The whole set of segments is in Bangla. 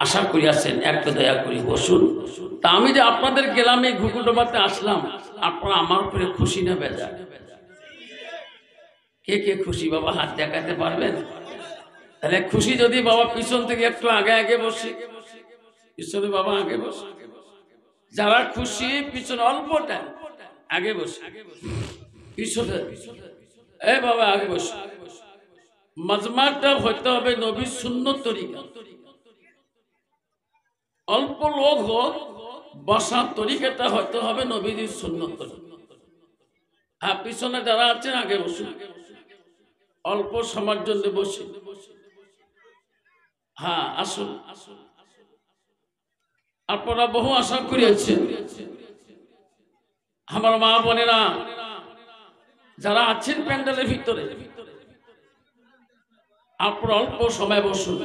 আশা করি আছেন, একটু দয়া করি বসুন। তা আমি যে আপনাদের গেলাম এই ঘুঘুডোবাতে আসলাম, আপনারা আমার উপরে খুশি না বেজার? কে কে খুশি বাবা হাত দেখাতে পারবেন? তাহলে খুশি যদি বাবা পিছন থেকে একটু আগে আগে বসি, পিছনে বাবা আগে বসে। যারা খুশি পিছনে অল্প টাইম আগে বসে, পিছনে এ বাবা আগে বসে। মাজমাটা হইতে হবে নবীর সুন্নত তরিকা। অল্প লোক হোক, বসার তরিকাটা হইতে হবে নবীর সুন্নত তরিকা। হ্যাঁ, পিছনে যারা আছেন আগে বসুন, অল্প সময়ের জন্য বসে। হ্যাঁ আসুন, আপনারা বহু আশা করিয়াছেন। আমার মা বোনেরা যারা আছেন প্যান্ডেলের ভিতরে, আপনারা অল্প সময় বসুন।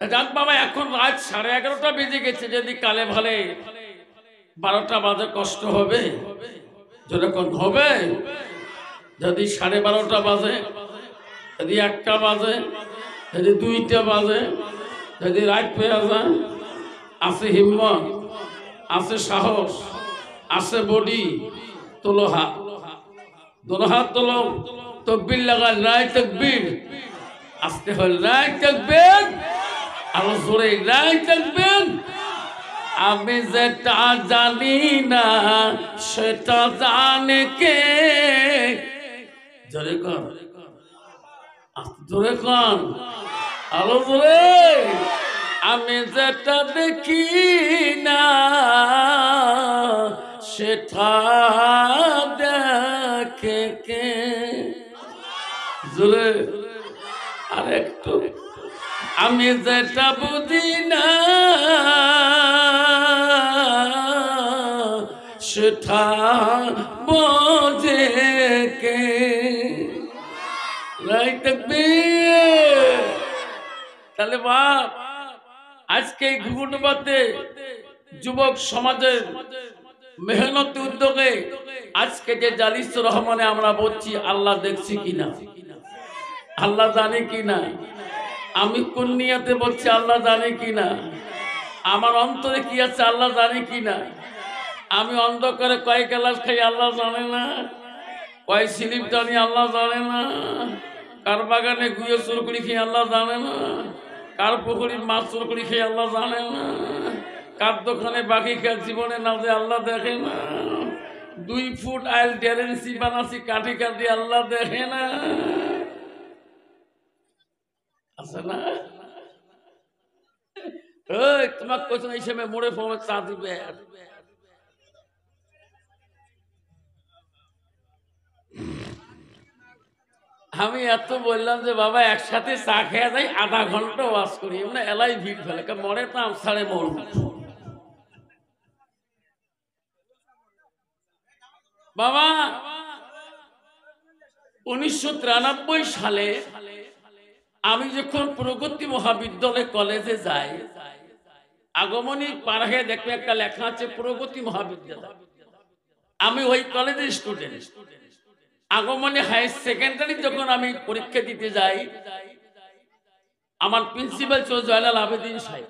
যাক বাবা, এখন রাত 11:30 বেজে গেছে। যদি কালে ভালে 12টা বাজে কষ্ট হবে, যখন হবে, যদি 12:30 বাজে, যদি 1টা বাজে, যদি 2টা বাজে, যদি রাত পেয়ে যায়, আছে হিম্মত, আছে সাহস, আছে বডি, তোলো হাত, দোনো হাত তোলো, তকবীর লাগান, রায় তকবীর, আসতে হল রায় তকবীর, আরো জোরে রায় তকবীর। আমি যেটা জানি না সেটা জানে কে, জোরে কর, জোরে কর, আরো জোরে। আমি যেটা দেখি না সেটা দেখে কে, জোরে আরেকটু। আমি যেটা বুঝি না সেটা বোঝে কে, তাহলে বাপ আজকে এই ঘুঘুডোবাতে যুবক সমাজের মেহনতি উদ্যোগে আজকে যে জালিসুর রহমানে আমরা বলছি, আল্লাহ দেখছি কিনা, আল্লাহ জানে কিনা, আমি কোন নিয়তে বলছি আল্লাহ জানে কিনা, আমার অন্তরে কি আছে আল্লাহ জানে কিনা, আমি অন্ধকারে কয় গ্লাস খাই আল্লাহ জানে না, কয় স্লিপ টানি আল্লাহ জানে না, কার বাগানে গুয়ে চোর করি খেয়ে আল্লাহ জানে না, কার পুকুরির মাছ চোর করি খেয়ে আল্লাহ জানে না, কার দোকানে বাকি খেয়ে জীবনে না যে আল্লাহ দেখে না, 2 ফুট আইল 1.5 ইঞ্চি বানাচ্ছি কাঠি কাঠি আল্লাহ দেখে না, আছে না? ওই তোমার কোথাও এই সময় মোড়ে ফোমে চা দিবে। আমি এত বললাম যে বাবা একসাথে চা খেয়ে যাই, আধা ঘন্টা ওয়াজ করি, মানে এলাই ভিড় ফেলে, মরে তো আমসারে মর। বাবা 1993 সালে আমি যখন প্রগতি মহাবিদ্যালয় কলেজে যাই, আগমনী পার হয়ে দেখবে একটা লেখা আছে প্রগতি মহাবিদ্যালয়। আমি ওই কলেজের স্টুডেন্ট। আগমনী হাই সেকেন্ডারি যখন আমি পরীক্ষা দিতে যাই, আমার প্রিন্সিপাল ছিল জয়নাল আবেদিন সাহেব।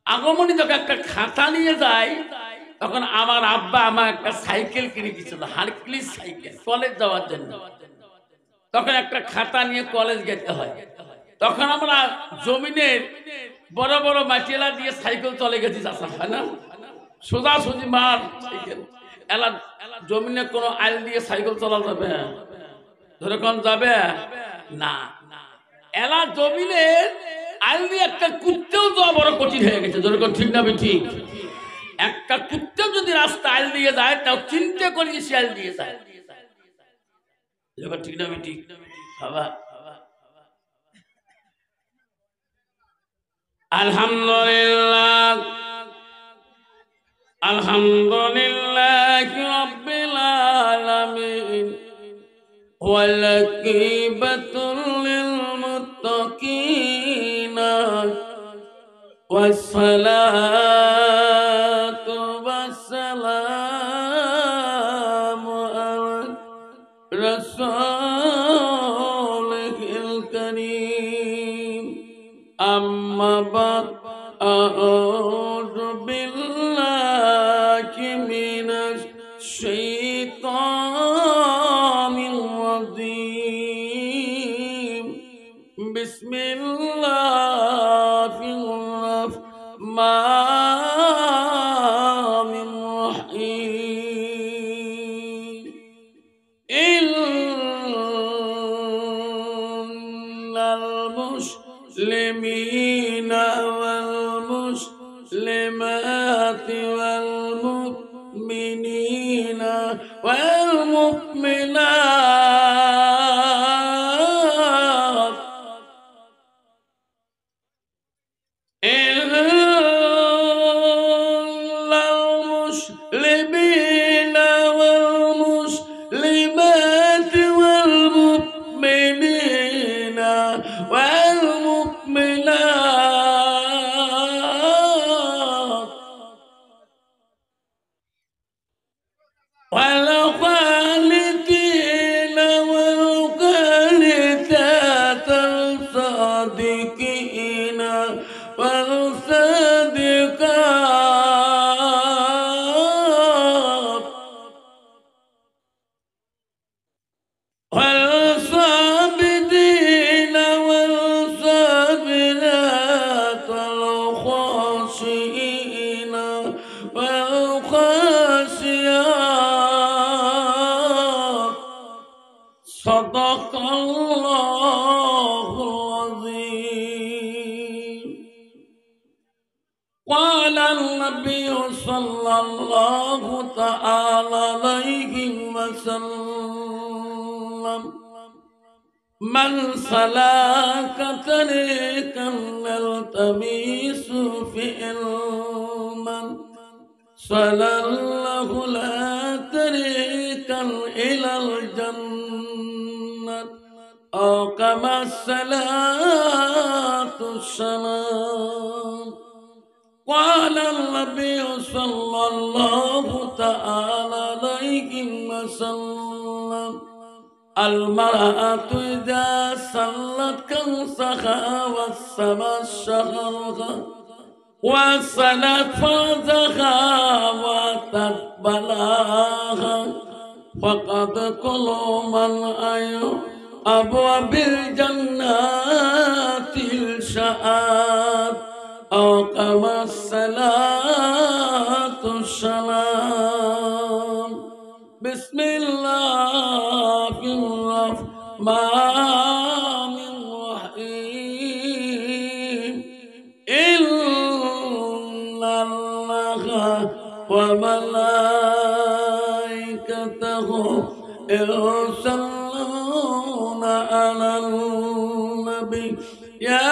আগমনী যখন একটা খাতা নিয়ে যায়, তখন আমার আব্বা আমার একটা সাইকেল কিনে দিয়েছিল, হারকিউলিস সাইকেল, কলেজ যাওয়ার জন্য। তখন একটা খাতা নিয়ে কলেজ যেতে হয়। তখন আমরা জমিনের বড় বড় মাটিলা দিয়ে সাইকেল চলে গেছি, চাষা হয় না, সোজাসুজি মার সাইকেল। এলা জমিনে কোনো আইল দিয়ে সাইকেল চলা যাবে, ধরে কোন যাবে না, এলা জমিনের আইল দিয়ে একটা কুত্তেও যাওয়া বড় কঠিন হয়ে গেছে, ধরে কোন ঠিক না ঠিক? একটা কুত্তেও যদি রাস্তা আইল দিয়ে যায়, তাও চিন্তা করি সে আইল দিয়ে যায়, ঠিক না ঠিক? বাবা আলহামদুলিল্লাহ, আলহামদুলিল্লাহ রাব্বিল আলামিন, ওয়াল আকিবাতুল লিল মুত্তাকিন, ওয়াস সালাতু ওয়াস সালামু আলা রাসূলিল কারীম أما بعد أعوذ بالله من الشيطان الرجيم بسم الله الرحمن الرحيم إن المسلمين والمسلمات والمؤمنين والمؤمنات المسلمين والمسلمات والمؤمنين والمؤمنات والخالدين والخالدات الصادقين والصادقات والصابرين والصابرات والخاشعين والخاشعات صدق الله العظيم. قال النبي صلى الله تعالى عليه وسلم من سلك طريقا يلتمس فيه علما سلله لا طريقا إلى الجنة أو كما الصلاة السلام. قال النبي صلى الله تعالى عليه وسلم المرأة إذا صلت كنسها وصمت شهرها وصلت فرجها وتقبلها فقد كل من أبواب الجنات الشهاد أو كما الصلاة السلام. بسم الله الرحمن الرحيم إن الله وملائكته يصلون على النبي يا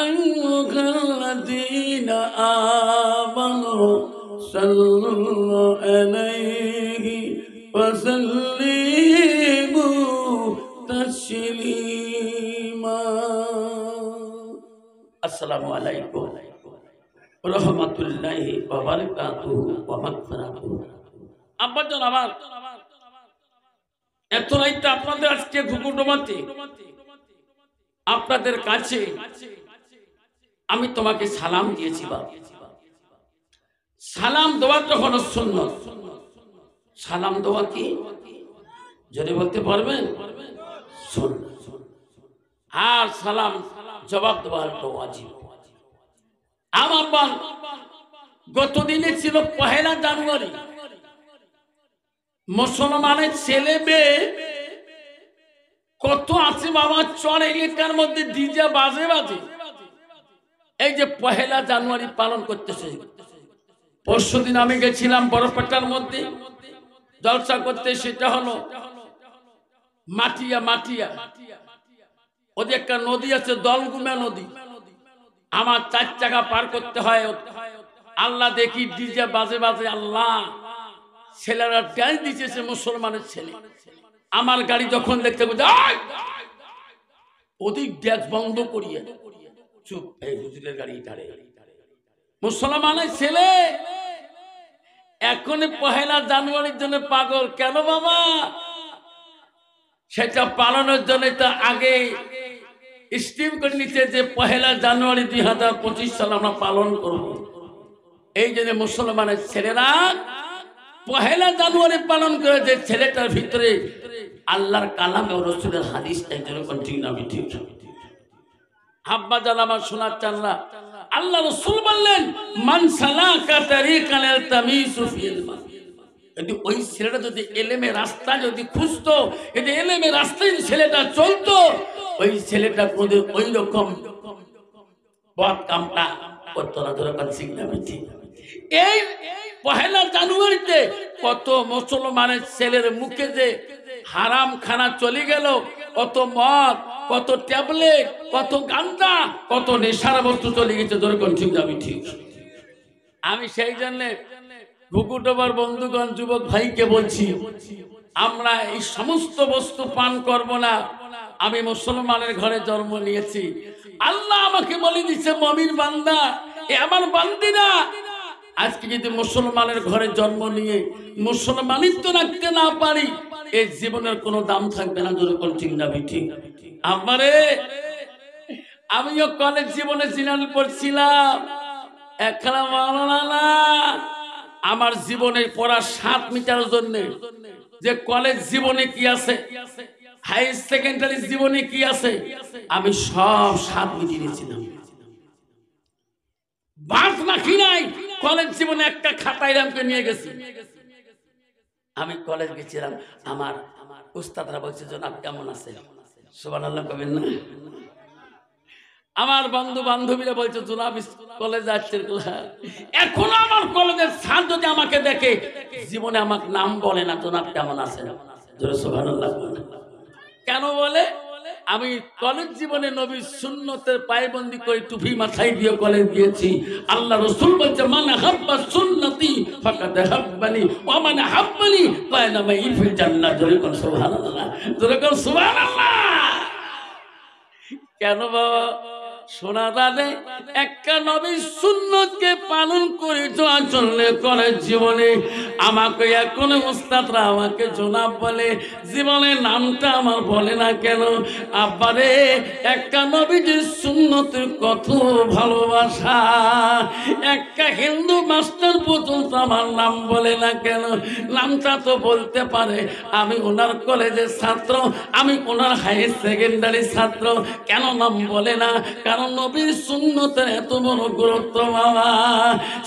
أيها الذين آمنوا صلوا عليه وسلموا تسليما. السلام عليكم ورحمة الله وبركاته ومغفرته. আব্বাজান আমার এত রাইতে আপনাদের আজকে ঘুঘুডোমাতে আপনাদের কাছে আমি তোমাকে সালাম দিয়েছি বাবা। সালাম দেওয়া তখন সুন্নাত। সালাম দেওয়া কি যদি বলতে পারবেন? সুন্নাত। আর সালাম জবাব দেওয়ার ওয়াজিব। আমার বাবা গত দিনে ছিল 1 জানুয়ারি। মুসলমানের ছেলে মেয়ে কত আছে বাবা, চর এলাকার মধ্যে ডিজে বাজে বাজে এই যে 1 জানুয়ারি পালন করতেছে। পরশুদিন আমি গেছিলাম বড়পাটার মধ্যে জলসা করতে, সেটা হলো মাটিয়া। ওদের একটা নদী আছে দলগুমা নদী, আমার 4 চাকা পার করতে হয়। আল্লাহ দেখি ডিজে বাজে বাজে, আল্লাহ ছেলেরা ডান্স দিতেছে, মুসলমানের ছেলে। আমার গাড়ি যখন দেখতে ওদিক ড্যাক্স বন্ধ করিয়ে চুপ, এই হুজুরের গাড়ি ধারে মুসলমানের ছেলে এখন 1 জানুয়ারির জন্য পাগল। কেন বাবা? সেটা পালনের জন্য তো আগে স্টিম করে নিচ্ছে যে 1 জানুয়ারি 2025 সাল আমরা পালন করব। এই জন্য মুসলমানের ছেলেরা 1 জানুয়ারি পালন করে, যে ছেলেটার ভিতরে আল্লাহর কালাম ও রাসূলের হাদিসটা যেরকম ঠিক না ঠিক। আব্বা জান আমার শোনার চাল্লা, আল্লাহ রাসূল বললেন মান সালাকা তারিকান ইলতামিসু ফিল ইলম। যদি ওই ছেলেটা যদি এলেমের রাস্তা যদি খুঁজতো, যদি এলেমের রাস্তায় ছেলেটা চলতো, ওই ছেলেটা কোনদিন ওই রকম বদ কামটা করতো না। যেরকম ঠিক না ঠিক। এই 1 জানুয়ারিতে কত মুসলমানের ছেলের মুখে যে হারাম খানা চলে গেল, কত মদ, কত ট্যাবলেট, কত গাঁজা, কত নেশার বস্তু চলে গেছে। যেরকম ঠিক না ঠিক। আমি সেই জন্য ঘুঘুটোবার বন্ধুগণ যুবক ভাইকে বলছি, আমরা এই সমস্ত বস্তু পান করব না। আমি মুসলমানের ঘরে জন্ম নিয়েছি, আল্লাহ আমাকে বলে দিচ্ছে মুমিন বান্দা, এ আমার বান্দিরা, আজকে যদি মুসলমানের ঘরে জন্ম নিয়ে মুসলমানিত্ব রাখতে না পারি, এই জীবনের কোনো দাম থাকবে না। যেরকম ঠিক না ঠিক। আমারে আমিও কলেজ জীবনে জিনাল পড়ছিলাম, একখানা মাওলানা আমার জীবনে পড়া 7 মিটার জন্য, যে কলেজ জীবনে কি আছে, হাই সেকেন্ডারি জীবনে কি আছে, আমি সব 7 মিটিয়ে নিয়েছিলাম। বাস নাকি নাই, কলেজ জীবনে একটা খাতায় রামকে নিয়ে গেছি। আমি কলেজ গেছিলাম, আমার উস্তাদরা বলছে জনাব কেমন আছে, সুবহানাল্লাহ কবেন না। আমার বন্ধু বান্ধবীরা বলছে জনাব কলেজ যাচ্ছে। এখন আমার কলেজের স্যার যদি আমাকে দেখে, জীবনে আমাকে নাম বলে না জনাব কেমন আছে, সুবহানাল্লাহ। কেন বলে? আমি কলেজ জীবনে নবীর সুন্নতের পায়বন্দি করে টুপি মাথায় দিয়ে কলেজ গিয়েছি। আল্লাহ রাসূল বলেছে মান হাব্বা সুন্নতি ফাকাদ হাব্বানি ওয়া মান হাব্বানি ফাইনা মাই ফিল জান্নাহ। যেরকম সুবহানাল্লাহ, যেরকম সুবহানাল্লাহ। কেন বাবা? সোনা দানে একটা নবীর সুন্নতকে পালন করে চললে কলেজ জীবনে আমাকে এখন উস্তাদরা আমাকে জনাব বলে, জীবনের নামটা আমার বলে না কেন? আব্বারে একটা নবীর সুন্নতের কত ভালোবাসা, একটা হিন্দু মাস্টার পর্যন্ত আমার নাম বলে না কেন? নামটা তো বলতে পারে, আমি ওনার কলেজের ছাত্র, আমি ওনার হায়ার সেকেন্ডারি ছাত্র। কেন নাম বলে না? কারণ নবীর সুন্নতের এত বড় গুরুত্ব বাবা।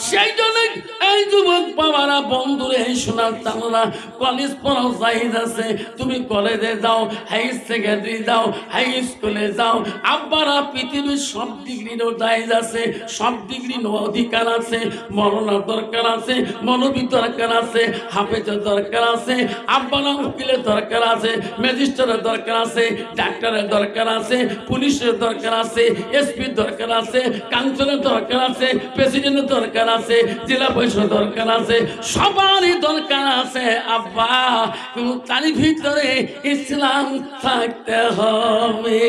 সেই জন্য এই যুবক বাবারা, বন্ধুরে, এই শোনার চালনা, কলেজ পড়াও জায়েজ আছে, তুমি কলেজে যাও, হাই সেকেন্ডারি যাও, হাই স্কুলে যাও। আব্বারা পৃথিবীর সব ডিগ্রিরও জায়েজ আছে, সব ডিগ্রি অধিকার আছে। মরণের দরকার আছে, মৌলবী দরকার আছে, হাফেজের দরকার আছে, আব্বারা উকিলের দরকার আছে, ম্যাজিস্ট্রেটের দরকার আছে, ডাক্তারের দরকার আছে, পুলিশের দরকার আছে, এসপির দরকার আছে, কাউন্সিলের দরকার আছে, প্রেসিডেন্টের দরকার আছে, জেলা পরিষদের দরকার আছে, সবারই দরকার আছে আব্বা। কিন্তু তার ভিতরে ইসলাম থাকতে হবে।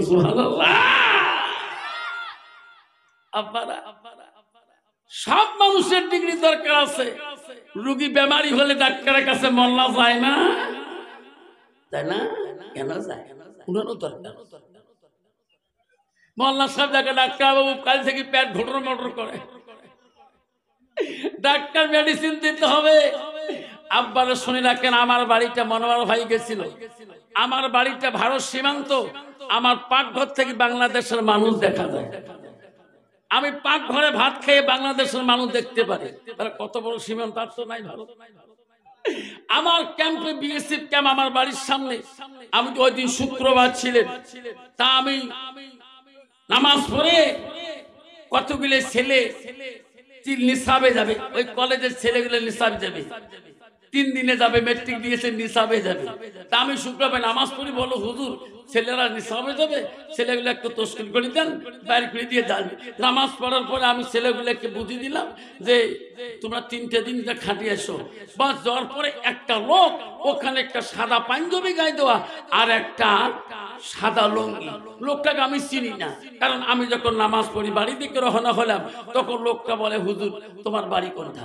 সুবহানাল্লাহ। আব্বারা, সব মানুষের ডিগ্রি দরকার আছে। রোগী বেমারি হলে ডাক্তারের কাছে মোল্লা যায় না, তাই না? কেন যায়? উনারও দরকার। মোল্লা সাহেব দেখে ডাক্তার বাবু কাল থেকে পেট ঘটর মটর করে, ডাক্তার মেডিসিন দিতে হবে। আব্বারা শুনে রাখেন, আমার বাড়িটা মনোয়ার ভাই গেছিল, আমার বাড়িটা ভারত সীমান্ত, আমার পাকঘর থেকে বাংলাদেশের মানুষ দেখা যায়। আমি পাকঘরে ভাত খেয়ে বাংলাদেশের মানুষ দেখতে পারি। তারা কত বড় সীমান্ত, আর তো নাই ভারত। আমার ক্যাম্পে বিএসএফ ক্যাম্প আমার বাড়ির সামনে। আমি তো ওই দিন শুক্রবার ছিলেন, তা আমি নামাজ পড়ে কতগুলো ছেলে নিসাবে যাবে, ওই কলেজের ছেলেগুলো নিসাবে যাবে, 3 দিনে যাবে, মেট্রিক দিয়েছে, নিসাবে যাবে। তা আমি শুক্রবার নামাজ পড়ি, বলো হুজুর ছেলেরা নিসাবে যাবে, ছেলেগুলো একটু তশকিল করে দেন, বাইরে করে দিয়ে যাবে। নামাজ পড়ার পরে আমি ছেলেগুলোকে বুঝিয়ে দিলাম যে তোমরা 3টে দিন খাটিয়ে এসো। বাস যাওয়ার পরে একটা লোক ওখানে একটা সাদা পাঞ্জাবি গায়ে দেওয়া আর একটা সাদা লুঙ্গি, লোকটাকে আমি চিনি না, কারণ আমি যখন নামাজ পড়ি বাড়ি দিকে রওনা হলাম, তখন লোকটা বলে হুজুর তোমার বাড়ি কোনটা?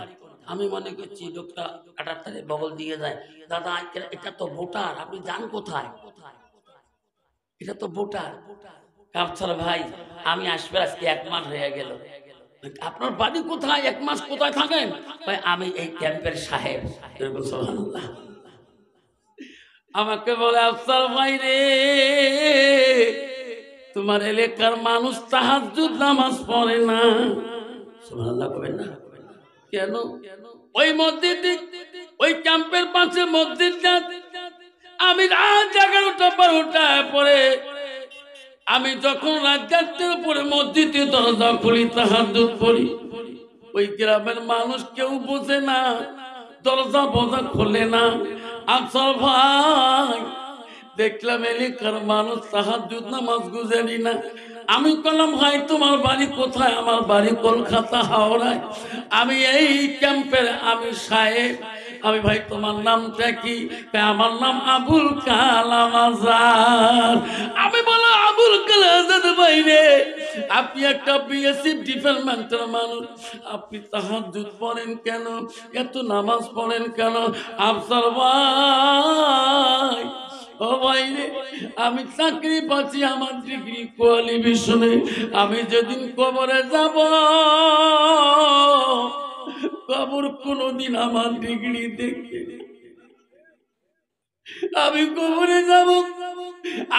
আমি মনে করছি লোকটা 78 বগল দিয়ে যায়, দাদা এটা তো ভোটার, আপনি যান কোথায়? এটা তো ভোটার। আফসার ভাই আমি আসবে আজকে 1 মাস হয়ে গেল। আপনার বাড়ি কোথায়? 1 মাস কোথায় থাকেন? ভাই আমি এই ক্যাম্পের সাহেব। সুবহানাল্লাহ। আমাকে বলে আফসার ভাই রে, তোমার এলাকার মানুষ তাহাজ্জুদ নামাজ পড়ে না। সুবহানাল্লাহ কবেন না? কেন? ওই মসজিদ, ওই ক্যাম্পের পাশে মসজিদটা, আমি রাত 11টা-12টায় পরে আমি যখন রাত 4টার পরে মসজিদে দরজা খুলি তাহাজ্জুদ পড়ি, ওই গ্রামের মানুষ কেউ বোঝে না, দরজা বোঝা খোলে না। আফসার ভাই দেখলাম এলাকার মানুষ তাহাজ্জুদ নামাজ গুজারি না। আমি বললাম ভাই তোমার বাড়ি কোথায়? আমার বাড়ি কলকাতা হাওড়ায়। আমি এই ক্যাম্পের আমি সাহেব। আমি ভাই তোমার নামটা কি? আমার নাম আবুল কালাম আজাদ। আমি বলো আবুল কালাম আজাদ ভাই রে, আপনি একটা বিএসএফ ডিপার্টমেন্টের মানুষ, আপনি তাহাজ্জুদ পড়েন কেন? এত নামাজ পড়েন কেন? আফসার ভাই, ও ভাই রে, আমি চাকরি পাচ্ছি, আমার ডিগ্রি কোয়ালিফিকেশনে, আমি যেদিন কবরে যাব, কবর কোনদিন আমার ডিগ্রি দেখে, আমি কবরে যাব,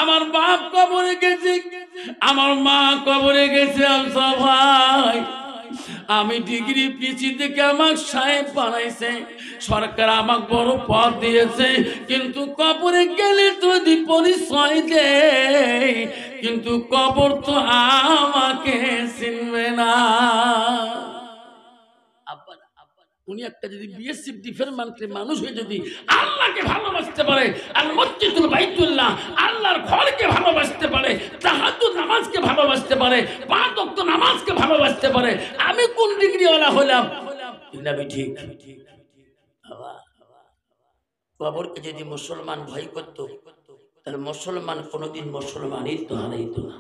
আমার বাপ কবরে গেছে, আমার মা কবরে গেছে। আফসার ভাই আমি ডিগ্রি পিছি থেকে আমার সাহেব বানাইছে, সরকার আমাকে বড় পদ দিয়েছে, কিন্তু কবরে গেলে যদি পরিচয় দেয়, কিন্তু কবর তো আমাকে চিনবে না। উনি একটা যদি বিএসএফ ডিপার্টমেন্টের মানুষ হয়ে যদি আল্লাহকে ভালোবাসতে পারে, আর মসজিদুল বাইতুল্লাহ আল্লাহর ঘরকে ভালোবাসতে পারে, তাহাজ্জুদ নামাজকে ভালোবাসতে পারে, 5 ওয়াক্ত নামাজকে ভালোবাসতে পারে, আমি কোন ডিগ্রিওয়ালা হলাম? এটা ঠিক। কবরকে যদি মুসলমান ভয় করত, তাহলে মুসলমান কোনোদিন মুসলমানই তো হারাইতো না।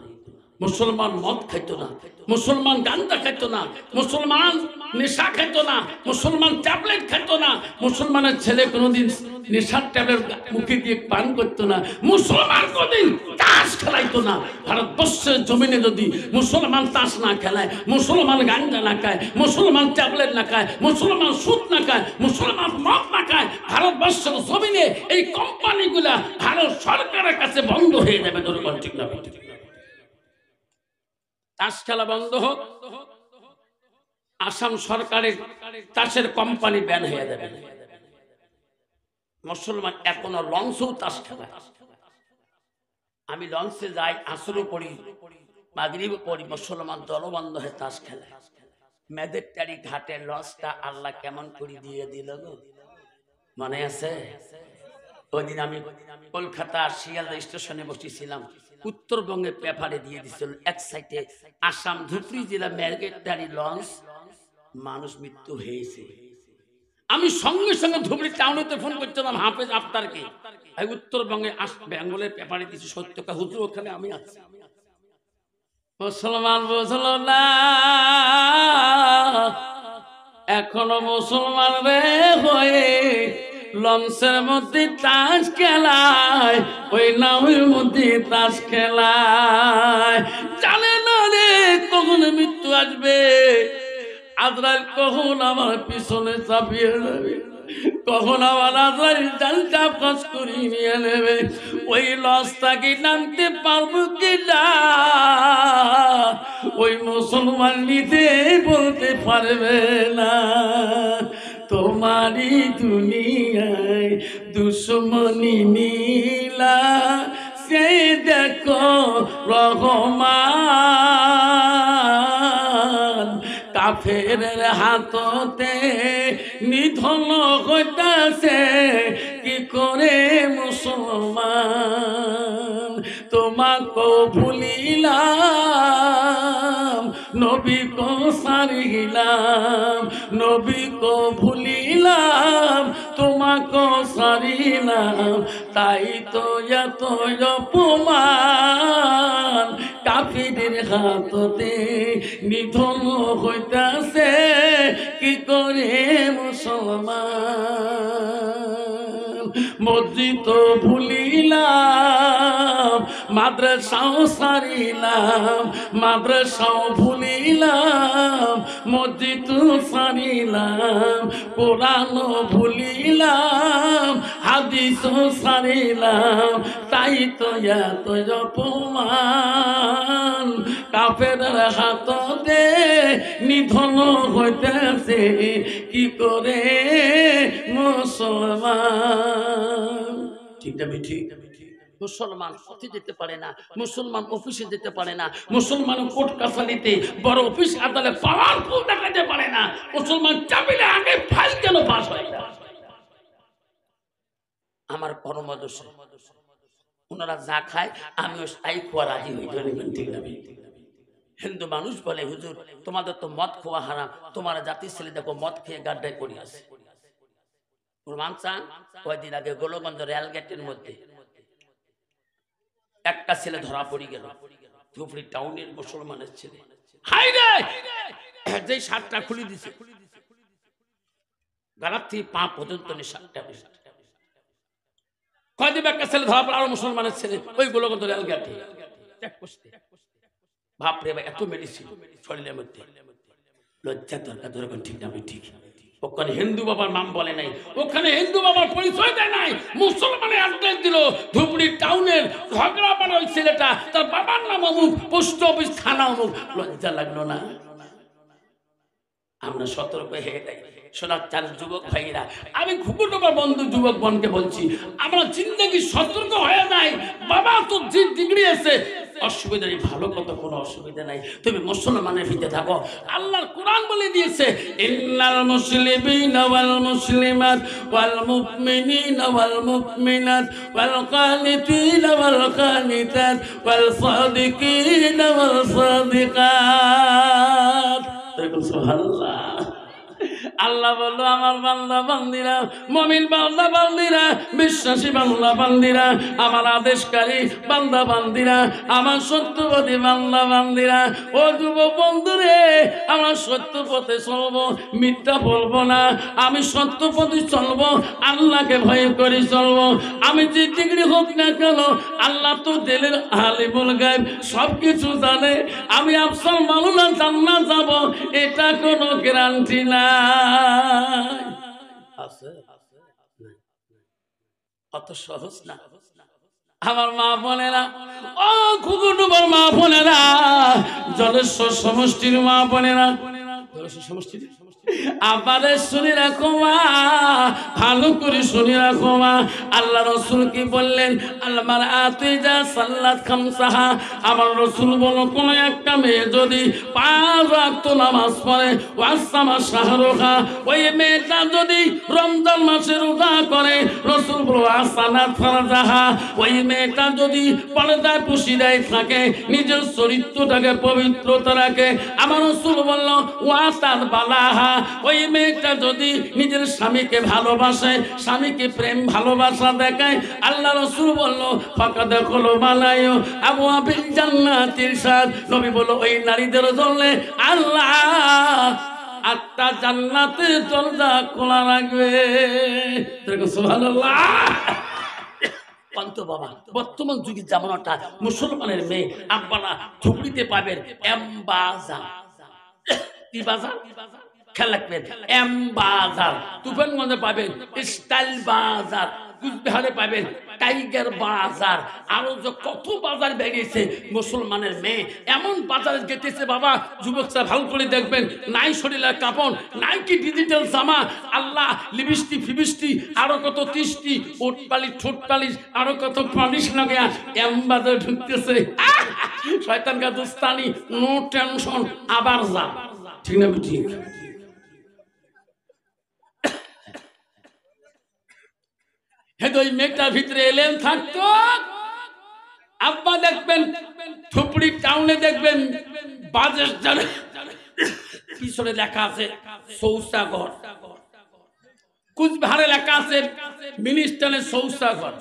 মুসলমান মদ খাইতো না, মুসলমান গাঁজা খাইতো না, মুসলমান নেশা খাইতো না, মুসলমান ট্যাবলেট খাইতো না, মুসলমানের ছেলে কোনোদিন নেশার ট্যাবলেট মুখে দিয়ে পান করতো না, মুসলমান কোনোদিন তাস খেলাইতো না। ভারতবর্ষের জমিনে যদি মুসলমান তাস না খেলায়, মুসলমান গাঁজা না খায়, মুসলমান ট্যাবলেট না খায়, মুসলমান সুদ না খায়, মুসলমান মদ না খায়, ভারতবর্ষের জমিনে এই কোম্পানিগুলা ভারত সরকারের কাছে বন্ধ হয়ে যাবে। দুর্বল ঠিক না? তাস খেলা বন্ধ হোক, আসাম সরকারের তাসের কোম্পানি ব্যান হয়ে যাবে। মুসলমান এখনো লঞ্চেও তাস খেলায়। আমি লঞ্চে যাই, আসরও পড়ি, মাগরিব পড়ি, মুসলমান দলবন্ধ হয়ে তাস খেলায়। মেদের টারি ঘাটের লঞ্চটা আল্লাহ কেমন করে দিয়ে দিল গো, মনে আছে? ওই দিন আমি কলকাতা শিয়ালদা স্টেশনে বসেছিলাম, উত্তরবঙ্গের পেপারে দিয়ে দিচ্ছিল, এক সাইডে আসাম ধুবড়ী জেলা মেরগেটারি লঞ্চ, মানুষ মৃত্যু হয়েছে। আমি সঙ্গে সঙ্গে ধুবড়ী টাউনেতে ফোন করছিলাম হাফেজ আফতারকে, উত্তরবঙ্গে বেঙ্গলের পেপারে দিচ্ছি, সত্যকা হুজুর ওখানে আমি আছি। মুসলমান বুঝলো না, এখনো মুসলমান রে হয়ে লঞ্চের মধ্যে তাস খেলায়, ওই নামের মধ্যে তাস খেলায়। জানে না রে কখন মৃত্যু আসবে, আজরাইল কখন আমার পিছনে চাপিয়ে যাবে, কখন আমার আজরাইল জালটা ফাঁস করে নিয়ে নেবে, ওই লঞ্চটাকে নামতে পারবো কি না, ওই মুসলমান নিতে বলতে পারবে না। তোমারি দুনিয়ায় দুশ্মনী নীলা, সে দেখো রহমান, কাফেরের হাততে নিধন হইতাছে কি করে মুসলমান। তোমাকে ভুলিলাম, নবী কো সারিলাম, নবী কো ভুলিলাম, তোমাকে সারিলাম, তাই তো এত অপমান, কাফিরের হাততে নিধন হইতাছে কি করে মুসলমান। মসজিদ ভুলিলাম, মাদ্রাসাও সারিলাম, মাদ্রাসাও ভুলিলাম, মসজিদও সারিলাম, কোরআনও ভুলিলাম, হাদিসও সারিলাম, তাই তো এত অপমান কাফেরের হাতে নিধন হইতেছে কি করে মুসলমান। ঠিক না ঠিক? মুসলমান পথে যেতে পারে না, মুসলমান অফিসে যেতে পারে না, মুসলমান কোর্ট কাছারিতে বড় অফিস আদালতে পাওয়ারফুল দেখাতে পারে না, মুসলমান চাপিলে আগে ফাইল কেন পাস হয় না? আমার পরমদর্শ ওনারা যা খায় আমিও তাই খোয়া রাজি হই। ঠিক না? হিন্দু মানুষ বলে হুজুর তোমাদের তো মদ খোয়া হারাম, তোমার জাতির ছেলে দেখো মদ খেয়ে গাড্ডায় পড়ে আছে। প্রমাণ চান? কয়েকদিন আগে গোলগঞ্জ রেল গেটের মধ্যে একটা ছেলে ধরা পড়ে গেল, ধুপড়ি টাউনের মুসলমানের ছেলে। হাই রে, যে শার্টটা খুলে দিছে গালার থেকে পা পর্যন্ত শার্টটা, কয়েকদিন একটা ছেলে ধরা পড়ে আরো মুসলমানের ছেলে ওই গোলগঞ্জ রেল গেটে। বাপরে ভাই এত মেডিসিন শরীরের মধ্যে, লজ্জা দরকার দরকার। ঠিক না? ঠিক। ওখানে হিন্দু বাবার নাম বলে নাই, ওখানে হিন্দু বাবার পরিচয় দেয় নাই, মুসলমানের অ্যাড্রেস দিল। ধুবড়ি টাউনের ঝগড়া পাড়া ওই ছেলেটা, তার বাবার নাম অমুক, পোস্ট অফিস থানা অমুক। লজ্জা লাগলো না? আমরা সতর্ক হয়ে যাই। সোনার চার যুবক ভাইরা, আমি খুব বন্ধু যুবক বনকে বলছি, আমরা জিন্দগি সতর্ক হয়ে যাই। বাবা তো যে ডিগ্রি আছে অসুবিধা নেই, ভালো কত কোনো অসুবিধা নাই, তুমি মুসলমানের ভিতরে থাকো। আল্লাহর কোরআন বলে দিয়েছে ইন্নাল মুসলিমিনা ওয়াল মুসলিমাত ওয়াল মুমিনিনা ওয়াল মুমিনাত ওয়াল কানিতিনা ওয়াল কানিতাত ওয়াল সাদিকিনা ওয়াল সাদিকাত। সুবহানাল্লাহ। আল্লাহ বলল আমার বান্দা বান্দিরা, মুমিন বান্দা বান্দিরা, বিশ্বাসী বান্দা বান্দিরা, আমার আদেশকারী বান্দা বান্দিরা, আমার সত্যপথী বান্দা বান্দিরা, ও যুবক বন্ধুরে, আমরা সত্য পথে চলবো, মিথ্যা বলবো না। আমি সত্য পথে চলবো, আল্লাহকে ভয় করে চলবো। আমি যে ডিগ্রি হোক না কেন, আল্লাহ তো দিলের আলিমুল গায়ব, সব কিছু জানে। আমি আফসাল মাওলানা জান্নাত যাব এটা কোনো গ্যারান্টি না। অত সহজ না আমার মা বোনেরা, ও কুকুটুবার মা বোনেরা, জলেশ্বর সমষ্টির মা বোনেরা, জলেশ্বর সমষ্টির আবারে শুনে রাখো মা, ভালো করে শুনে রাখো মা। আল্লাহ রসুল কি বললেন? আল্লাহর আতিজা সাল্লাত খামসাহা, আমার রসুল বলো কোন একটা মেয়ে যদি 5 ওয়াক্ত নামাজ পড়ে, ওয়াসামা শাহরুখা, ওই মেয়েটা যদি রমজান মাসে রোজা করে, রসুল বলো আসানাত ফারজাহা, ওই মেয়েটা যদি পর্দায় পুশিদায় থাকে, নিজের চরিত্রটাকে পবিত্রতা রাখে, আমার রসুল বলল ওয়াতার বালাহা, ওই মেয়েটা যদি নিজের স্বামীকে ভালোবাসে, স্বামীকে প্রেম ভালোবাসা দেখায়, আল্লাহ রসুল বলল ফাকাদ খুলু বানায়ো আবু আবিল জান্নাতির সাদ। নবী বলল ওই নারীদের জন্য আল্লাহ 8টা জান্নাতের দরজা খোলা রাখবে। সুবহানাল্লাহ। পান্ত বাবা, বর্তমান যুগের জামানাটা মুসলমানের মেয়ে আপনারা ঝুপড়িতে পাবেন এমবাজার। কি বাজার? খেয়াল রাখবেন, এম বাজার। তুফানগঞ্জে পাবেন স্টাইল বাজার, কুচবিহারে পাবেন টাইগার বাজার, আরো যে কত বাজার বেরিয়েছে। মুসলমানের মেয়ে এমন বাজারে যেতেছে বাবা, যুবকরা ভালো করে দেখবেন, নাই শরীরের কাপড়, নাই কি ডিজিটাল জামা, আল্লাহ লিপস্টিক ফিবিস্টিক, আরো কত 30টি ওট পালিশ ঠোঁট পালিশ, আরো কত পালিশ লাগে এম বাজারে ঢুকতেছে। শয়তান কা দোস্তানি, নো টেনশন, আবার যা। ঠিক না? ঠিক। ওই মেয়েটার ভিতরে এলেন থাকতো। আব্বা দেখবেন ধুপড়ি টাউনে দেখবেন বাজার পিছনে লেখা আছে শৌচাঘর, কুচবিহারে লেখা আছে মিনিস্টারের শৌচাঘর,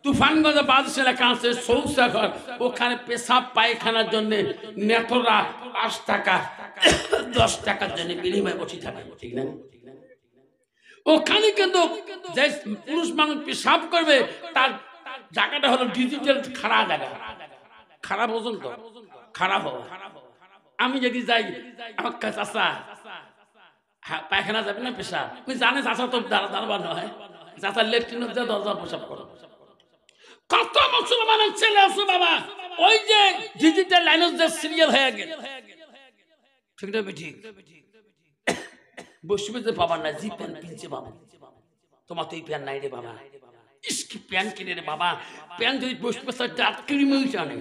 তুফানগঞ্জে বাজারে লেখা আছে শৌচাঘর। ওখানে পেশাব পায়খানার জন্য নেতরা 5 টাকা 10 টাকার জন্য বিনিময় বসে থাকে। ঠিক না? ওখানে কিন্তু যে পুরুষ মানুষ পেশাব করবে তার জায়গাটা হলো ডিজিটাল খারাপ জায়গা, খারাপ বোঝেন তো, খারাপ হবে। আমি যদি যাই আমার কাছে চাচা পায়খানা যাবে না পেশাব, তুমি জানে চাচা তো দাঁড়াবার নয়, চাচার লেট্রিনের যে দরজা প্রসাব করো। কত মুসলমানের ছেলে আছে বাবা ওই যে ডিজিটাল লাইনে যে সিরিয়াল হয়ে গেল, ঠিক না ঠিক বসবে যে বাবা না জি প্যান কিনছে বাবা, তোমার তো এই প্যান নাই রে বাবা, ইসকি প্যান কিনে রে বাবা, প্যান যদি বসবে দাঁত কিনে জানে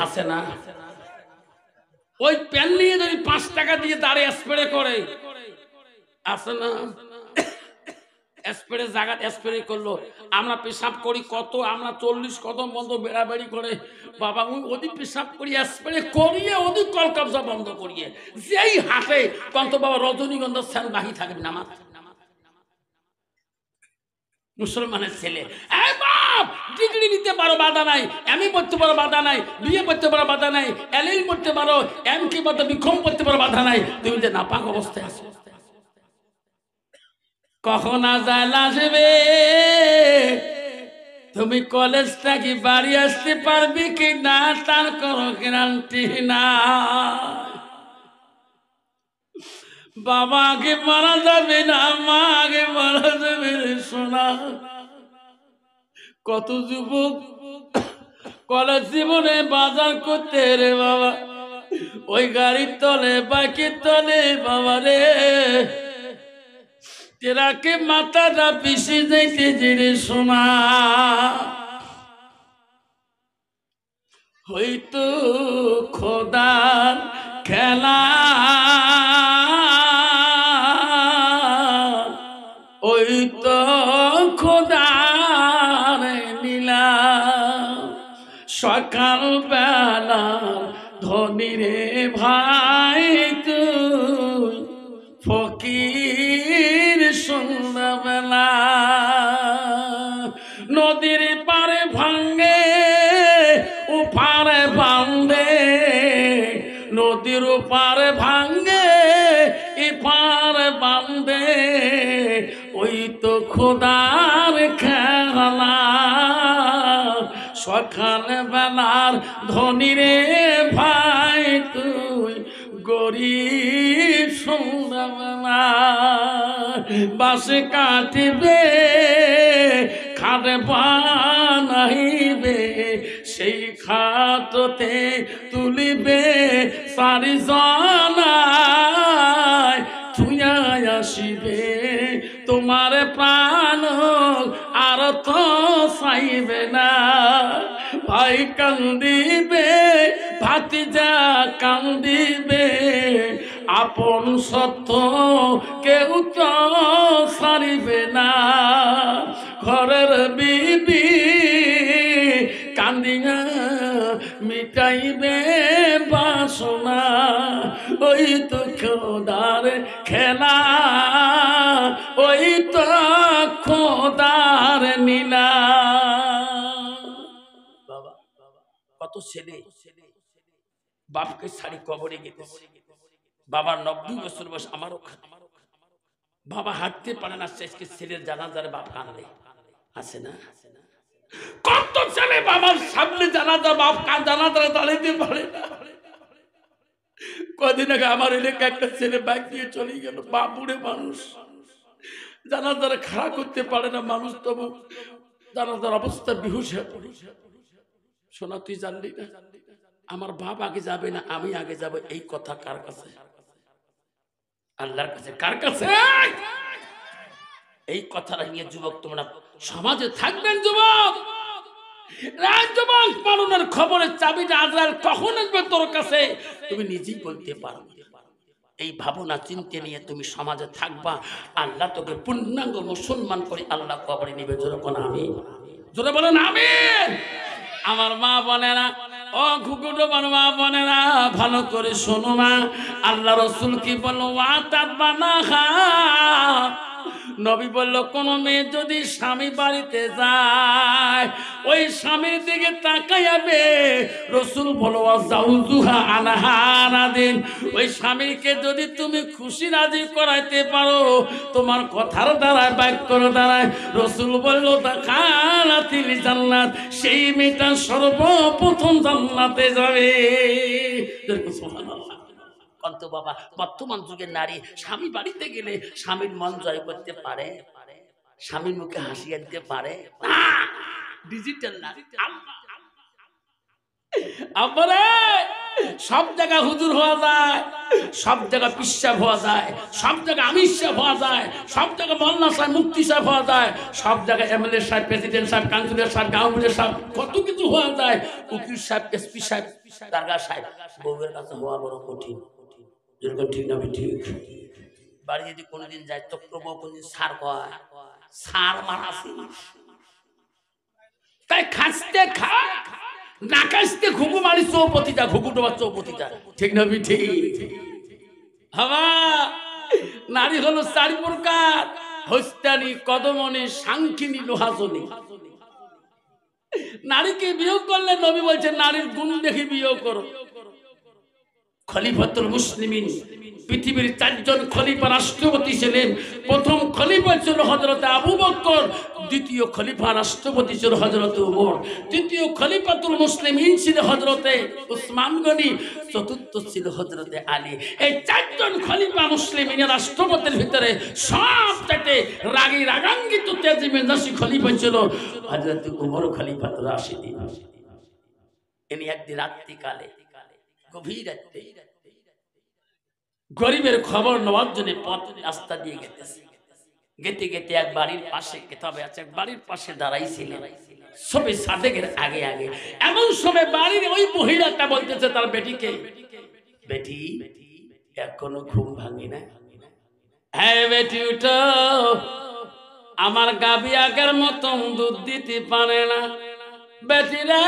আছে না, ওই প্যান নিয়ে যদি 5 টাকা দিয়ে দাঁড়ে স্প্রে করে আছে না, স্প্রে জায়গা স্প্রে করলো, আমরা পেশাব করি কত, আমরা 40 কদম বন্ধ বেড়াবেড়ি করে বাবা, ওই ওদিক পেশাব করি স্প্রে করিয়ে ওদিক কল কবজা বন্ধ করিয়ে যেই হাঁটে কত বাবা রজনীগন্ধার স্যান বাহি থাকবে না আমার মুসলমানের ছেলে। এই বাপ ডিগ্রি নিতে পারো বাধা নাই, এমই পড়তে পারো বাধা নাই, বিয়ে পড়তে পারো বাধা নাই, এলএল পড়তে পারো, এমকি পড়তে বিক্ষম পড়তে পারো বাধা নাই, তুমি যে নাপাক অবস্থায় আছো। কখন আজাল আসবে, তুমি কলেজটা কি বাড়ি আসতে পারবি কি না তার কোনো গ্যারান্টি না। বাবা আগে মারা যাবে না, মা আগে মারা যাবে সোনা। কত যুবক কলেজ জীবনে বাজার করতে রে বাবা, ওই গাড়ির তলে বাইকের তলে বাবা রে তেরাকে মাথাটা পিছে যাইতে জেনে শোনা। হয়তো খোদার খেলা ওই তো খোদার নীলা, সকাল বেলা ধনী রে ভাই তুই ফকির সন্ধ্যাবেলা, নদীর পারে ভাঙ্গে উপারে বান্ধে, নদীর পারে ভাঙ্গে ইপারে বান্ধে, ওই তো খোদার খেলা, সকাল বেলার ধনী রে ভাই তুই গরিব সন্ধ্যাবেলা, বাসে কাটিবে খাটে বানাইবে, সেই খাততে তুলিবে 4 জনায় থুইয়া আসিবে তোমার প্রাণ আর তো চাইবে না। ভাই কান্দিবে ভাতিজা কান্দিবে, আপন সত্য কেউ তো সারিবে না। ঘরের বিবি কান্দিয়া মিটাইবে বাসনা, ওই তো খোদার খেলা ওই তো খোদার নীলা। বাবা কত ছেলে বাপকে ছাড়ি কবরে গেছে, বাবার 90 বছর বয়স, আমারও বাবা হাঁটতে পারে না, শেষকে ছেলের জানাজার বাপ কাঁদে আছে না। কত ছেলে বাবার সামনে জানাজা বাপ জানাজারে দাঁড়াইতে পারে না। কদিন আগে আমার এলাকা একটা ছেলে বাইক দিয়ে চলে গেল, বাপ বুড়ে মানুষ, জানাজারে খাড়া করতে পারে না মানুষ, তবু জানাজার অবস্থা বেহুশ হয়ে পড়ে। শোনা তুই জানলি না আমার বাপ আগে যাবে না আমি আগে যাব, এই কথা কার কাছে? আল্লাহর কাছে। কার কাছে? এই কথাটা নিয়ে যুবক তোমরা সমাজে থাকবেন। যুবক যুবক পালনের খবরের চাবিটা আজরাইল কখন আসবে তোর কাছে তুমি নিজেই বলতে পারো। এই ভাবনা চিন্তা নিয়ে তুমি সমাজে থাকবা, আল্লাহ তোকে পূর্ণাঙ্গ মুসলমান করে আল্লাহ কবরে নিবে। জোরে কোন আমিন, জোরে বলেন আমিন। আমার মা বোনেরা, ও ঘুঘুটো মা বোনেরা, ভালো করে শোনো না, আল্লাহ রসুল কি বলো, নবী বলল কোন মেয়ে যদি স্বামী বাড়িতে যায় ওই স্বামীর দিকে তাকাইবে রাসূল বলল যাউজুহা আনহা দিন ওই স্বামীকে যদি তুমি খুশি রাজি করাইতে পারো তোমার কথার দ্বারায় বাক্যর দ্বারায় রাসূল বলল দাখালাতিল জান্নাত সেই মেয়েটা সর্বপ্রথম জান্নাতে যাবে। সুবহানাল্লাহ। কত বাবা বর্তমান যুগের নারী স্বামী বাড়িতে গেলে স্বামীর মন জয় করতে পারে, স্বামীর মুখে হাসি আনতে পারে না। ডিজিটাল না আমারে সব জায়গায় হুজুর হওয়া যায়, সব জায়গায় পিসাব হওয়া যায়, সব জায়গায় আমির সাহেব হওয়া যায়, সব জায়গায় মোল্লা সাহেব মুফতি সাহেব হওয়া যায়, সব জায়গায় এমএলএ সাহেব প্রেসিডেন্ট সাহেব কাউন্সিলর সাহেব গাঁওয়ের সাহেব কত কিছু হওয়া যায়। উকিল সাহেব এসপি সাহেব দারগা সাহেব বউয়ের কাছে হওয়া বড় কঠিন। যেরকম ঠিক না ঠিক বাড়ি যদি কোনোদিন যায় তো প্রভু কোনদিন সার কয় সার মারাছি তাই খাসতে খা না খাসতে ঘুঘু মারি চৌপতিটা ঘুঘু ডোবার চৌপতিটা ঠিক না ঠিক। হাওয়া নারী হলো চারি প্রকার হস্তানি কদমনি সাংখিনী লোহাজনী। নারীকে বিয়োগ করলে নবী বলছেন নারীর গুণ দেখে বিয়োগ করো। খলিফাতুল মুসলিমিন পৃথিবীর চারজন খলিফা রাষ্ট্রপতি ছিলেন। প্রথম খলিফা ছিল হযরত আবু বকর, দ্বিতীয় খলিফা রাষ্ট্রপতি ছিল হযরত ওমর, তৃতীয় খলিফাতুল মুসলিমিন ছিল হযরতে উসমান গনি, চতুর্থ ছিল হযরতে আলী। এই চারজন খলিফা মুসলিমিনের রাষ্ট্রপতির ভিতরে সবচেয়ে রাগী রাগান্বিত তেজি মেজাজি খলিফা ছিল হযরত ওমর খলিফাতুর রাশিদিন। ইনি একদিন রাত্রিকালে গভীর রাতে গরিবের খবর নেওয়ার জন্য পথ রাস্তা দিয়ে গেতেছে। গেতে গেতে এক বাড়ির পাশে কিতাবে আছে এক বাড়ির পাশে দাঁড়াইছিলেন সবে সাদেকের আগে আগে। এমন সময় বাড়ির ওই মহিলাটা বলতেছে তার বেটিকে, বেটি এখনো ঘুম ভাঙি না? হ্যাঁ বেটি উঠো, আমার গাভী আগের মতন দুধ দিতে পারে না। বেটিরা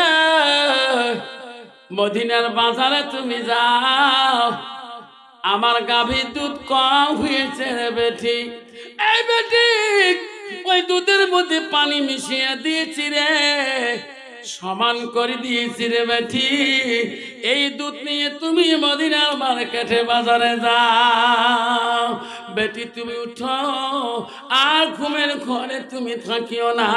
মদিনার বাজারে তুমি যাও, আমার গাভীর দুধ কম হয়েছে রে বেটি। এই বেটি ওই দুধের মধ্যে পানি মিশিয়ে দিয়েছি রে, সমান করে দিয়েছি রে বেটি। এই দুধ নিয়ে তুমি মদিনার মার্কেটে বাজারে যাও। বেটি তুমি উঠো, আর ঘুমের ঘরে তুমি থাকিও না,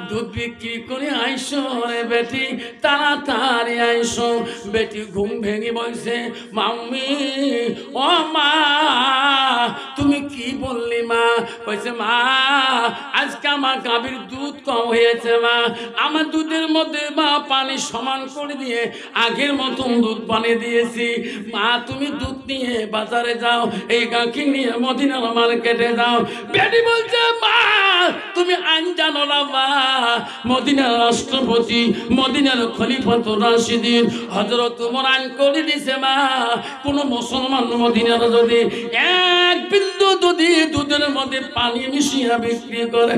দুধ বিক্রি করে আইসো রে বেটি, তাড়াতাড়ি আইসো। বেটি ঘুম ভেঙে বলছে, মাম্মি ও মা তুমি কি বললি মা? কইছে মা আজকে আমার গাভীর দুধ কম হয়েছে মা, আমার দুধের মধ্যে মা পানি সমান করে দিয়ে আগের মতন দুধ পানি দিয়েছি। মা তুমি দুধ নিয়ে বাজারে যাও, এই গাখি নিয়ে মদিনার মার্কেটে যাও। বেটি বলছে মা তুমি আইন জানো না মা, মদিনার রাষ্ট্রপতি মদিনার খলিফাতুর রাশিদিন হযরত ওমর আইন করে দিয়েছে মা, কোন মুসলমান মদিনার যদি এক বিন্দু যদি দুধের মধ্যে পানি মিশিয়ে বিক্রি করে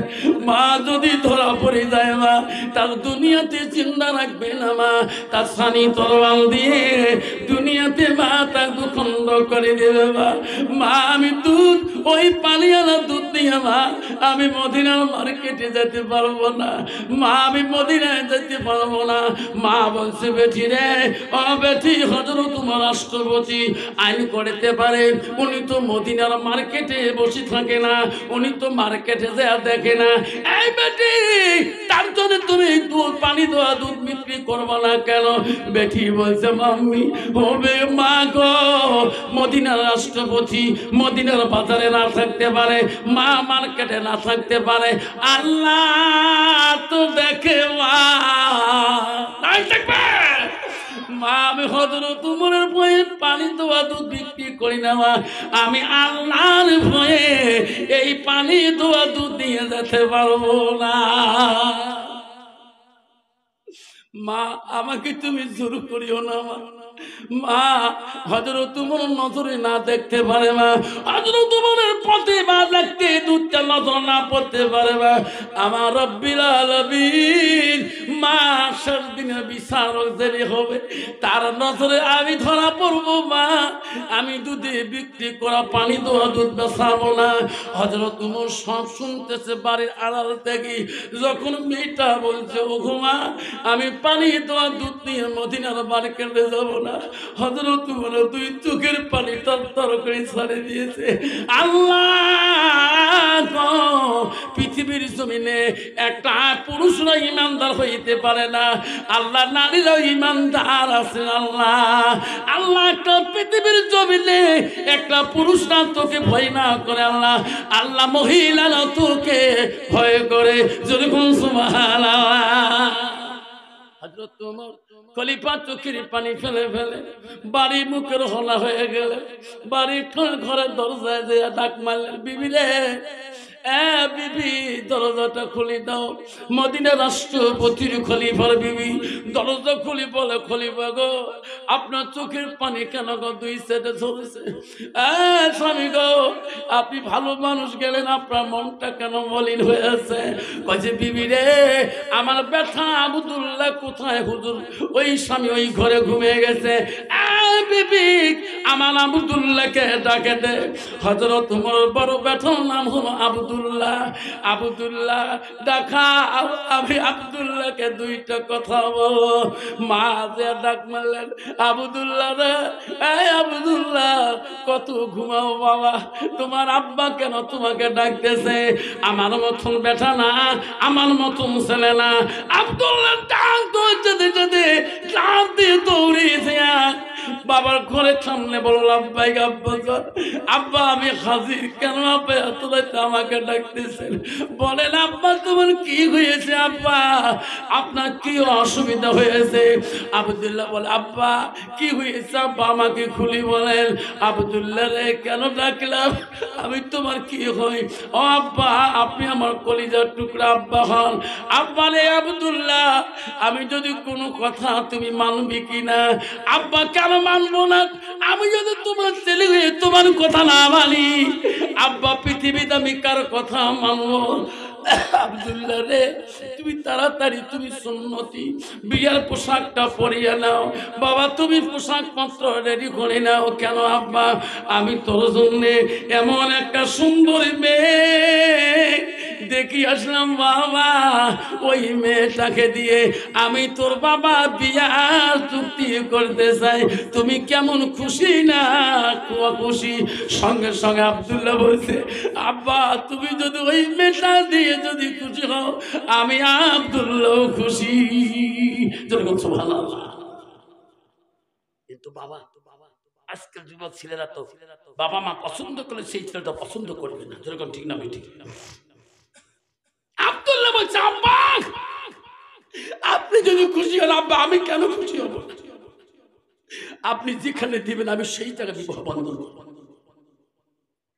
মা যদি ধরা পড়ে যায় মা, তার দুনিয়াতে চিন্তা রাখবে না মা, তার সানি তরোয়াল দিয়ে দুনিয়াতে মা তাকে খণ্ড করে দেবে মা। মা আমি দুধ ওই পানিওয়ালা দুধ দিয়ে মা আমি মদিনার মার্কেটে যেতে পারবো না মা, আমি মদিনায় যেতে পারবো না। মা বলছে বেটি রে ও বেটি হযরত তোমার রাষ্ট্রপতি আইন করতে পারে, উনি তো মদিনার মার্কেটে বসে থাকে না, উনি তো মার্কেটে যা দেখে না। এই বেটি তার জন্য তুমি দুধ পানি দেওয়া দুধ বিক্রি করবো না কেন? বেটি বলছে মাম্মি হবে মা গো, মদিনার রাষ্ট্রপতি মদিনার বাজারে না থাকতে পারে, মা মার্কেটে না থাকতে পারে, আল্লাহ তো দেখে মা নাই থাকবে মা। আমি হযরত ওমরের ভয়ে পানি দেওয়া দুধ বিক্রি করি না মা, আমি আল্লাহর ভয়ে এই পানি দেওয়া দুধ দিয়ে যেতে পারবো না মা। আমাকে তুমি জোর করিও না মা, মা হযরত উমর নজরে না দেখতে পারে মা, হযরত উমরের পথে মা দেখতে দুধটা নজর না পড়তে পারে মা। আমার রব্বিল আলামিন মা শেষ দিনে বিচারক দেরি হবে, তার নজরে আমি ধরা পড়বো মা। আমি দুধে বিক্রি করা পানি দেওয়া দুধ বেচাবো না। হযরত উমর সব শুনতেছে বাড়ির আড়াল থেকে। যখন মেয়েটা বলছে ওগো মা আমি পানি দেওয়া দুধ নিয়ে মদিনার মার্কেটে যাবো না, হযরত উমর দুই চোখের পানি তরতর করে ছাড়ে দিয়েছে। আল্লাহ পৃথিবীর জমিনে একটা পুরুষরা ইমানদার হইতে পারে না, আল্লাহ নারীরাও ইমানদার আছে। আল্লাহ আল্লাহ একটা পৃথিবীর জমিনে একটা পুরুষ না তোকে ভয় না করে, আল্লাহ আল্লাহ মহিলারা তোকে ভয় করে। যদি কোন সুবহানাল্লাহ। হযরত ওমর খলিফা চোখের পানি ফেলে ফেলে বাড়ি মুখের হলা হয়ে গেলে বাড়ির ঘরের দরজায় যে ডাক মারলেন, বিবি রে বিবি দরজাটা খুলে দাও। মদিনা রাষ্ট্রপতির খলিফার বিবি দরজা খুলি বলে, খলিফা গো আপনার চোখের পানি কেন গো দুই সাইডে ঝরছে? স্বামী গো আপনি ভালো মানুষ গেলেন, আপনার মনটা কেন মলিন হয়ে আছে? কয়েছে বিবি রে আমার ব্যথা আব্দুল্লাহ কোথায় হুজুর? ওই স্বামী ওই ঘরে ঘুমিয়ে গেছে। বিবি আমার আব্দুল্লাহকে ডাকে দে। হযরত ওমর বড় ব্যথার নাম হলো আব্দুল্লাহ। আব্দুল্লাহ দেখা, আমি আব্দুল্লাহকে দুইটা কথা বলো। মা যে ডাক মারলেন, আব্দুল্লাহ রে আব্দুল্লাহ কত ঘুমাও বাবা, তোমার আব্বা কেন তোমাকে ডাকতেছে? আমার মতন বেটা না, আমার মতন ছেলে না। আব্দুল্লাহ ডাক যেতে যেতে ডাক দিয়ে দৌড়িয়েছে বাবার ঘরের সামনে বললাম, ভাই আব্বা আব্বা আমি হাজির। কেন আব্বা এত রাতে আমাকে ডাকতেছেন? বলেন আব্বা তোমার কি হয়েছে? আব্বা আপনার কি অসুবিধা হয়েছে? আব্দুল্লাহ বলে, আব্বা কি হয়েছে আব্বা আমাকে খুলি বলেন। আব্দুল্লাহ রে কেন ডাকলাম? আমি তোমার কি হই? ও আব্বা আপনি আমার কলিজার টুকরা আব্বা হন। আব্বা রে আব্দুল্লাহ আমি যদি কোনো কথা তুমি মানবি কিনা? আব্বা কেন মানবো না? আমি যদি তোমার ছেলে হয়ে তোমার কথা না মানি, আব্বা পৃথিবীতে আমি কার কথা মানবো? আব্দুল্লাহ রে তুমি তাড়াতাড়ি তুমি সুন্নতি বিয়ার পোশাকটা পরিয়ে নাও। বাবা তুমি পোশাক পত্র রেডি করে নাও। কেন আব্বা? আমি তোর জন্য এমন একটা সুন্দর মেয়ে দেখি আসলাম বাবা, ওই মেয়েটাকে দিয়ে আমি তোর বাবা বিয়ার চুক্তি করতে চাই। তুমি কেমন খুশি না খুশি? সঙ্গে সঙ্গে আব্দুল্লাহ বলছে, আব্বা তুমি যদি ওই মেয়েটা দিয়ে যদি খুশি হও আমি আব্দুল্লাহ খুশি। সুবহানাল্লাহ। কিন্তু বাবা আজকের যুবক ছেলেরা তো বাবা মা পছন্দ করলে সেই ছেলেটা পছন্দ করবে না। যেরকম ঠিক না ঠিক? আব্দুল্লাহ বলছে, আব্বা আপনি যদি খুশি হন আব্বা আমি কেন খুশি হব? আপনি যেখানে দিবেন আমি সেই জায়গায় বিবাহ বন্ধন করব।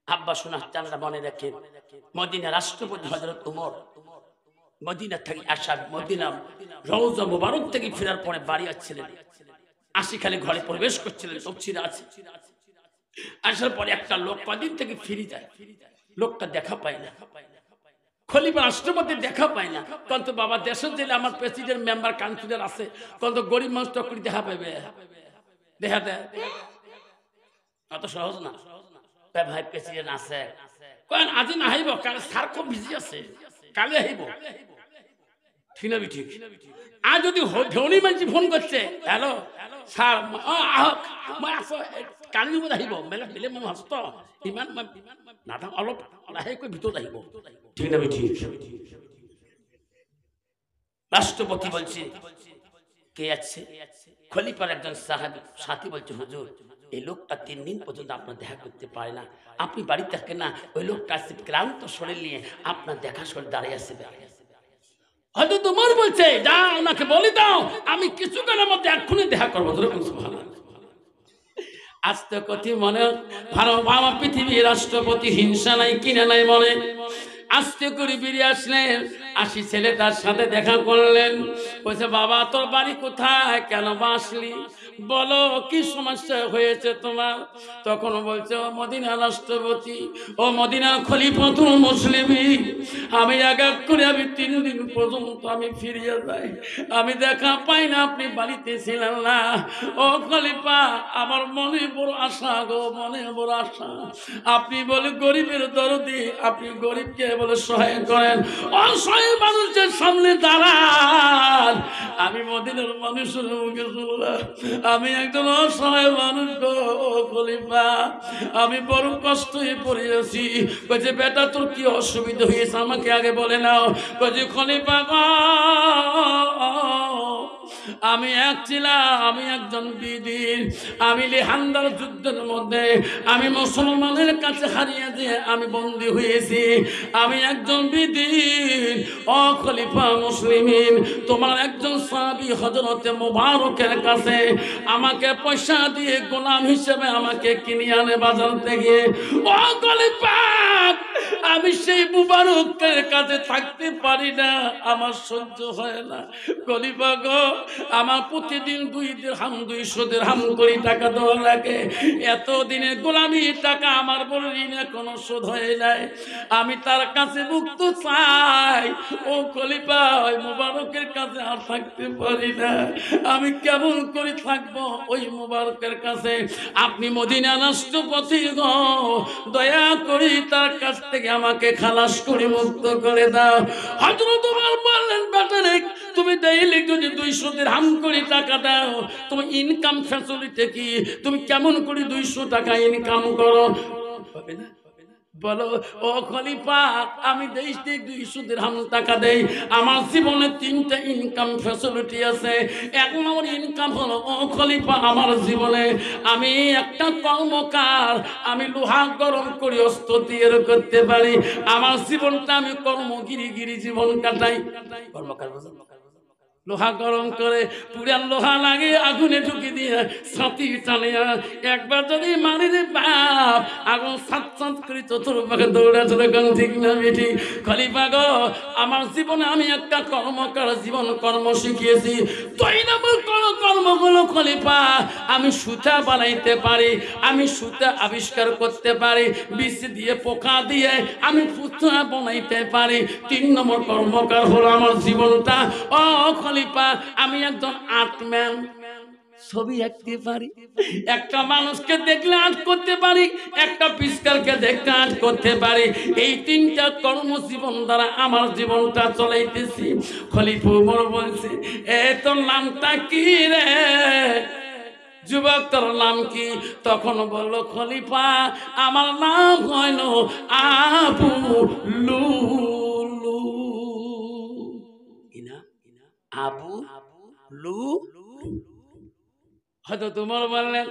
আব্বা শোনা চানরা মনে রাখে, মদিনা রাষ্ট্রপতি হযরত ওমর মদিনা থেকে আসা, মদিনা রওজা মুবারক থেকে ফেরার পরে বাড়ি আসছিলেন। আশিখালি ঘরে প্রবেশ করছিলেন, সব ছিঁড়ে আছে। আসার পরে একটা লোক কদিন থেকে ফিরে যায়, লোকটা দেখা পায় না। খলিফা রাষ্ট্রপতি দেখা পায় না। কিন্তু বাবা দেশের জেলে আমার প্রেসিডেন্ট মেম্বার কাউন্সিলর আছে, কিন্তু গরিব মানুষ তখন দেখা পাবে, দেখা দেয় অত সহজ না। ভাই প্রেসিডেন্ট আছে কেন আজি না আইব? কারণ স্যার খুব বিজি আছে, কালে আইব। ঠিক না ঠিক? আর যদি ধনী মানুষ ফোন করছে, হ্যালো স্যার কালি আহিব মেলে বেলে মানুষ হস্ত ইমান নাটক অলপ লাহেকৈ ভিতৰত আহিব। ঠিক না ঠিক? রাষ্ট্রপতি বলছে কে আছে? খলিফার একজন সাথী বলছে, হুজুর এই লোকটা 3 দিন পর্যন্ত আপনার দেখা করতে পারে না, আপনি বাড়ি থাকেন না, ওই লোকটা আসছে ক্লান্ত শরীর নিয়ে আপনার দেখা শরীর দাঁড়িয়ে আছে। হয়তো তোমার বলছে যা ওনাকে বলে দাও আমি কিছুক্ষণের মধ্যে এক্ষুনি দেখা করবো। আস্তে কথি মনে ভালো বাবা পৃথিবীর রাষ্ট্রপতি হিংসা নাই কিনা নাই মনে। আস্তে করে বেরিয়ে আসলেন, আসি ছেলেটার সাথে দেখা করলেন। বলছে বাবা তোর বাড়ি কোথায়, কেন বাসলি, বলো কি সমস্যা হয়েছে তোমার। তখন বলছে ও মদিনার রাষ্ট্রপতি, ও মদিনার খলিফাতুল মুসলিমিন, আমি এক এক করে আমি 3 দিন পর্যন্ত আমি ফিরিয়ে যাই, আমি দেখা পাই না, আপনি বাড়িতে ছিলেন না। ও খলিফা আমার মনে বড় আশা গো, মনে বড় আশা, আপনি বলে গরিবের দরদি, আপনি গরিবকে বলে সহায় করেন, অসহায় মানুষের সামনে দাঁড়ান। আমি মদিনার মানুষের মুখে শুনলাম আমি একজন অসহায় মানুষ গো খলিফা, আমি বড় কষ্ট হয়ে পড়েছি। বলছে বেটা তোর কি অসুবিধা হয়েছে আমাকে আগে বলে নাও। বলছে খলিফা গো আমি আমি একজন বিদির, আমি লিহান্দার যুদ্ধের মধ্যে আমি মুসলমানের কাছে হারিয়ে দিয়ে আমি বন্দী হয়েছি, আমি একজন বিদির। ও খলিফা মুসলিমিন, তোমার একজন সাহাবী হযরতে মুবারকের কাছে আমাকে পয়সা দিয়ে গোলাম হিসেবে আমাকে কিনে আনে বাজার থেকে। ও খলিফা আমি সেই মুবারকের কাছে থাকতে পারি না, আমার সহ্য হয় না। খলিফা গো আমার প্রতিদিন 2 দিরহাম 200 দিরহাম করে টাকা দেওয়া লাগে, এত দিনের গোলামি টাকা আমার বড় ঋণ এখনো শোধ হয়ে যায়, আমি তার কাছে মুক্ত চাই। ও খলিফা ওই মুবারকের কাছে আর থাকতে পারি না, আমি কেমন করে থাকবো ওই মুবারকের কাছে। আপনি মদিনা রাষ্ট্রপতি গো দয়া করে তার কাছ থেকে আমাকে খালাস করে মুক্ত করে দাও। হযরত ওমর বললেন বেটা রে তুমি ডেইলি যদি 200 দিরহাম করে টাকা দাও, তোমার ইনকাম ফ্যাসিলিটি কি, তুমি কেমন করে 200 টাকা ইনকাম করো পাবে না বলো। ও খলিফা আমি দেশ থেকে 200 দিরহাম টাকা দেই, আমার জীবনে 3টা ইনকাম ফ্যাসিলিটি আছে। 1 নম্বর ইনকাম হলো ও খলিফা আমার জীবনে আমি একটা কর্মকার, আমি লোহা গরম করে অস্ত্র তৈরি করতে পারি, আমার জীবনটা আমি কর্মগিরি জীবন কাটাই। কর্মকার লোহা গরম করে পুরান লোহা লাগে আগুনে ঢুকি দিয়ে ছাতি টানে, একবার যদি মারি রে বাপ আগুন সাত সাত করে চতুর পাখে দৌড়া চলে গান ঠিক না বেটি। খলিফা গো আমার জীবনে আমি একটা কর্মকার জীবন কর্ম শিখিয়েছি। 2 নম্বর কর্ম হলো খলিফা আমি সুতা বানাইতে পারি, আমি সুতা আবিষ্কার করতে পারি, বিষ দিয়ে পোকা দিয়ে আমি পুতুল বানাইতে পারি। 3 নম্বর কর্মকার হলো আমার জীবনটা ও খলিফা আমি একজন আর্টম্যান, ছবি আঁকতে পারি, একটা মানুষকে দেখলে আর্ট করতে পারি, একটা পিস্কারকে দেখতে আর্ট করতে পারি। এই 3টা কর্মজীবন দ্বারা আমার জীবনটা চলাইতেছি। খলিফা ওমর বলছে এ তোর নামটা কি রে যুবক, তোর নাম কি? তখন বলল খলিফা আমার নাম হইল আবু লুলু। আবু লু হয়তো তোমার বললেন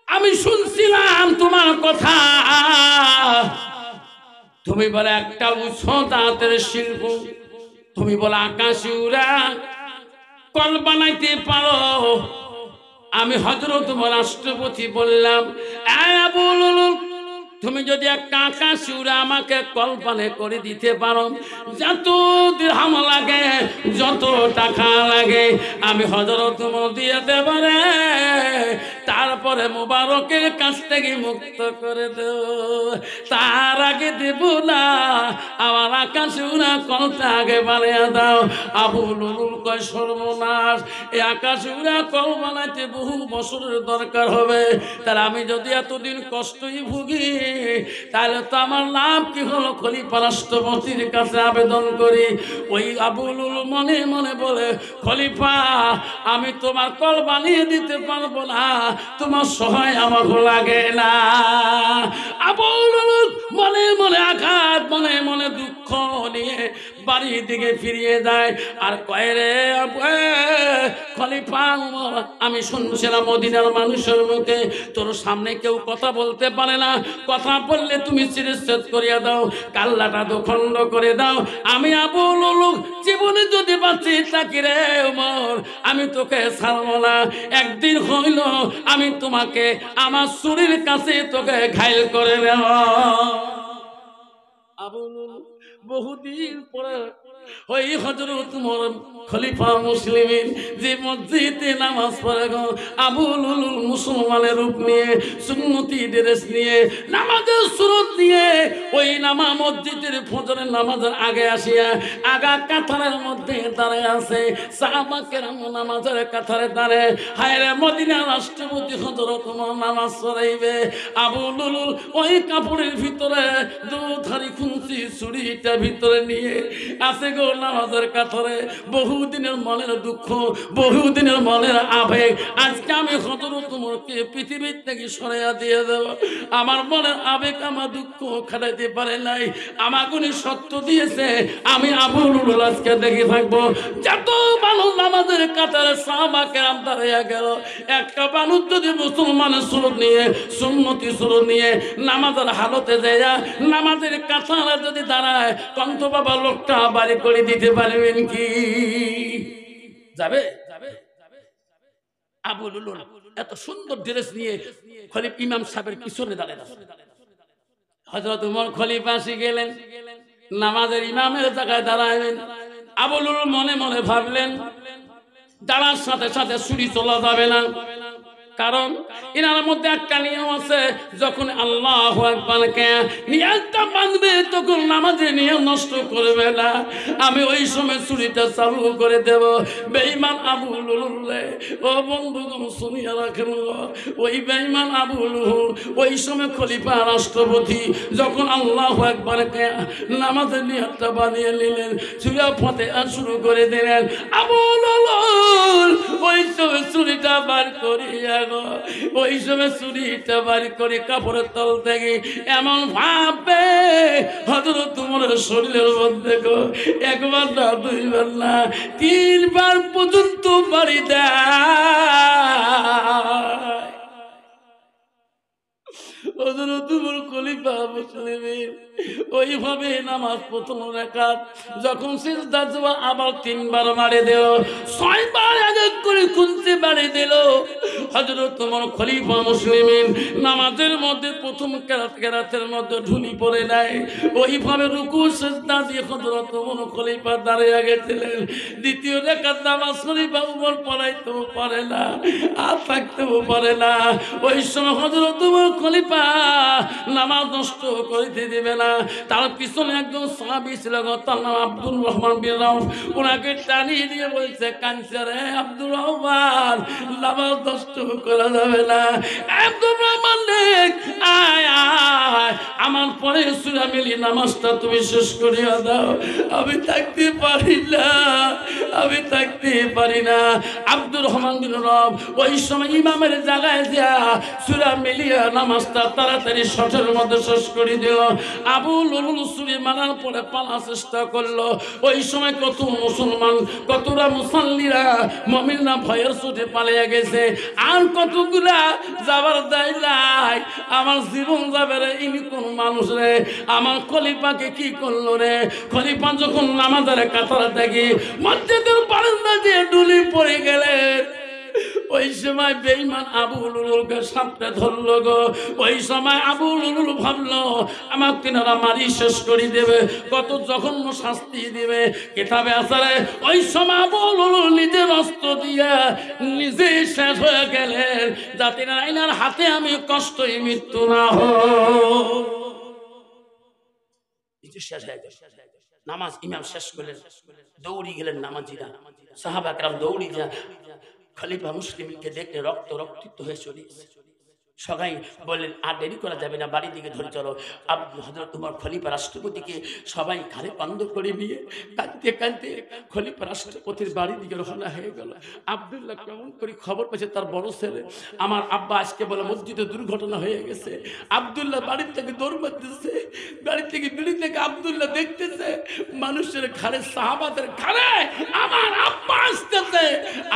আমি শুনছিলাম তোমার কথা, তুমি বলে একটা উঁচু দাঁতের শিল্প, তুমি বলে আকাশে উড়া কল বানাইতে পারো। আমি হযরত রাষ্ট্রপতি বললাম আবু লুলু তুমি যদি একটা আকাশ উড়ে আমাকে কল্পনা করে দিতে পারো, যত দিরহাম লাগে যত টাকা লাগে আমি হযরত ওমর দিয়ে দেব রে, তারপরে মুবারকের কাছ থেকে মুক্ত করে দেব, তার আগে দেব না, আমার আকাশ উড়া কলটা আগে বানিয়ে দাও। আবু লুলুল কয় সর্বনাশ, এই আকাশ উড়া কল বানাইতে বহু বছরের দরকার হবে, তার আমি যদি এতদিন কষ্টই ভুগি তাহলে তো আমার লাভ কি হলো? খলিফা রাষ্ট্রপতির কাছে আবেদন করি। ওই আবু লুলু মনে মনে বলে খলিফা আমি তোমার কল বানিয়ে দিতে পারবো না, তোমার সহায় আমার লাগে না। আবু লুলু মনে মনে আঘাত মনে মনে দুঃখ নিয়ে বাড়ির দিকে ফিরিয়ে যায় আর কয় রে খলিফা আমি শুনছিলাম মদিনার মানুষের মুখে তোর সামনে কেউ কথা বলতে পারে না, কথা বললে তুমি শিরচ্ছেদ করিয়া দাও, কাল্লাটা দোখণ্ড করে দাও। আমি আবু লুলু জীবনে যদি বাঁচি থাকি রে ওমর আমি তোকে ছাড়বো না, একদিন হইল আমি তোমাকে আমার শরীর কাছে তোকে ঘায়ল করে দেব। আবু লুলু বহুদিন পরে ওই হযরত উমর খলিফা মুসলিমিন যে মসজিদে নামাজ পড়ে গো আবুল উলুল মুসলমানের রূপ নিয়ে সুন্নতি ড্রেস নিয়ে নামাজের সুরত নিয়ে ওই নামা মসজিদের ফজরের নামাজের আগে আসিয়া আগা কাতারের মধ্যে দাঁড়ায় আছে সাহাবা কেরাম নামাজের কাতারে দাঁড়ায় হায়রে মদিনার রাষ্ট্রপতি হযরত উমর নামাজ পড়াইবে আবুল উলুল ওই কাপড়ের ভিতরে দুধারি খুঁজি ছুরিটা ভিতরে নিয়ে আছে গো নামাজের কাতারে বহুদিনের মনের দুঃখ বহুদিনের মনের আবেগ আজকে আমি হযরত উমরকে পৃথিবীর থেকে সরাইয়া দিয়ে দেব আমার মনের আবেগ আমার দুঃখ খাটাইতে পারে নাই আমাকে উনি সত্য দিয়েছে আমি আবুল উলুল আজকে দেখে থাকবো যত মানুষ নামাজের কাতারে সাহাবা কেরাম দাঁড়াইয়া গেল একটা মানুষ যদি মুসলমানের সুরত নিয়ে সুন্নতি সুরত নিয়ে নামাজের হালতে যায় নামাজের কাতারে যদি দাঁড়ায় কন্ত বাবা লোকটা বাড়ি করে দিতে পারবেন কি যাবে আবুল উলুল এত সুন্দর ড্রেস নিয়ে খলিফা ইমাম সাহেবের পিছনে দাঁড়ায় হযরত উমর খলিফা আসি গেলেন নামাজের ইমামের জায়গায় দাঁড়াইলেন আবুল উলুল মনে মনে ভাবলেন দাঁড়ার সাথে সাথে ছুরি চলা যাবে না কারণ এনার মধ্যে একটা নিয়ম আছে যখন আল্লাহু আকবারকে নিয়তটা বাঁধবে তখন নামাজে নিয়ম নষ্ট করবে না আমি ওই সময় ছুরিটা চালু করে দেব বেঈমান আবুল উলুল ও বন্ধুগণ শুনিয়া রাখেন ওই বেঈমান আবুল উলুল ওই সময় খলিফা রাষ্ট্রপতি যখন আল্লাহু আকবারকে নামাজের নিয়তটা বানিয়ে নিলেন ছুরা ফাতিহা শুরু করে দিলেন আবুল উলুল ওই সময় ছুরিটা বার করিয়া ওই সময় ছুরিটা বাড়ি করে কাপড়ের তল থেকে এমন ভাববে হযরত উমরের শরীরের মধ্যে একবার না দুইবার না তিনবার পর্যন্ত বাড়ি দেয় হযরত উমর খলিফা মুসলিমিন ওইভাবে নামাজ প্রথম রাকাত যখন সিজদা যাওয়া আবার তিনবার মারে দিল ছয়বার আগে করে কুনতে বাড়ি দিল হযরত উমর খলিফা মুসলিমিন নামাজের মধ্যে প্রথম কেরাতের মধ্যে ঢুলি পড়ে নাই ওইভাবে রুকু সিজদা দিয়ে হযরত উমর খলিফা দাঁড়িয়ে গেছিলেন দ্বিতীয় রাকাত নামাজ খলিফা উমর পড়াইতেও পারে না আর থাকতেও পারে না ওই সময় হযরত উমর খলিফা নামাজ নষ্ট করতে দিবে না তার পিছনে একজন সাহাবী ছিল তার নাম আব্দুর রহমান বিন রাউফ ওনাকে টানিয়ে দিয়ে বলছে কাঁদছে রে আব্দুর রহমান নামাজ নষ্ট করা যাবে না আব্দুর রহমান আয় আয় আমার পরে সূরা মিলি নামাজটা তুমি শেষ করিয়া দাও আমি থাকতে পারি না আমি থাকতে পারি না আব্দুর রহমান বিন রাউফ ওই সময় ইমামের জায়গায় যা সূরা মিলিয়া নামাজটা তাড়াতাড়ি শটের মধ্যে শেষ করে দিল আবুল উলুল ছুরি মারার পরে পালার চেষ্টা করলো ওই সময় কত মুসলমান কতটা মুসাল্লিরা মুমিনরা ভয়ের ছুটে পালিয়ে গেছে আর কতগুলা যাবার দায় নাই আমার জীবন যাবে রে ইনি কোন মানুষ রে আমার খলিফাকে কি করলো রে খলিফা যখন নামাজের কাতারে দেখি মসজিদের বারান্দা দিয়ে ডুলি পড়ে গেলেন ওই সময় বেঈমান আবুল উলুলকে সাপটা ধরল গো ওই সময় আবুল উলুল ভাবলো আমার তিনারা মারি শেষ করে দেবে কত জঘন্য শাস্তি দিবে কিতাবে আছে ওই সময় আবুল উলুল নিজের অস্ত্র দিয়ে নিজে শেষ হয়ে গেলেন যাতে না এনার হাতে আমি কষ্টই মৃত্যু না হোক নিজে শেষ হয়ে গেল নামাজ ইমাম শেষ করলেন দৌড়ি গেলেন নামাজিরা সাহাবা کرام দৌড়ি যা খলিফা মুসলিমকে দেখে রক্তাক্ত হয়ে চলে সবাই বললেন আর দেরি করা যাবে না বাড়ি দিকে ধরে চলো হযরত উমর খলিফা রাষ্ট্রপতিকে সবাই ঘাড়ে কাঁধে করে নিয়ে কাঁদতে কাঁদতে খলিফা রাষ্ট্রপতির বাড়ি দিকে রওনা হয়ে গেল আব্দুল্লাহ কেমন করে খবর পেয়েছে তার বড় ছেলে আমার আব্বা আজকে বলে মসজিদে দুর্ঘটনা হয়ে গেছে আব্দুল্লাহ বাড়ি থেকে দৌড় মারতেছে বাড়ি থেকে আব্দুল্লাহ দেখতেছে মানুষের ঘাড়ে সাহাবাদের ঘাড়ে আমার আব্বা আসতেছে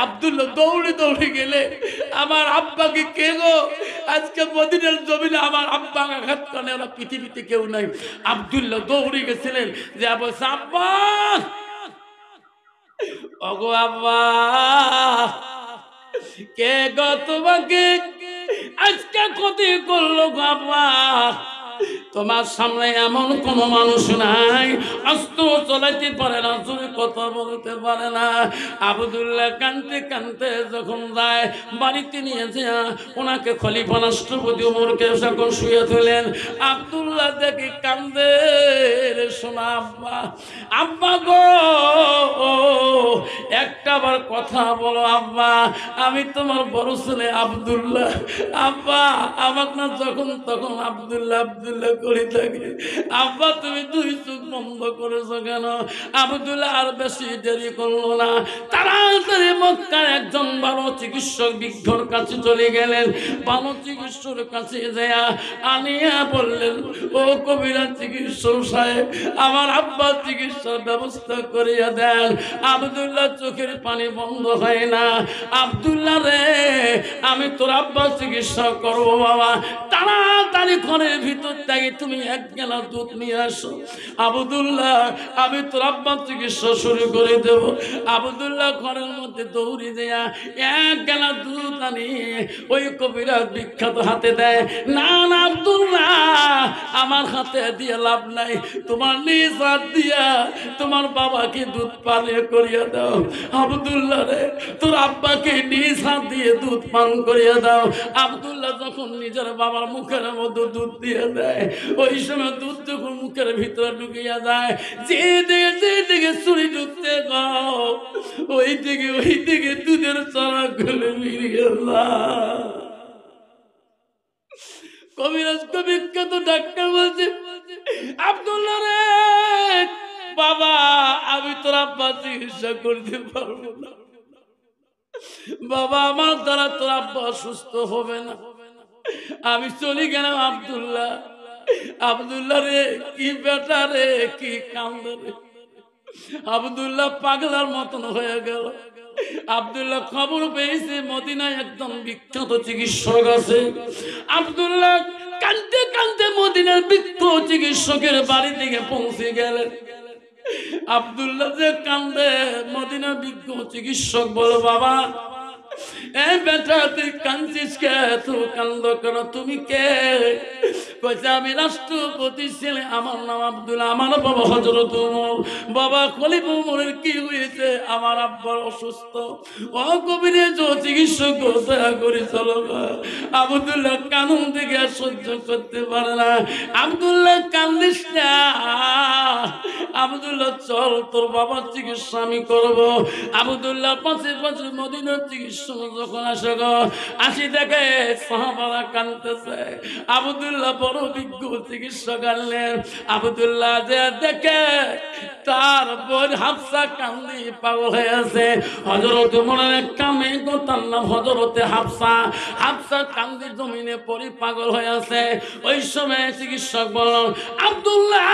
আব্দুল্লাহ দৌড়ে গেলে আমার আব্বাকে কে গো আজকে মদিনার জমিনে আমার আব্বা আঘাত করে ওরা পৃথিবীতে কেউ নাই আব্দুল্লাহ দৌড়ে গেছিলেন যে আব্বা ওগো আব্বা কে গো তোমাকে আজকে ক্ষতি করলো গো আব্বা তোমার সামনে এমন কোন মানুষ নাই অস্ত্র চালাইতে পারে না, জোরে কথা বলতে পারে না। আব্দুল্লাহ কানতে কানতে যখন যায় বাড়িতে নিয়ে যায় ওনাকে খলিফা রাষ্ট্রপতি ওমরকে যখন শুয়ে তোলেন, আব্দুল্লাহ দেখে কান্দে, রে শোনা আব্বা, আব্বা গো একটা বার কথা বলো আব্বা, আমি তোমার বড় ছেলে আব্দুল্লাহ। আব্বা আমাকে না যখন তখন আব্দুল্লাহ আব্দুল্লাহ করে থাকে। আব্বা তুমি দুই চোখ বন্ধ করেছো কেন? আব্দুল্লাহ আর বেশি দেরি করলো না, তাড়াতাড়ি মক্কার একজন ভালো চিকিৎসক বিজ্ঞর কাছে চলে গেলেন। ভালো চিকিৎসকের কাছে যায়া আনিয়া বললেন, ও কবিরাজ চিকিৎসক সাহেব, আমার আব্বা চিকিৎসার ব্যবস্থা করিয়া দেন। আব্দুল্লাহ চোখের পানি বন্ধ হয় না। আব্দুল্লাহ রে, আমি তোর আব্বা চিকিৎসা করবো বাবা, তাড়াতাড়ি ঘরের ভিতর থেকে তুমি এক গেলা দুধ নিয়ে আসো। আব্দুল্লাহ আমি তোর আব্বা চিকিৎসা শুরু করে দেব। আব্দুল্লাহ ঘরের মধ্যে দৌড়ে দেয়া এক গেলা দুধ আনি ওই কবিরাজ বিখ্যাত হাতে দেয়। না না আব্দুল্লাহ, আমার হাতে দিয়ে লাভ নাই, তোমার নিজ হাত দিয়া তোমার বাবাকে দুধ পান করিয়া দাও। আব্দুল্লাহ রে, তোর আব্বাকে নিজ হাত দিয়ে দুধ পান করিয়া দাও। আব্দুল্লাহ যখন নিজের বাবার মুখের মধ্যে দুধ দিয়ে দেয়, ওই সময় দুধ যখন মুখের ভিতরে ঢুকিয়া যায়, যেদিকে চুরি ঢুকতে গাও ওই দিকে দুধের চড়া গুলো মিলিয়ে যায়। কবিরাজকে বিখ্যাত ডাক্তার বলছে, আব্দুল্লাহ রে বাবা, আমি তোর আব্বা চিকিৎসা করতে পারবো না বাবা, আমার দ্বারা তোর আব্বা সুস্থ হবে না, আমি চলে গেলাম। আব্দুল্লাহ আব্দুল্লাহ রে, কি বেটা রে, কি কান্দ রে। আব্দুল্লাহ পাগলার মতন হয়ে গেল। আব্দুল্লাহ খবর পেয়েছে মদিনায় একদম বিখ্যাত চিকিৎসক আছে। আব্দুল্লাহ কাঁদতে কাঁদতে মদিনার বিখ্যাত চিকিৎসকের বাড়ি থেকে পৌঁছে গেলেন। আব্দুল্লাহ যে কান্দে, মদিনার বিখ্যাত চিকিৎসক বলো, বাবা এই বেটা তুই কাঁদছিস কে, তুই কান্দ কেন, তুমি কে? কইছে আমি রাষ্ট্রপতি ছেলে, আমার নাম আব্দুল্লাহ, আমার বাবা হযরত ওমর। বাবা খলিফা ওমরের কি হয়েছে? আমার আব্বার অসুস্থ। ও কবিরাজ চিকিৎসক দয়া করে চলো। আব্দুল্লাহ কানুন থেকে সহ্য করতে পারে না। আব্দুল্লাহ কান্দিস না, আব্দুল্লাহ চল তোর বাবার চিকিৎসা আমি করবো। আব্দুল্লাহ পাশে পাশে মদিনার চিকিৎসা যখন আসে গো, আসি দেখে সাহাবারা কাঁদতেছে। আব্দুল্লাহ বড় বিজ্ঞ চিকিৎসক আনলেন। আব্দুল্লাহ যে দেখে তার বোন হাফসা কান্দি পাগল হয়ে আছে। হযরত ওমরের কামে গো, তার নাম হযরতে হাফসা। হাফসা কান্দি জমিনে পড়ে পাগল হয়ে আছে। ওই সময় চিকিৎসক বলল, আব্দুল্লাহ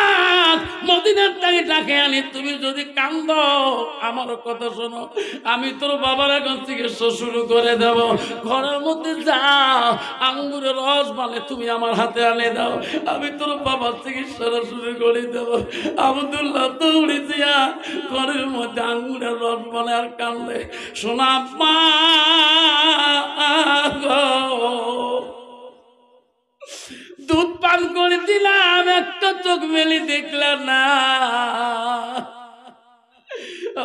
মদিনার থেকে ডাকে আনি, তুমি যদি কান্দ আমার কথা শোনো, আমি তোর বাবার এখন চিকিৎসা শুরু করে দেব। ঘরের মধ্যে যাও, আঙ্গুরের রস মানে তুমি আমার হাতে আনে দাও, আমি তোর বাবার চিকিৎসাটা শুরু করে দেব। আব্দুল্লাহ দৌড়ে দিয়া ঘরের মধ্যে আঙ্গুরের রস মানে আর কান্দে। শোনা মা দুধ পান করে দিলাম, একটা চোখ মেলি দেখলাম না,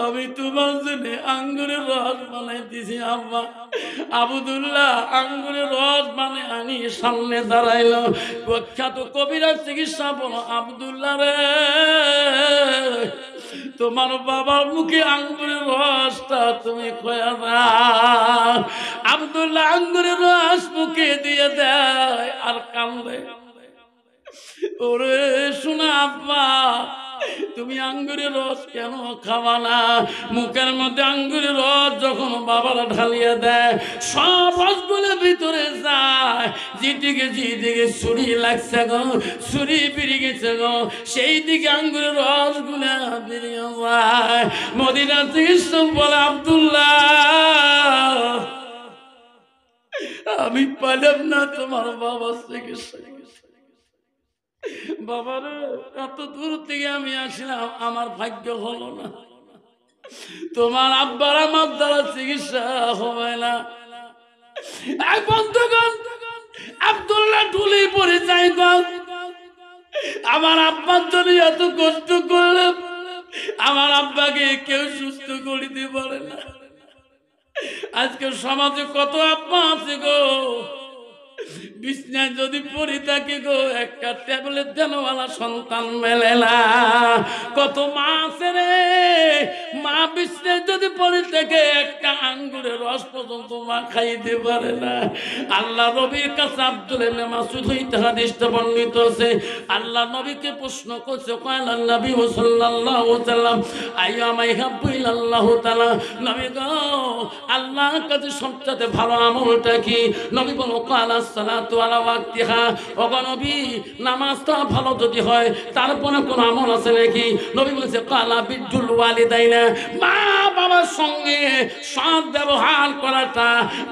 আমি তোমার জন্য আঙ্গুরের রস বানাই দিছি আম্মা। আব্দুল্লাহ আঙ্গুরের রস মানে আনি সামনে দাঁড়াইল। প্রখ্যাত কবিরাজ চিকিৎসা বলো, আব্দুল্লাহ রে তোমার বাবার মুখে আঙ্গুরের রসটা তুমি খোয়া দাও। আব্দুল্লাহ আঙ্গুরের রস মুখে দিয়ে দেয় আর কান্দে। ওরে শোনা আব্বা, তুমি আঙ্গুরের রস কেন খাওয়া না? মুখের মধ্যে আঙ্গুরের রস যখন বাবারা ঢালিয়ে দেয়, সব রসগুলো ভিতরে যায়। যেদিকে ছুরি লাগছে গো, ছুরি বেরিয়ে গেছে গো, সেই দিকে আঙ্গুরের রসগুলো বেরিয়ে যায়। মদিনার চিকিৎসক বলে, আব্দুল্লাহ আমি পারলাম না তোমার বাবার চিকিৎসা। বাবারে এত দূর থেকে আমি আসলাম, আমার ভাগ্য হলো না, তোমার আব্বার আমার দ্বারা চিকিৎসা হবে না। বন্ধুগণ, আব্দুল্লাহ ঢুলে পড়ে যায় গো। আমার আব্বার জন্য এত কষ্ট করলাম, আমার আব্বাকে কেউ সুস্থ করে দিতে পারে না। আজকে সমাজে কত আব্বা আছে গো, বিছনায় যদি পড়ে থাকে গো, একটা ট্যাবলেট দেনওয়ালা সন্তান মেলে না। কত মা আছে রে, মা বিছনায় যদি পড়ে থাকে একটা আঙ্গুরের রস পর্যন্ত মা খাইতে পারে না। আল্লাহ নবীর কাছে আব্দুল ইবনে মাসউদ হইতে হাদিসটা বর্ণিত আছে, আল্লাহ নবীকে প্রশ্ন করছে, কালা নবী সাল্লাল্লাহু আলাইহি ওয়াসাল্লাম আইয়ামা ইহাব্বু ইলাল্লাহু তাআলা, নবী গো আল্লাহর কাছে সবচেয়ে ভালো আমলটা কি? নবী বলো কালা সালাতু আলা ওয়াক্তিহা। ওগো নবী, নামাজটা ভালো যদি হয় তারপরে কোন আমল আছে নাকি? নবী বলেছে কালা বিদ্যুল ওয়ালিদাইনা, মা বাবার সঙ্গে সৎ ব্যবহার করাটা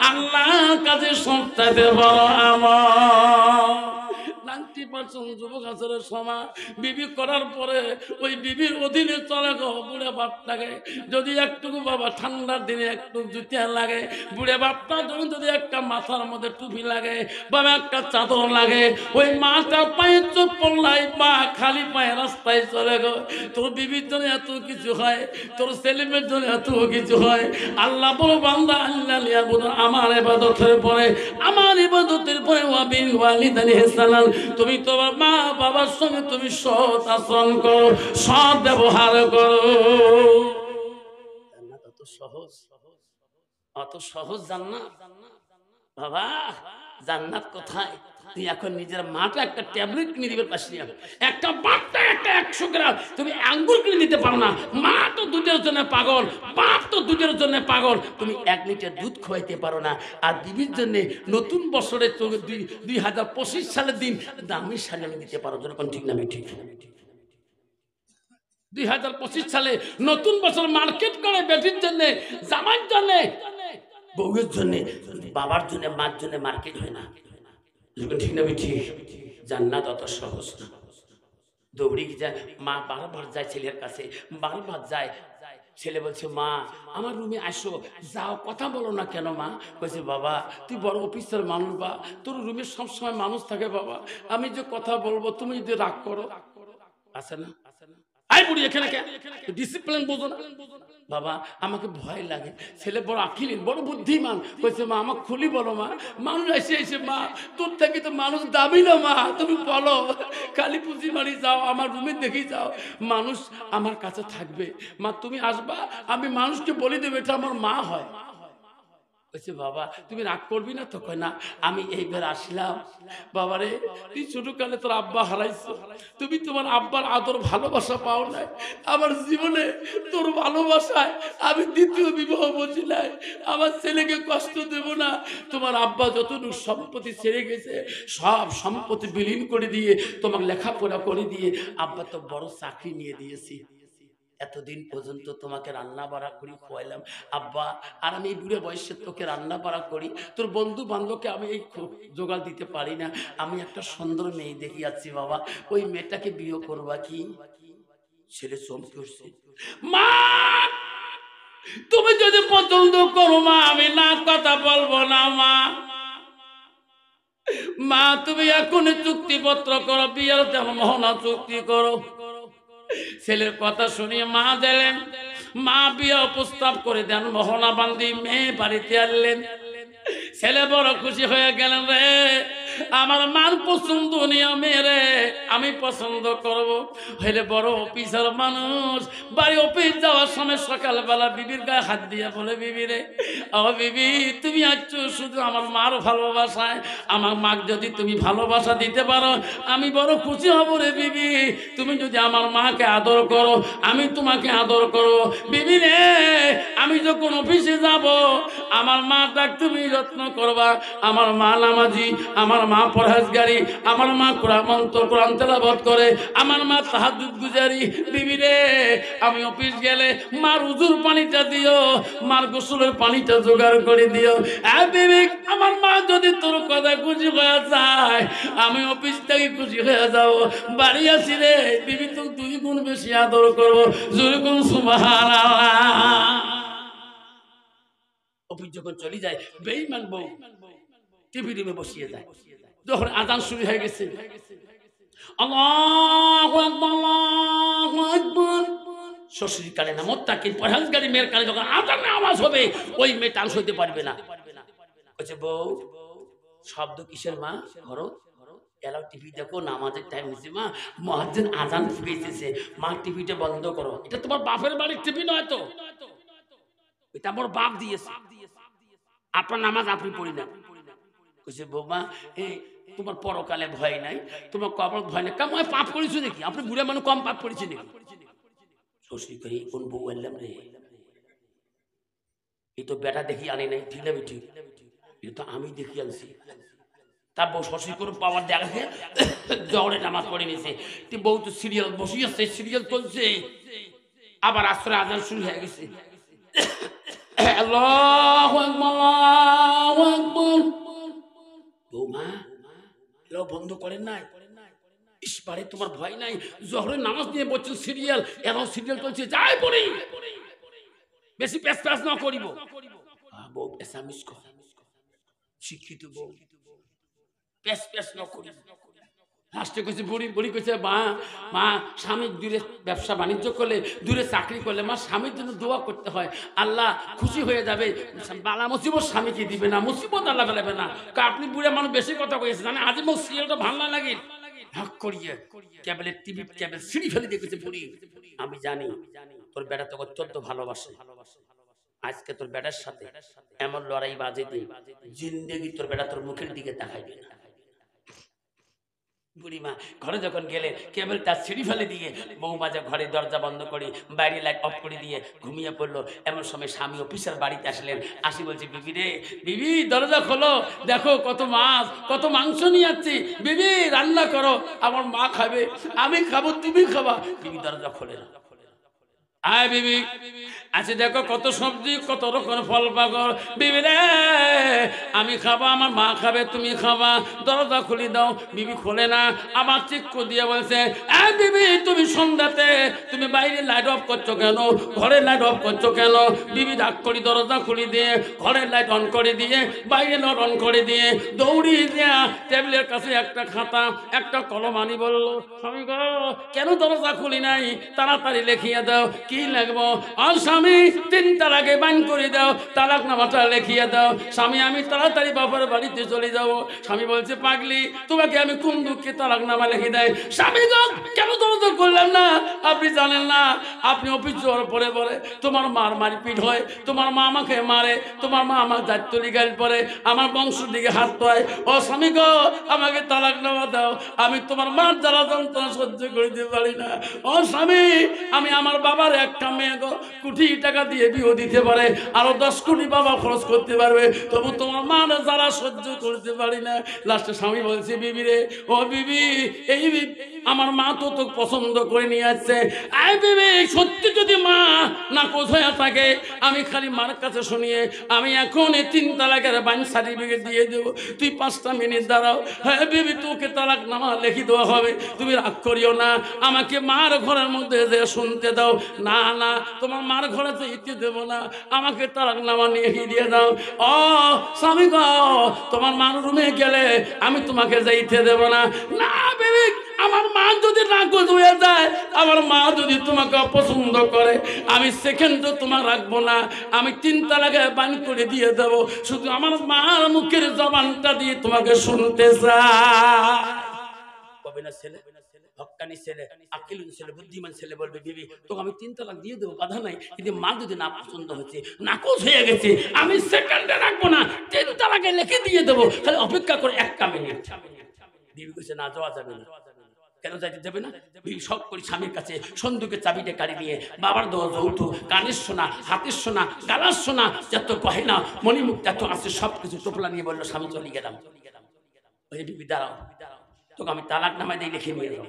আল্লাহর কাছে সবচেয়ে বড় আমল। 90% যুবক আসলে সময় বিবি করার পরে ওই বিবির অধীনে চলে গো বুড়ে বাপটাকে। যদি একটুকু বাবা ঠান্ডার দিনে একটু জুতিয়া লাগে, বুড়ে বাপটা যদি একটা মাথার মধ্যে টুপি লাগে, বাবা একটা চাদর লাগে, ওই মাটা পায়ে চোখ পড়লাই মা খালি পায়ে রাস্তায় চলে গো। তোর বিবির জন্য এত কিছু হয়, তোর ছেলেমেয়ের জন্য এত কিছু হয়। আল্লাহ বলো বান্দা আল্লাহ লিয়াবুদু, আমার ইবাদতের পরে, আমার ইবাদতের পরে ওয়াবিল ওয়ালিদাইনি ইহসানান, তুমি তোমার মা বাবার সঙ্গে তুমি সৎ আচরণ করো, সৎ ব্যবহার করো। জান্নাত অত সহজ, অত সহজ জান্নাত বাবা। জান্নাত কোথায়? তুই এখন নিজের মাটা একটা ট্যাবলেট কিনে দিবে পাশে, একটা বাপটা একটা 100 গ্রাম তুমি আঙ্গুর কিনে দিতে পারো না। মা তো দুধের জন্য পাগল, বাপ তো দুধের জন্য পাগল, তুমি 1 লিটার দুধ খাওয়াইতে পারো না। আর বিবির জন্য নতুন বছরে 2025 সালের দিন দামি শাড়ি আমি দিতে পারো, যখন ঠিক না ঠিক 2025 সালে নতুন বছর মার্কেট করে বেটির জন্য, জামার জন্য, বউয়ের জন্য, বাবার জন্য, মার জন্য মার্কেট হয় না, ঠিক না ঠিক? জান্নাত অত সহজ না। দৌড়ি যায় মা, বারবার যায় ছেলের কাছে, বারবার যায়। ছেলে বলছে মা আমার রুমে আসো, যাও, কথা বলো না কেন? মা বলছে বাবা তুই বড় অফিসার মানুষ, বা তোর রুমে সবসময় মানুষ থাকে বাবা, আমি যে কথা বলবো তুমি যদি রাগ করো, আছে না? আই বুড়ি এখানে ডিসিপ্লিন বোঝো না বাবা, আমাকে ভয় লাগে। ছেলে বড় আখিলি, বড় বুদ্ধিমান, বলছে মা আমাকে খুলি বলো মা। মানুষ এসে এসে মা তোর থেকে তো মানুষ দাবি না মা, তুমি বলো, কালী পুঁজি মারি যাও, আমার রুমে দেখি যাও, মানুষ আমার কাছে থাকবে মা, তুমি আসবা, আমি মানুষকে বলে দেবো এটা আমার মা হয়। বলছে বাবা তুমি রাগ করবি না তো? কয় না, আমি এইবার আসলাম। বাবারে তুই ছোটকালে তোর আব্বা হারাইছো, তুমি তোমার আব্বার আদর ভালোবাসা পাও নাই। আমার জীবনে তোর ভালোবাসায় আমি দ্বিতীয় বিবাহ বুঝি নাই, আমার ছেলেকে কষ্ট দেব না। তোমার আব্বা যতটুকু সম্পত্তি ছেড়ে গেছে সব সম্পত্তি বিলীন করে দিয়ে তোমাকে লেখাপড়া করে দিয়ে আব্বা তো বড় চাকরি নিয়ে দিয়েছি। এতদিন পর্যন্ত তোমাকে রান্না বাড়া করি খোয়াইলাম আব্বা, আর আমি এই বুড়ে বয়সে তোকে রান্না বাড়া করি, তোর বন্ধু বান্ধবকে আমি এই জোগাড় দিতে পারি না। আমি একটা সুন্দর মেয়ে দেখি যাচ্ছি বাবা, ওই মেয়েটাকে বিয়ে করবা কি? ছেলে চমকে উঠছে, মা তুমি যদি পছন্দ করো মা আমি না কথা বলবো না মা। মা তুমি এখন চুক্তিপত্র করো, বিয়ের তেমন মহনা চুক্তি করো। ছেলের কথা শুনিয়ে মা দিলেন, মা বিয়ে প্রস্তাব করে দেন, মহনা বান্ধি মেয়ে বাড়িতে আনলেন। ছেলে বড় খুশি হয়ে গেলেন, রে আমার মার পছন্দ নিয়মে রে আমি পছন্দ করব। হইলে বড় অফিসার মানুষ, বাড়ি অফিস যাওয়ার সময় সকালবেলা বিবির গায়ে হাত দিয়ে বলে, বিবি রে ও বিবি তুমি আছো শুধু আমার মার ভালোবাসায়, আমার মাকে যদি তুমি ভালোবাসা দিতে পারো আমি বড় খুশি হব রে বিবি। তুমি যদি আমার মাকে আদর করো আমি তোমাকে আদর করো। বিবি রে আমি যখন অফিসে যাব আমার মাটাকে তুমি যত্ন করবা। আমার মা নামাজি, আমার মা পরহেজগারি, আমার মা কোরআন তেলাওয়াত করে, আমার মা তাহাজ্জুদ গুজারি। বিবি রে আমি অফিস গেলে মার উজুর পানিটা দিও, মার গোসলের পানিটা জোগাড় করে দিও। বিবি আমার মা যদি তোর কথা খুশি হয়ে যায় আমি অফিস থেকে খুশি হয়ে যাবো। বাড়ি আসি রে বিবি তো 2 গুণ বেশি আদর করবো। জোরে কোন সুবহানাল্লাহ। অফিস যখন চলে যায় বেঈমান বউ টিভি রুমে বসিয়ে যায়। যখন আজান শুরু হয়ে গেছে আল্লাহু আকবার, আল্লাহু আকবার। শ্বশুর কালে না মোত্তাকিন পরহেজগারি মেয়ের কালে যখন আজানে আওয়াজ হবে ওই মেয়ে টান সইতে পারবে না। বলছে বউ শব্দ কিসের মা? ঘরো এলাও টিভি দেখো, নামাজের টাইম হয়েছে মা, মুয়াজ্জিন আজান ফুঁকেছে মা, টিভিটা বন্ধ করো। এটা তোমার বাপের বাড়ির টিভি নয় তো, এটা আমার বাপ দিয়েছে, আপনার নামাজ আপনি পড়ি না। কইছে বৌমা এই তোমার পরকালে ভয় নাই, তোমার কবর ভয় নাই, কেমন পাপ করেছো নাকি? আপনি বুড়া মানুষ কম পাপ করেছে নাকি? শ্বশুর করি কোন বউ এলাম রে, এই তো বেটা দেখি আনি নাই, ঠিক না বেটি? এটা তো আমি দেখি আনছি। তার বউ শ্বশুর করে পাওয়ার দেখাছে জহরে নামাজ পড়ে নিয়েছে, তুই বউ তো সিরিয়াল বসিয়েছে, সিরিয়াল চলছে, আবার আসরে আজান শুরু হয়ে গেছে। আল্লাহু আকবার, আল্লাহু আকবার। বৌমা এটাও বন্ধ করেন নাই? ইসবারে তোমার ভয় নাই? জহরের নামাজ নিয়ে বলছেন সিরিয়াল, এরাও সিরিয়াল চলছে, যাই পড়ি, বেশি প্যাস প্যাস না করিব। বউ পেশামিস কর, শিক্ষিত বউ প্যাস প্যাস না করিব। লাস্টে কইছে বুড়ি, বুড়ি কইছে মা, মা স্বামী দূরে ব্যবসা বাণিজ্য করলে, দূরে চাকরি করলে মা স্বামীর জন্য দোয়া করতে হয়, আল্লাহ খুশি হয়ে যাবে, বালা মুসিবত স্বামীকে দিবে না, মুসিবত আল্লাহ ফেলাবে না। আপনি বুড়ে মানুষ বেশি কথা কইছে জানে, আজ মো সিরিয়ালটা ভালো না লাগে হক করিয়ে কেবলের টিভি কেবল সিঁড়ি ফেলে দেখেছে বুড়ি। আমি জানি তোর বেটা তোকে অত্যন্ত ভালোবাসে, আজকে তোর বেটার সাথে এমন লড়াই বাজে দিন জিন্দেগি তোর বেটা তোর মুখের দিকে তাকাইবে না। বুড়িমা ঘরে যখন গেলে কেবল তার সিঁড়ি ফেলে দিয়ে বৌমা যা ঘরে দরজা বন্ধ করে বাইরে লাইট অফ করে দিয়ে ঘুমিয়ে পড়লো। এমন সময় স্বামী অফিসের বাড়িতে আসলেন, আসি বলছে বিবি রে, বিবি দরজা খোলো, দেখো কত মাছ কত মাংস নিয়ে যাচ্ছি, বিবি রান্না করো, আমার মা খাবে, আমি খাবো, তুমি খাবা। বিবি দরজা খোলে না। আয় বিবি আছে দেখো কত সবজি কত রকম ফল পাগল, বিবি রে আমি খাবো, আমার মা খাবে, তুমি খাবা, দরজা খুলি দাও। বিবি খোলে না, আবার চিক্কু দিয়ে বলছে এই বিবি তুমি সন্ধ্যাতে তুমি বাইরে লাইট অফ করছো কেন, ঘরের লাইট অফ করছো কেন? বিবি ডাক করি দরজা খুলি দিয়ে ঘরের লাইট অন করে দিয়ে বাইরে লাইট অন করে দিয়ে দৌড়ি দিয়া টেবিলের কাছে একটা খাতা একটা কলম আনি বলল, স্বামী গো কেন দরজা খুলি নাই, তাড়াতাড়ি লিখিয়ে দাও। কি লাগবো? আর স্বামী 3 তালাকে বান করে দাও, তালাক নামাটা লিখিয়ে দাও। স্বামী আমি তাড়াতাড়ি বাবার বাড়িতে চলে যাবো। স্বামী বলছে পাগলি তোমাকে আমি কোন দুঃখে তালাক নামা লিখে দেয়? স্বামী গো কেন দরজা করলাম না? আপনি জানেন না, আপনি অফিস যাওয়ার পরে পরে তোমার মার মারপিট হয়, তোমার মা আমাকে মারে, তোমার মা আমার দায়িত্ব লিগাল পরে আমার বংশের দিকে হাত পায়। ও স্বামী গো আমাকে তালাক নামা দাও, আমি তোমার মার জ্বালা যন্ত্রণা সহ্য করতে পারি না। ও স্বামী আমি আমার বাবার একটা মেয়ে গো কোটি টাকা দিয়ে বিয়ে দিতে পারে, আরো 10 কোটি বাবা খরচ করতে পারবে, তবু তোমার মা জ্বালা সহ্য করতে পারি না। লাস্টে স্বামী বলছে বিবি রে, ও বিবি এই আমার মা তো তোকে পছন্দ করে নিয়ে আসছে, আই বিবি সত্যি যদি মা না কোথায় থাকে আমি খালি মার কাছে শুনিয়ে আমি এখন এই 3 তালাকের বাইন সার্টিফিকেট দিয়ে দেবো, তুই 5টা মিনিট দাঁড়াও। হ্যাঁ বিবি তোকে তালাক নামা লিখে দেওয়া হবে, তুমি রাগ করিও না, আমাকে মার ঘরের মধ্যে যে শুনতে দাও। না না তোমার মার ঘরে যেতে দেবো না, আমাকে তালাক নামা নিয়ে দিয়ে দাও। ও স্বামী গো তোমার মার রুমে গেলে আমি তোমাকে যাইতে দেবো না। না বিবি আমার মা যদি নাকচ হয়ে যায়, আমার মা যদি তোমাকে অপছন্দ করে, আমি সেকেন্ড তোমার রাখবো না, আমি 3 তালাকে বান করে দিয়ে দেবো, শুধু আমার মার মুখের জবানটা দিয়ে তোমাকে শুনতে চাই। কবে না ছেলে হক্কানি ছেলে আকিলুন ছেলে বুদ্ধিমান ছেলে বলবে বিবি তোকে আমি 3 তালাক দিয়ে দেবো, বাধা নাই, কিন্তু মা যদি না পছন্দ হয়েছে নাকচ হয়ে গেছে আমি সেকেন্ডে রাখবো না, 3 তালাকে লিখে দিয়ে দেবো, খালি অপেক্ষা করে 1 মিনিট। বিবি কইছে না যাওয়া যাবে না। কেন যাইতে যাবে না? বিবি সব করে স্বামীর কাছে সন্দুকের চাবিটা কাড়ি নিয়ে বাবার দেওয়া যৌতুক, কানের সোনা, হাতের সোনা, গালার সোনা, যত গয়না মণিমুখ যত আছে সব কিছু টোপলা নিয়ে বললো স্বামী চলে গেলাম। ওই বিবি দাঁড়াও, তোকে আমি তালাক নামায় দিয়ে লিখে নিয়ে যাও।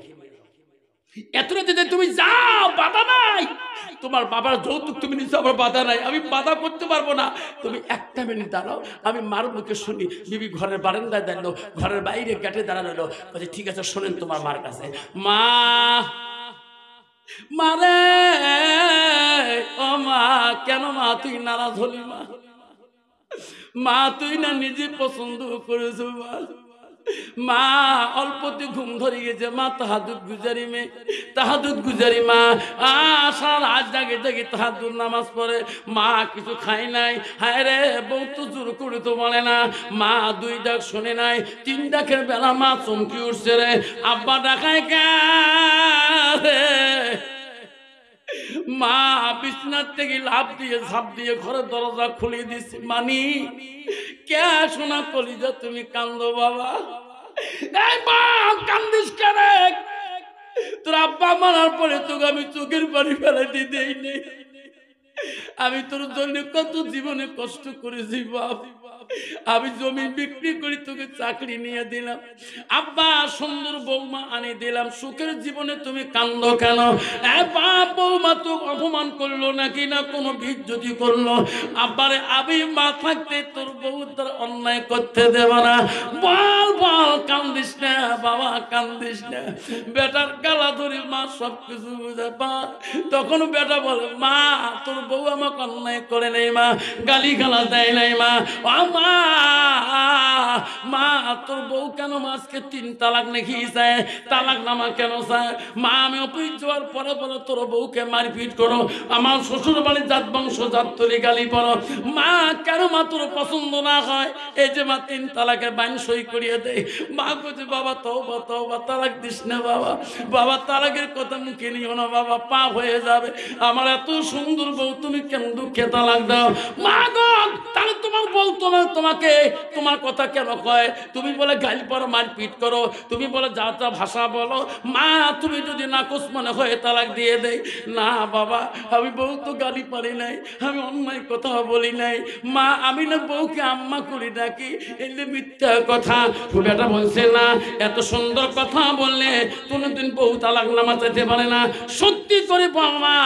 এত রাতে তুমি যাও, বাধা নাই, তোমার বাবার যৌতুক তুমি নিচ্ছ, আমার বাধা নাই, আমি বাধা করতে পারবো না, তুমি 1 মিনিট দাঁড়াও, আমি মার মুখে শুনি। বিবি ঘরের বারান্দায় দাঁড়ালো, ঘরের বাইরে গেটে দাঁড়ালো, বলছে ঠিক আছে শোনেন তোমার মার কাছে। মা মারে, ও মা কেন মা তুই নারাজ হলি? মা মা তুই না নিজে পছন্দ করেছো মা, মা অল্পতে ঘুম ধরে গেছে, মা তাহাজ্জুদ গুজারি মেয়ে, তাহাজ্জুদ গুজারি মা সারা রাত জাগে জাগে তাহাজ্জুদ নামাজ পড়ে। মা কিছু খায় নাই, হায় রে বউ তো জোর করে তো বলে না। মা দুই ডাক শোনে নাই, তিন ডাকের বেলা মা চমকি উঠছে রে, আব্বা ডাকায় কে রে? মা বিছনার থেকে লাফ দিয়ে ঝাঁপ দিয়ে ঘরের দরজা খুলে দিচ্ছে। মানি কে শোনা কলিজা তুমি কান্দো বাবা? এই মা কান্দিস কেন? তোর আব্বা মারার পরে তোকে আমি চোখের পানি ফেলে দিতেই নেই। আমি তোর জন্য কত জীবনে কষ্ট করেছি বাপ। আমি জমি বিক্রি করে তোকে চাকরি নিয়ে দিলাম, আব্বা সুন্দর বৌমা আনি দিলাম, সুখের জীবনে তুমি কান্দো কেন? বাপ বৌমা তো অপমান করলো নাকি না কোনো বিজ্জতি করলো? আব্বারে আমি মা থাকতে তোর বউ তোর অন্যায় করতে দেব না। বল বল, কান্দিস না বাবা, কান্দিস না। বেটার গালা ধরে মা সব কিছু বুঝে পা। তখন বেটা বলে, মা তোর বউ আমাকে অন্যায় করে নেই মা, গালি গালা দেয় নাই মা। মা মা তোর বউ কেন আজকে 3 তালাক নাকি চায়, তালাক নামা কেন চায়? মা আমি অফিস যাওয়ার পরে পরে তোর বউকে মারপিট করো, আমার শ্বশুর বাড়ির জাত বংশ জাত তলি গালি পড়ো। মা কেন মা তোর পছন্দ না হয়? এই যে মা 3 তালাকের বাইন সই করিয়ে দেয়। মা বলছে, বাবা তওবা তওবা, তালাক দিস না বাবা, বাবা তালাকের কথা মুখে নিও না বাবা, পাপ হয়ে যাবে। আমার এত সুন্দর বউ, তুমি কেন দুঃখে তালাক দাও? মা গো, তাহলে তোমার বলতো না তোমাকে, তোমার কথা কেন কয়? তুমি বলে গালি পড়ো, মারপিট করো, তুমি বলে যা যা ভাষা বলো। মা তুমি যদি নাকচ মনে হয় তালাক দিয়ে দেয়। না বাবা, আমি বউ তো গালি পারি নাই, আমি অন্যায় কথা বলি নাই। মা আমি না বউকে আম্মা করি নাকি? এলে মিথ্যা কথা। বেটা বলছে না, এত সুন্দর কথা বললে কোনোদিন বউ তালাক নামা চাইতে পারে না। সত্যি করে বল মা,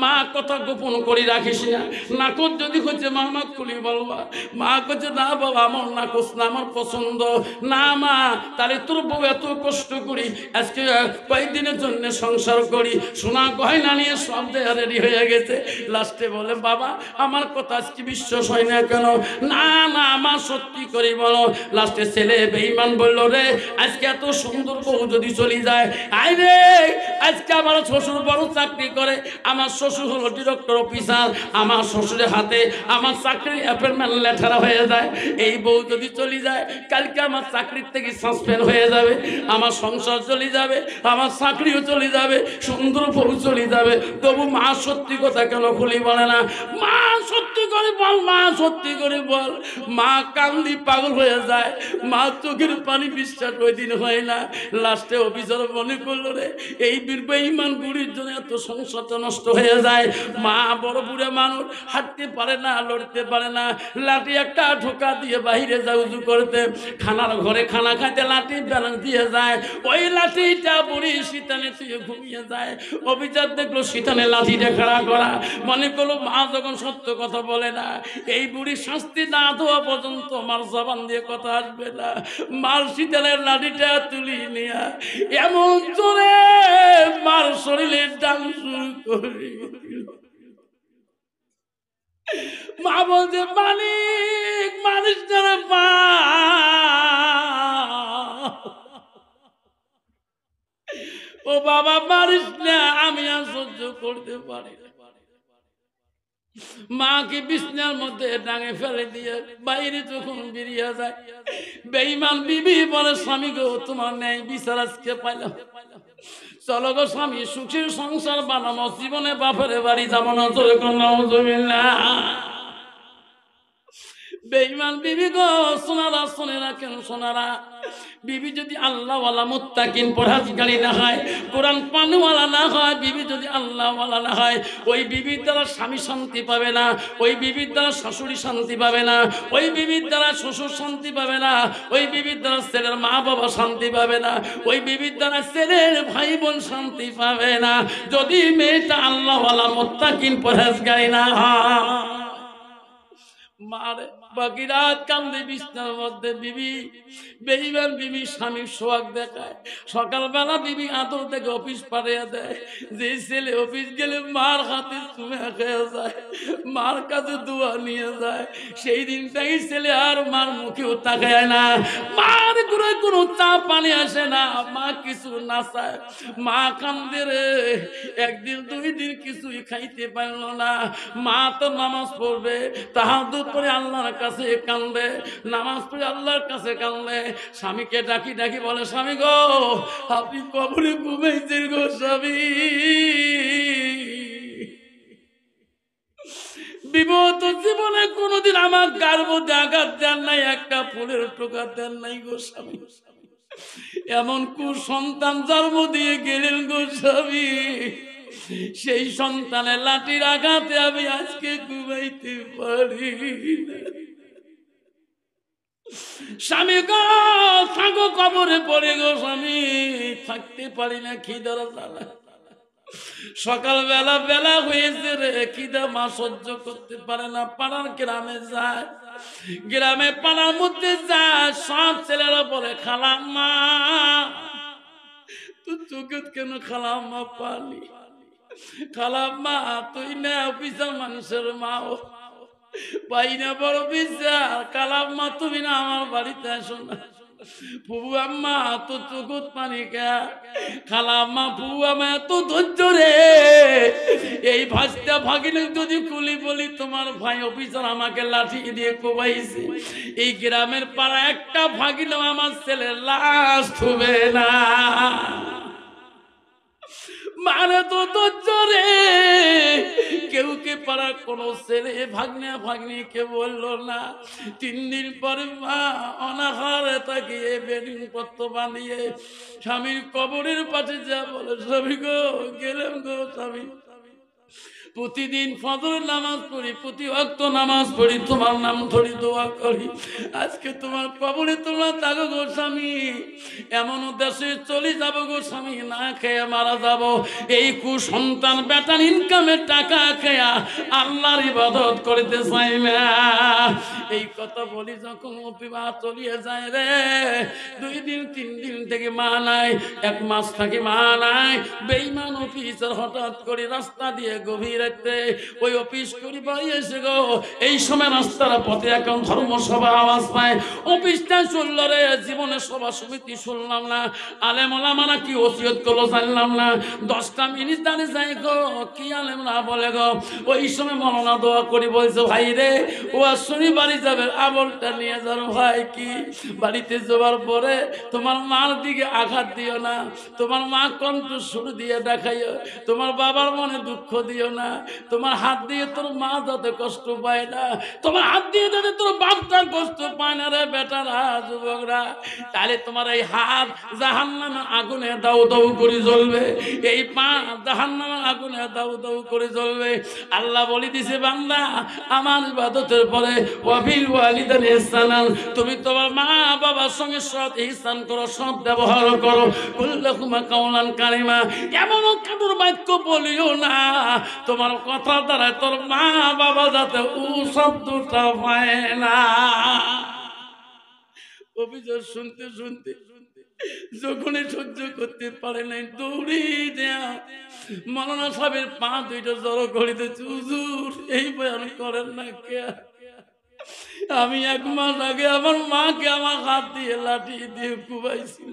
মা কথা গোপন করে রাখিস না। নাকচ যদি হচ্ছে মামা করি বলবা। মা করছে, না বাবা আমার নাকচ না, আমার পছন্দ না। মা তাহলে তোর বউ এত কষ্ট করি আজকে কয়েকদিনের জন্য সংসার করি, সোনা গয়না নিয়ে সব দেয়া রেডি হয়ে গেছে। লাস্টে বলে, বাবা আমার কথা আজকে বিশ্বাস হয় না কেন? না না মা সত্যি করে বলো। লাস্টে ছেলে বেঈমান বলল, রে আজকে এত সুন্দর বউ যদি চলে যায়, আই রে আজকে আমার শ্বশুর বড় চাকরি করে, আমার শ্বশুর হলো ডিরেক্টর অফিসার, আমার শ্বশুরের হাতে আমার চাকরির অ্যাপয়েন্টমেন্ট লেটার হয়ে যায়। এই বউ যদি চলে যায়, কালকে আমার চাকরির থেকে সাসপেন্ড হয়ে যাবে, আমার সংসার চলে যাবে, আমার চাকরিও চলে যাবে, সুন্দর বউ চলে যাবে। তবু মা সত্যি কথা কেন খুলি বলে না? মা সত্যি করে বল, মা সত্যি করে বল। মা কান্দি পাগল হয়ে যায়, মা চোখের পানি বিশ্বাস ওই দিন হয় না। লাস্টে অফিসার মনে করলো, রে এই বেঈমান বুড়ির জন্য এত সংসারটা নষ্ট হয়ে যায়। মা বড় বুড়ে মানুষ, হাঁটতে পারে না, লড়তে পারে না, লাঠি একটা ঠোকা দিয়ে বাইরে যায় উজু করতে, খানার ঘরে খানা খাইতে লাঠি ব্যালেন্স দিয়ে যায়, ওই লাঠিটা বুড়ি শীতানে তুই ঘুমিয়ে যায়। অফিসার দেখলো শীতানে লাঠিটা খাড়া করা, মনে করলো মা যখন সত্য কথা বলে না, এই বুড়ি শাস্তি না দেওয়া পর্যন্ত মার জবান দিয়ে কথা আসবে না। মার শীতানের লাঠিটা তুলি নিয়া এমন জোরে মার শরীরে ডান শুরু করি। মা বলছে, মালিক মানিস না রে মা, ও বাবা মারিস না, আমি আর সহ্য করতে পারি না। মাকে বিছনার মধ্যে ডাঙে ফেলে দিয়ে বাইরে যখন বেরিয়ে যায়, বেঈমান বিবি বলে, স্বামী গো তোমার ন্যায় বিচার আজকে পাইলাম, চলো গো স্বামী সুখের সংসার বানাবো, জীবনে বাপের বাড়ি যাবো না। চলে নাউজুবিল্লাহ। বেঈমান বিবি গো, সোনারা সোনেরা কেন সোনারা, বিবি যদি আল্লাহওয়ালা মুত্তাকিন পরহেজগারি না হয়, কোরআন পানওয়ালা না হয়, বিবি যদি আল্লাহওয়ালা না হয়, ওই বিবির দ্বারা স্বামী শান্তি পাবে না, ওই বিবির দ্বারা শাশুড়ি শান্তি পাবে না, ওই বিবির দ্বারা শ্বশুর শান্তি পাবে না, ওই বিবির দ্বারা ছেলের মা বাবা শান্তি পাবে না, ওই বিবির দ্বারা ছেলের ভাই বোন শান্তি পাবে না, যদি মেয়েটা আল্লাহওয়ালা মুত্তাকিন পরহেজগারি না হয়। মারে বাকি রাত কান্দে বিছনার মধ্যে বিবি, বেঈমান বিবি স্বামীর সোহাগ দেখায়। সকালবেলা বিবি আদর থেকে অফিস পাঠিয়ে দেয়। যে ছেলে অফিস গেলে মার হাতে চুমে খেয়ে যায়, মার কাছে দোয়া নিয়ে যায়, সেই দিনটাই ছেলে আর মার মুখেও তাকায় না। মার করে কোনো চা পানি আসে না, মা কিছু না চায়, মা কান্দে রে। একদিন দুই দিন কিছুই খাইতে পারল না। মা তো নামাজ পড়বে, তাহাজ্জুদ পড়ে আল্লাহর কাছে কান্দে, নামাজ পড়ে আল্লাহর কাছে কান্দে। স্বামীকে ডাকি ডাকি বলে, স্বামী গো আপনি কবরে ঘুমাইছেন গো স্বামী, বিগত জীবনে কোনোদিন আমার গার মধ্যে আঘাত দেন নাই, একটা ফুলের টোকা দেন নাই গো স্বামী। এমন কুসন্তান জন্ম দিয়ে গেলেন গো স্বামী, সেই সন্তানের লাঠির আঘাতে আমি আজকে ঘুমাইতে পারি না। স্বামী গো থাকো কবরে পড়ে গো স্বামী, থাকতে পারি না খিদার জ্বালা। সকালবেলা বেলা হয়েছে রে, খিদা মা সহ্য করতে পারে না, পাড়ার গ্রামে যায়, গ্রামে পাড়ার মধ্যে যায়, সব ছেলেরা বলে খালাম্মা তুই চোখে কেন খালাম্মা পানি, খালাম্মা তুই না অফিসার মানুষের মাও পাই না বড় বিচার, খালাম্মা তুমি না আমার বাড়িতে আসো না, ফুবু আম্মা তো চোখত পানি কে, খালাম্মা ফুবু আম্মা এত ধৈর্য রে, এই ভাজটা ভাগিলে যদি কুলি বলি তোমার ভাই অফিসার আমাকে লাঠি দিয়ে কোবাইছে, এই গ্রামের পাড়া একটা ভাগিলেও আমার ছেলের লাশ থুবে না, মানে তো ধৈর্য রে। কেউ কে পাড়ার কোন ছেলে ভাগ্নে ভাগ্নি কে বললো না। 3 দিন পরে মা অনাহারে তাকিয়ে বেডিং পত্র বানিয়ে স্বামীর কবরের পাশে যা বলে, স্বামী গো গেলাম গো স্বামী, প্রতিদিন ফজর নামাজ পড়ি, প্রতি ওয়াক্ত নামাজ পড়ি, তোমার নাম ধরি দোয়া করি, আজকে তোমার কবরে তোমরা থাকো গো স্বামী, এমন দেশে চলে যাব গো স্বামী, না খেয়ে মারা যাব। এই কুসন্তান বেটার ইনকামের টাকা খেয়া আল্লাহর ইবাদত করতে চাই না। এই কথা বলি যখন বিবাহ চলিয়ে যায় রে, 2 দিন 3 দিন থেকে মা নাই, 1 মাস থেকে মা নাই, বেঈমান অফিসার হঠাৎ করে রাস্তা দিয়ে গভীর রাতে ওই অফিস করি বাড়ি এসে গো, এই সময় রাস্তার পথে এখন ধর্মসভা আওয়াজ পায়, অফিসটা শুনল রে, জীবনে সভা সমিতি শুনলাম না, আলেম ওলামারা কি ওসিয়ত করলো জানলাম না, 10টা মিনিট দাঁড়িয়ে যাই গো, কি আলেমরা বলে গো, ওই সময় মৌলানা দোয়া করি বলছে, ভাই রে ও শুনি বাড়ি যাবে, আমলটা নিয়ে যাও ভাই, কি বাড়িতে যাওয়ার পরে তোমার মার দিকে আঘাত দিও না, তোমার মা কণ্ঠ সুর দিয়ে দেখাইও, তোমার বাবার মনে দুঃখ দিও না, তোমার হাত দিয়ে তোর মা যাতে কষ্ট পায় না, তোমার হাত দিয়ে যাতে তোর বাপটা কষ্ট পায় না রে বেটারা যুবকরা, তাহলে তোমার এই হাত জাহান্নামের আগুনে দাউ দাউ করে জ্বলবে, এই পা জাহান্নামের আগুনে দাউ দাউ করে জ্বলবে। আল্লাহ বলে দিছে বান্দা আমার ইবাদতের পরে ওয়াবিল ওয়ালিদাইনি ইহসানান, তুমি তোমার মা বাবার সঙ্গে সৎ ইহসান করো, সৎ ব্যবহার করো, কুল্লাকুমা কাওলান কারিমা, এমন কাদুর বাক্য বলিও না তোমার কথা দ্বারা তোর মা বাবা যাতে ও শব্দটা পায় না। অভিযোগ শুনতে শুনতে যখনই সহ্য করতে পারে নাই দৌড়ি দেয়া মৌলানা সাহেবের পা 2টা জড়ো করিতেছে, হুজুর এই বয়ান করেন না কে, আমি 1 মাস আগে আমার মাকে আমার হাত দিয়ে লাঠি দিয়ে কুবাইছি,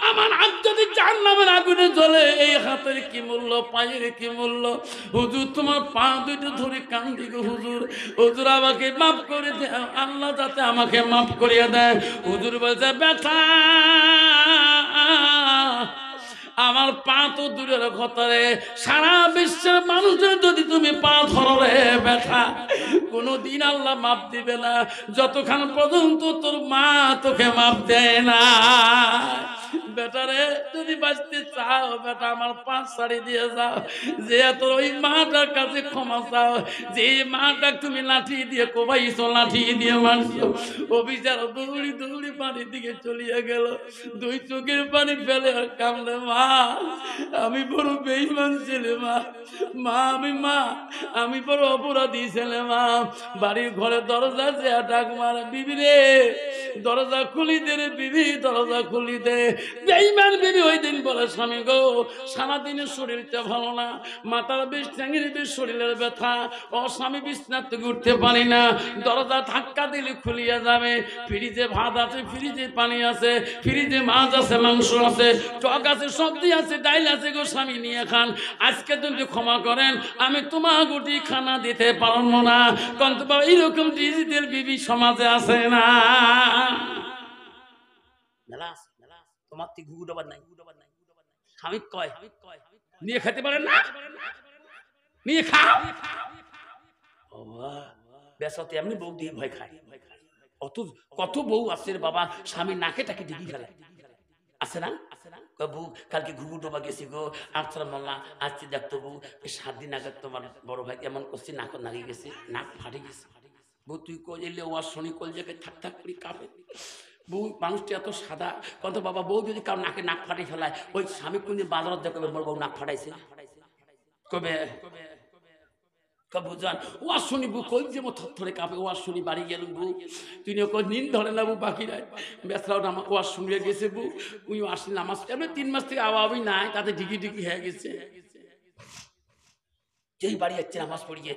আমার হাত যদি জাহান্নামের আগুনে জ্বলে এই হাতের কি মূল্য, পায়ের কি মূল্য, হুজুর তোমার পা 2টা ধরে কান্দি গো হুজুর, হুজুর আমাকে মাফ করে দে, আল্লাহ যাতে আমাকে মাফ করিয়া দেয়। হুজুর বলছে ব্যথা আমার পা তো দূরের কথা রে, সারা বিশ্বের মানুষের যদি তুমি পা ধরো রে ব্যথা, কোনদিন আল্লাহ মাপ দিবে না যতক্ষণ পর্যন্ত তোর মা তোকে মাপ দেয় না। বেটারে যদি বাঁচতে চাও বেটা আমার পা ছাড়ি দিয়ে যাও, যে তোর ওই মাটার কাছে ক্ষমা চাও, যে মাটা তুমি লাঠি দিয়ে কোবাইছো, লাঠি দিয়ে মারছো, অভিচার দৌড়ি দৌড়ি পানির দিকে চলিয়ে গেল, 2 চোখের পানি ফেলে আর কামড়ে, মা আমি বড় বেঈমান ছেলে, মা আমি বড় অপরাধী ছেলে, মা বাড়ির ঘরে দরজা যে ডাক মারে, বিবি রে দরজা খুলি দে রে বিবি, দরজা খুলি দে। বেঈমান বিবি ওই দিন বলে, স্বামী গো সারাদিনের শরীরটা ভালো না, মাথার বেশ ট্যাঙের বেশ শরীরের ব্যথা, ও স্বামী বিছনা থেকে উঠতে পারি না, দরজা ধাক্কা দিলে খুলিয়া যাবে। ফ্রিজে ভাত আছে, ফ্রিজে পানি আছে, ফ্রিজে মাছ আছে, মাংস আছে, টক আছে, সবজি আছে, ডাইল আছে গো স্বামী নিয়ে খান। আজকে যদি ক্ষমা করেন আমি তোমার গুটি খানা দিতে পারবো না। কিন্তু বাবা এইরকম ডিজিটাল বিবি সমাজে আছে না? তোমার তুই ঘুঘু ডবার নাই, স্বামী কয় নিয়ে খেতে পারেন না, নিয়ে খাও। বেসাতে এমনি বউ দিয়ে ভয় খায়। কত বউ আছে বাবা, স্বামী নাকে টাকে ডিগি ফেলে, আছে না? বউ কালকে ঘুঘু ডোবা গেছি গো, আফসার মোল্লা আসছি দেখতো বউ 7 দিন আগে তোমার বড় ভাই এমন করছি, নাক নাগি গেছে, নাক ফাটে গেছে। বউ তুই কইলে ও শনি কল জায়গায় থাক থাক করে কাঁপে। বউ মানুষটি এত সাদা, কত বাবা বউ যদি কারো নাকে নাক ফাটে ফেলায়, ওই স্বামী কোনদিন বাজারত দেখবে বড় বউ নাক ফাটাইছে কবে বুঝান ও শুনি বউ কই যে থরে কাঁপে। ও শুনি বাড়ি গেল বউ, তুই নিন ধরে না বউ বাকি নাই বেসরাও আমার ও শুনিয়ে গেছে বউ, উনি আসলে নামাজ এমনি 3 মাস থেকে আওয়াবই নাই, তাতে ডিগি ডিগি হয়ে গেছে। যেই বাড়ি যাচ্ছে নামাজ পড়িয়ে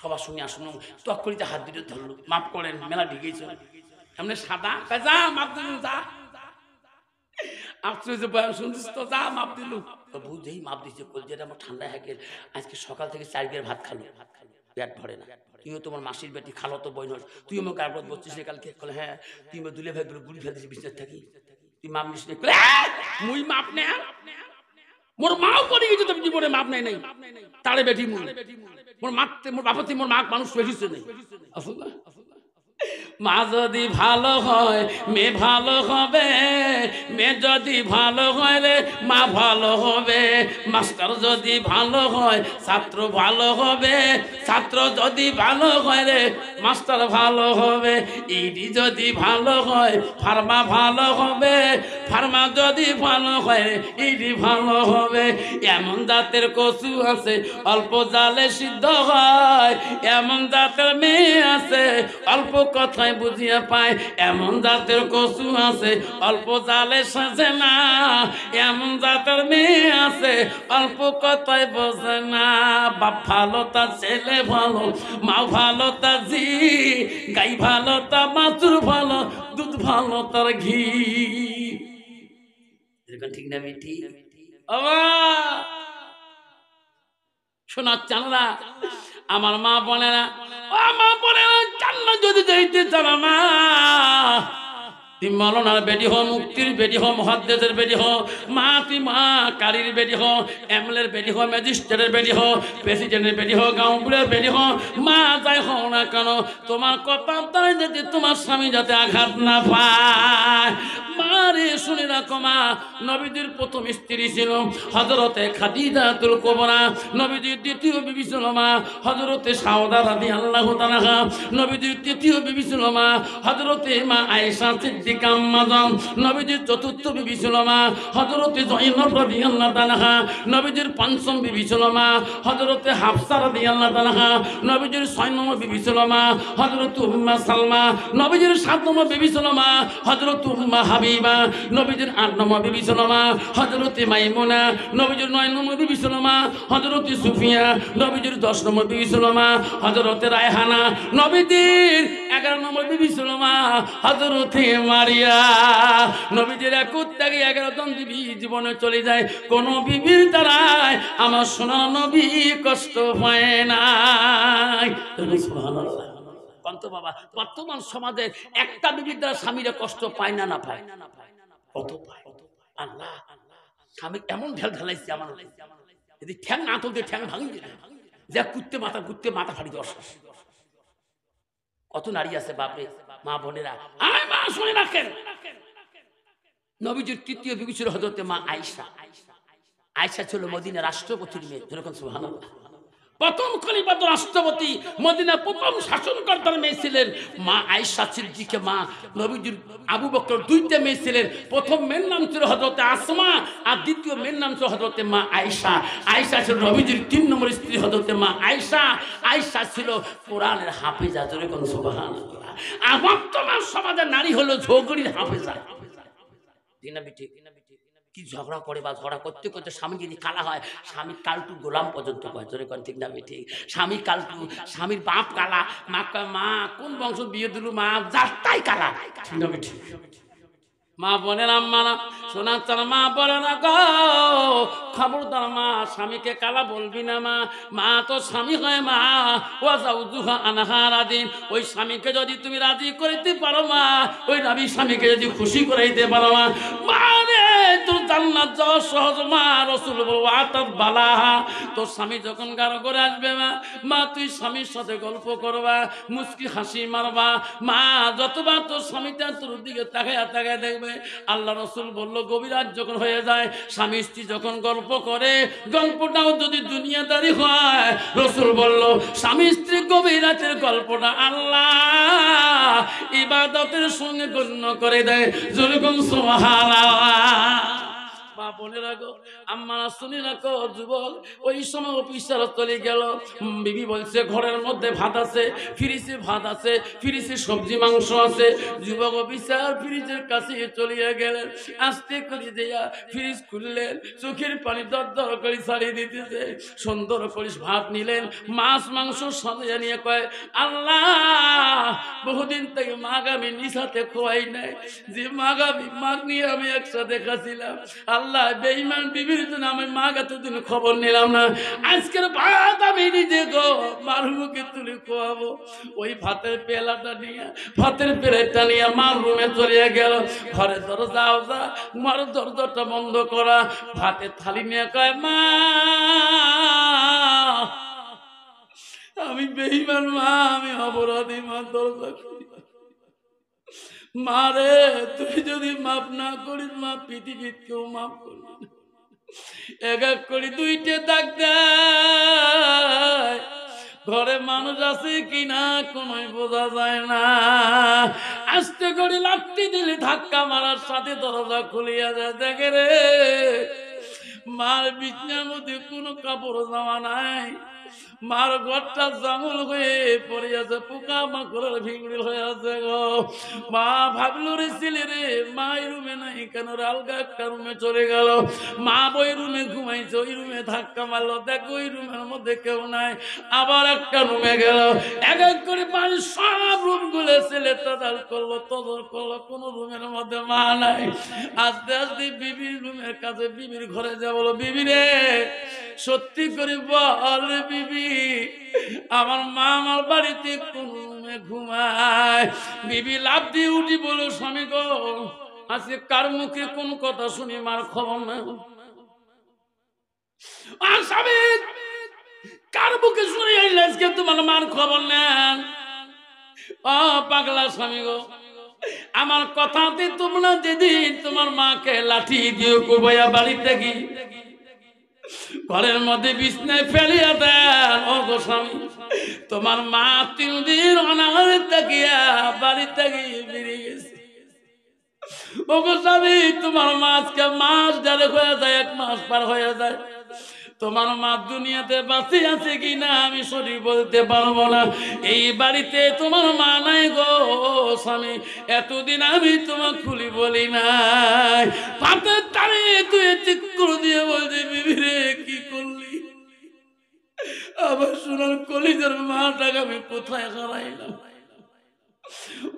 সবার সঙ্গে আসুন, টক করিতে হাত দিতে ধরলো, মাফ করেন মেলা ঢিগেছ এমনি সাদা, যা মাপ দিল, যা আফসোস বয়ান শুনছিস তো, যা মাপ দিল। বউ যেই মাপ দিচ্ছে কলজেটা আমার ঠান্ডা হয়ে গেল। আজকে সকাল থেকে 4 বের ভাত খালো, পেট ভরে না। তুইও তোমার মাসির বেটি খালো তো বই নয়, তুই আমার কারপত বলছিস কালকে? হ্যাঁ। তুই দুলে ভাই গুলি ফেলতেছিস বিছনার থাকি, তুই মাপ নিস না? মুই মাপ নে, মোর মাও পড়ে গেছে, তুমি জীবনে মাপ নাই নাই তারে বেটি মুই মোর মাপতে, মোর বাপতি মোর মা মানুষ বেশিছে নেই। আসলে মা যদি ভালো হয় মেয়ে ভালো হবে, মেয়ে যদি ভালো হয় রে মা ভালো হবে, মাস্টার যদি ভালো হয় ছাত্র ভালো হবে, ছাত্র যদি ভালো হয় রে মাস্টার ভালো হবে, ইডি যদি ভালো হয় ফার্মা ভালো হবে, ফার্মা যদি ভালো হয় রে ইডি ভালো হবে। এমন জাতের কচু আছে অল্প জালে সিদ্ধ হয়, এমন জাতের মেয়ে আছে অল্প কথায় বুঝিয়ে পায়, এমন জাতের কচু আছে অল্প জালে সাজে না, এমন জাতের মেয়ে আছে অল্প কথায় বোঝে না। বাপ ভালো তার ছেলে ভালো, মা ভালো তার জি, গাই ভালো তা বাছুর ভালো, দুধ ভালো তার ঘি। ঠিক না বেটি? শোনার চানরা আমার মা বলে না, মা বলে না জান্নাত যদি যাইতে চান মা, তুই মৌলানার বেটি হো, মুক্তির বেটি হো, মুহাদ্দিসের বেটি হো, মা তুই মা কারির বেটি হো, এমএলএর বেটি হো, ম্যাজিস্ট্রেটের বেটি হো, প্রেসিডেন্টের বেটি হো, গাঁওগুলোর বেটি হো, মা যাই হও না কেন তোমার কথা তাই যাতে তোমার স্বামী যাতে আঘাত না পায়। মারে শুনে রাখো মা, নবীদের প্রথম স্ত্রী ছিল হযরতে খাদিজাতুল কুবরা, নবীদের দ্বিতীয় বিবি ছিল মা হযরতে সাউদা রাদিয়াল্লাহু তাআলা, নবীদের তৃতীয় বিবি ছিল মা হযরতে মা আয়েশা সিদ্দিকা আম্মা জান, নবীদের চতুর্থ বিবি ছিল মা হযরতে যায়েনব রাদিয়াল্লাহু তাআলা, নবীদের পঞ্চম বিবি ছিল মা হযরতে হাফসা রাদিয়াল্লাহু তাআলা, নবীদের 6 নম্বর বিবি ছিল মা হযরতে উম্মে সালমা, নবীদের 7 নম্বর বিবি ছিল মা হযরতে উম্মে হাবিবা, নবীদের 8 নম্বর বিবি ছিল মা হযরতে মাইমুনা, নবীদের 9 নম্বর বিবি ছিল মা হযরতে সুফিয়া, নবীদের 10 নম্বর বিবি ছিল মা হযরতে রায়হানা, নবীদের 11 নম্বর বিবি ছিল মা হযরতে মারিয়া। নবীদের 21 থেকে 11 জন বিবি জীবনে চলে যায়, কোন বিবির দ্বারাই আমার সোনার নবী কষ্ট পায় না। সুবহানাল্লাহ। কন্ত বাবা বর্তমান সমাজে একটা বিবির দ্বারা স্বামীরা কষ্ট পায় না, না পায় কত পায়। আল্লাহ স্বামী এমন ঢেল ঢেলাইছে আমার, যদি ঠ্যাং না তুলতে ঠ্যাং ভাঙি যা কুত্তে মাথা ফাড়ি দশ। কত নারী আছে বাপরে, মা বোনেরা মা শুনে রাখেন, নবীজির তৃতীয় বিবি ছিল হযরতে মা আয়েশা। আয়েশা ছিল মদিনা রাষ্ট্রপতির মেয়ে, যেরকম সুবহানাল্লাহ। প্রথম খলিফাতুর রাষ্ট্রপতি মদিনা প্রথম শাসনকর্তার মেয়ে ছিলেন মা আয়েশা সিদ্দিকা। মা নবীজির আবু বকর দুইটা মেয়ে ছিলেন। প্রথম মেয়ের নাম ছিল হযরতে আসমা, আর দ্বিতীয় মেয়ের নাম ছিল হযরতে মা আয়েশা। আয়েশা ছিল নবীজির 3 নম্বর স্ত্রী হযরতে মা আয়েশা। আয়েশা ছিল কোরআনের হাফেজা। জোরে কোন সুবহানাল্লাহ। আর বর্তমান সমাজে নারী হলো ঝগড়ির হাফেজা। ঠিক না ঠিক? কি ঝগড়া করে বা ঝগড়া করতে করতে স্বামী যদি কালা হয়, স্বামী কালটু গোলাম পর্যন্ত কয়। জোরে কোন ঠিক না ঠিক? স্বামী কালটু, স্বামীর বাপ কালা, মা কয় মা কোন বংশ বিয়ে দিলু, মা যার তাই কালা। ঠিক না ঠিক? মা বোনের আম্মা না শোনার চান, মা বলে না গো খবরদার মা স্বামীকে কালা বলবি না। মা মা তো স্বামী হয় মা, ও যাউজুহা আনহারা দিন। ওই স্বামীকে যদি তুমি রাজি করাইতে পারো মা, ওই নবী স্বামীকে যদি খুশি করাইতে পারো মা, মানে তোর জান্নাত যাওয়া সহজ মা। রাসূল বলবো আতাত বালাহা, তোর স্বামী যখন গারো করে আসবে মা, মা তুই স্বামীর সাথে গল্প করবা, মুস্কি হাসি মারবা। মা যতবার তোর স্বামীটা তোর দিকে তাকায় তাকায় দেখবে। আল্লাহ রাসূল বলল গভীর রাত যখন হয়ে যায়, স্বামী স্ত্রী যখন গল্প করে, গল্পটাও যদি দুনিয়াদারি হয়, রাসূল বলল স্বামী স্ত্রী গভীর রাতের গল্পটা আল্লাহ ইবাদতের সঙ্গে গণ্য করে দেয়। যেরকম সুবহানাল্লাহ। মা বোনের রাখো, আম্মারা শুনি রাখো যুবক। ওই সময় অফিসার চলে গেল, বিবি বলছে ঘরের মধ্যে ভাত আছে, ফ্রিজে ভাত আছে, ফ্রিজে সবজি মাংস আছে। যুবক অফিসার ফ্রিজের কাছে চলিয়ে গেলেন, আস্তে করে দেয়া ফ্রিজ খুললেন, চোখের পানি দর দর করে ছাড়িয়ে দিতেছে। সুন্দর করে ভাত নিলেন, মাছ মাংস সাজিয়ে নিয়ে কয় আল্লাহ বহুদিন থেকে মাগামি নিশাতে খোয়াই নাই, যে মাগামি মাগ নিয়ে আমি একসাথে খাচ্ছিলাম। আল্লাহ বেঈমান বিবির জন্য আমি মাগ এতদিন খবর নিলাম না, আজকের ভাত আমি নিজে গো মার মুখে তুলে খোয়াবো। ওই ভাতের পেলাটা নিয়ে, ভাতের প্লেটটা নিয়ে মার রুমে চলে গেল। ঘরে দরজা যা, মার দরজাটা বন্ধ করা, ভাতের থালি নিয়ে কয় মা আমি বেঈমান মা, আমি অপরাধী মা, দরজা মারে তুই যদি মাপ না করিস মা পৃথিবীর কেউ মাপ করবি না। এক এক করে দুইটে দাগ দেয়, ঘরে মানুষ আছে কিনা কোন বোঝা যায় না। আস্তে করে লাঠি দিলে ধাক্কা মারার সাথে দরজা খুলিয়া যায়, দেখে রে মার বিছনার মধ্যে কোনো কাপড় জামা নাই, মার ঘরটা জামুল হয়ে পড়ে আছে, পোকা মাকড়ের ভিড় হয়ে আছে গো। মা ভাবলো রে ছেলে রে মা এই রুমে নাই কেন, আলগা একটা রুমে চলে গেল। মা ওই রুমে ঘুমাইছে, ওই রুমে ধাক্কা মারলো, দেখো ওই রুমের মধ্যে কেউ নাই। আবার একটা রুমে গেল, এক এক করে বাড়ির সব রুম গুলো ছেলে তদারক করলো, কোন রুমের মধ্যে মা নাই। আস্তে আস্তে বিবির রুমের কাছে, বিবির ঘরে যা বলো বিবি রে সত্যি করে বল বিবি আমার মা আমার বাড়িতে কোন রুমে ঘুমায়। বিবি লাফ দিয়ে উঠি বলো স্বামী গো আজকে কার মুখে কোন কথা শুনি মার খবর না। আর স্বামী কার মুখে শুনি আজকে তোমার মার খবর নেন? ও পাগলা স্বামী গো, আমার কথাতে তোমরা যেদিন তোমার মাকে লাঠি দিয়ে কোবাইয়া বাড়িতে গি ঘরের মধ্যে বিছনায় ফেলিয়া দেন, ও গো স্বামী তোমার মা 3 দিন অনাহারে থাকিয়া বাড়িতে গিয়ে বেরিয়ে গেছে। ও গো স্বামী তোমার মা আজকে মাস 1.5 হয়ে যায়, 1 মাস পার হয়ে যায়। তোমার মা দুনিয়াতে বাঁচে আছে কিনা আমি সঠিক বলতে পারবো না। এই বাড়িতে তোমার মা নাই গো স্বামী, এতদিন আমি তোমার খুলি বলি নাই। পাতের তারে তুই চিৎকার দিয়ে বলছি বিবি রে কি করলি? আবার সোনার কলিজার মাটাকে আমি কোথায় হারাইলাম?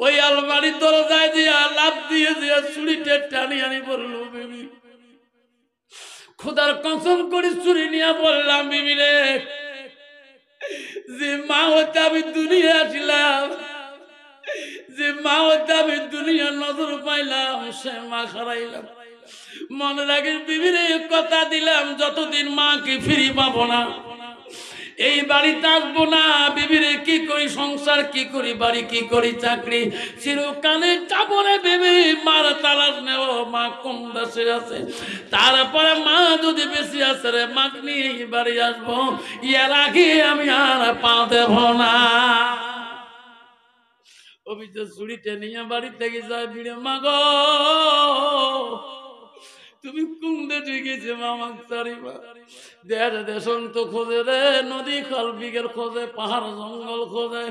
ওই আলমারির দরজায় দিয়া লাফ দিয়ে দিয়া চুরিটা টানি আনি বললো বিবি খোদার কসম করে চুরি নিয়ে বললাম বিবি রে যে মা হতে আমি দুনিয়া আসলাম, যে মা হতে আমি দুনিয়া নজর পাইলাম সে মা হারাইলাম। মনে রাখিস বিবি রে কথা দিলাম যতদিন মাকে ফিরি পাবো না এই বাড়িতে আসবো না, বিবিরে কি করি, সংসার কি করি, বাড়ি কি করি, চাকরি চিরকালে যাবো না বিবি, মার তালাশ নেব মা কোন দেশে আছে। তারপরে মা যদি বেশি আছে রে, মাকে নিয়ে এই বাড়ি আসবো, এর আগে আমি আর পা দেব না। অভিযোগ চুরিতে নিয়ে বাড়ি থেকে যায়, বিড়ে মাগো তুমি কোন দেশে গেছে মামাক চারিবা, দেশন তো খোঁজে রে, নদী খাল বিঘের খোঁজে, পাহাড় জঙ্গল খোঁজে,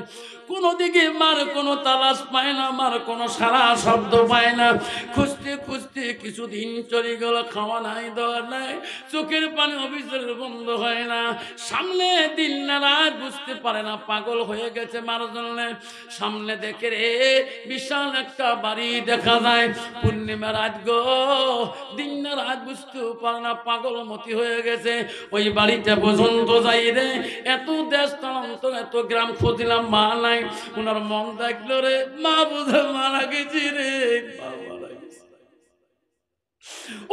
কোন দিকে মার কোনো তালাশ পায় না, মার কোনো সারা শব্দ পায় না। খুঁজতে খুঁজতে কিছুদিন চলে গেল, খাওয়া নাই দেওয়া নাই, চোখের পানি অফিসের বন্ধ হয় না, সামনে দিন না রাত বুঝতে পারে না, পাগল হয়ে গেছে মার জন্য। সামনে দেখে রে বিশাল একটা বাড়ি দেখা যায়, পূর্ণিমা রাত গো, দিন না রাত বুঝতেও পারে না, পাগল মতি হয়ে গেছে। ওই বাড়িতে পর্যন্ত যাই রে, এত দেশ স্থানান্তর, এত গ্রাম খুঁজলাম, মা নাই। ওনার মন দেখলো রে, মা বুঝে মারা গেছি রে,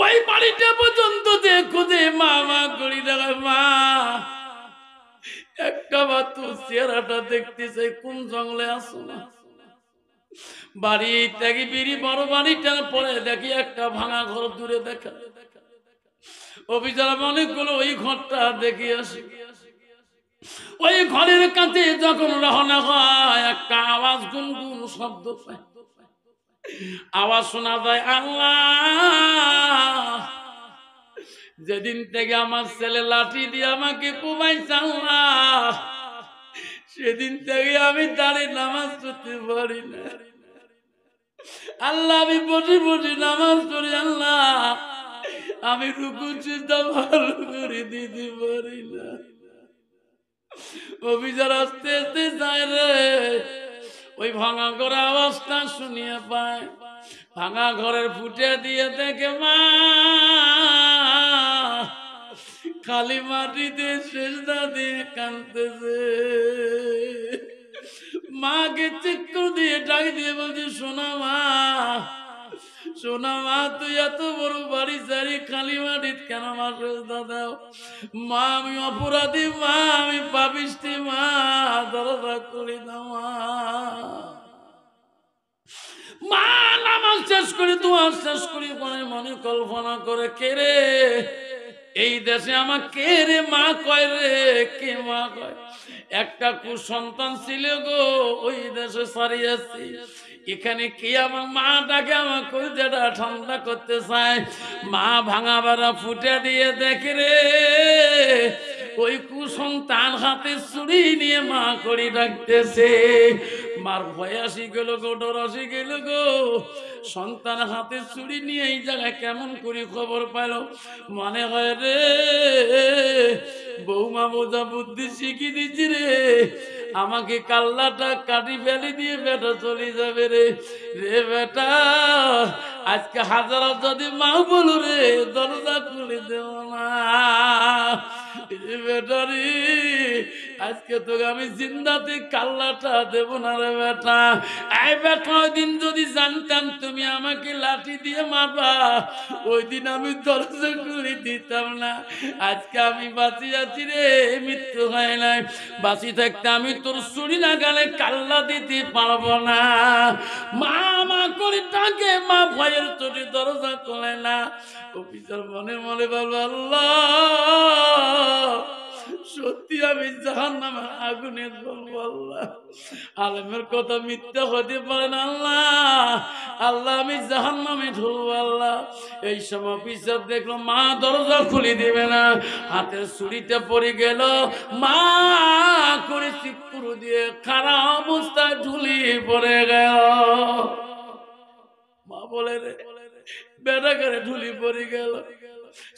ওই বাড়িটা পর্যন্ত যে খুঁজে মা মা করি দেখা, মা একটা মাত্র চেহারাটা দেখতেছে, কোন জঙ্গলে আসো না। বাড়ি থেকে বিড়ি বড় বাড়িটার পরে দেখি একটা ভাঙা ঘর দূরে দেখা, অভিযান মনে করলো ওই ঘরটা দেখি আসি। ওই ঘরের কাছে যখন রওনা হয়, একটা আওয়াজ, গুনগুন শব্দ পায়, আওয়াজ শোনা যায়, আল্লাহ যেদিন থেকে আমার ছেলে লাঠি দিয়ে আমাকে কুমাইছে আল্লাহ, সেদিন থেকে আমি দাঁড়িয়ে নামাজ পড়তে পারি না আল্লাহ, আমি বসে বসে নামাজ পড়ি আল্লাহ, আমি রুকু সিজদা ভালো করে দিতে পারি না। অভিযান আস্তে আস্তে যায় রে, ওই ভাঙা ঘরের আওয়াজটা শুনিয়ে পায়, ভাঙা ঘরের ফুটে দিয়ে দেখে মা খালি মাটিতে সেজদা দিয়ে কাঁদতেছে। মাকে চিৎকার দিয়ে ডাক দিয়ে বলছে, সোনা মা, সোনা মা, তুই এত বড় বাড়ি সারি খালি মাটিত কেন মা সেজদা দাও? মা আমি অপরাধী, মা আমি পাপিষ্টি, মা দরজা করে দাও মা। মা নামাজ শেষ করে, দোয়া শেষ করে মনে মনে কল্পনা করে, কে রে এই দেশে আমার, কে রে মা কয় রে, কে মা কয়? একটা কুসন্তান ছিল গো, ওই দেশে সারিয়েছি, এখানে কি আমার মা ডাকে, আমার কলিজাটা ঠান্ডা করতে চায়। মা ভাঙা বেড়া ফুটে দিয়ে দেখে রে, ওই কুসন্তান হাতে ছুরি নিয়ে মা করি ডাকতেছে। মার ভয় আসি গেল গো, ডর আসি গেল গো, সন্তান হাতে ছুরি নিয়ে এই জায়গায় কেমন করে খবর পেল? মনে হয় রে বৌমা বোঝা বুদ্ধি শিখিয়ে দিচ্ছি রে, আমাকে কাল্লাটা কাটি ফেলে দিয়ে বেটা চলে যাবে রে। রে বেটা, আজকে হাজারা যদি মা বলো রে, দরজা খুলে দেব না বেটা রে, আজকে তোকে আমি জিন্দাতে কাল্লাটা দেব না রে বেটা। এই বেটা, ওই দিন যদি জানতাম তুমি আমাকে লাঠি দিয়ে মারবা, ওই দিন আমি দরজা খুলে দিতাম না। আজকে আমি বাঁচি আছি রে, মৃত্যু হয় নাই, বাঁচি থাকতে আমি তোর ছুরি না গালে কাল্লা দিতে পারবো না। মা মা করে ডাকে, মা ভয়ের চোটে দরজা খোলে না। অফিসার মনে মনে বলবো, আল্লাহ সত্যি আমি জাহান্নামের আগুনে জ্বলবো আল্লাহ, আলেমের কথা মিথ্যা হতে পারে না আল্লাহ, আল্লাহ আমি জাহান্নামে ঢুলবো আল্লাহ। এই সময় অফিসার দেখলো মা দরজা খুলে দিবে না, হাতের ছুরিটা পড়ে গেল, মা করে চিৎপুরু দিয়ে খারাপ অবস্থায় ঢুলি পড়ে গেল। মা বলে রে বেটা করে ঢুলি পড়ে গেল,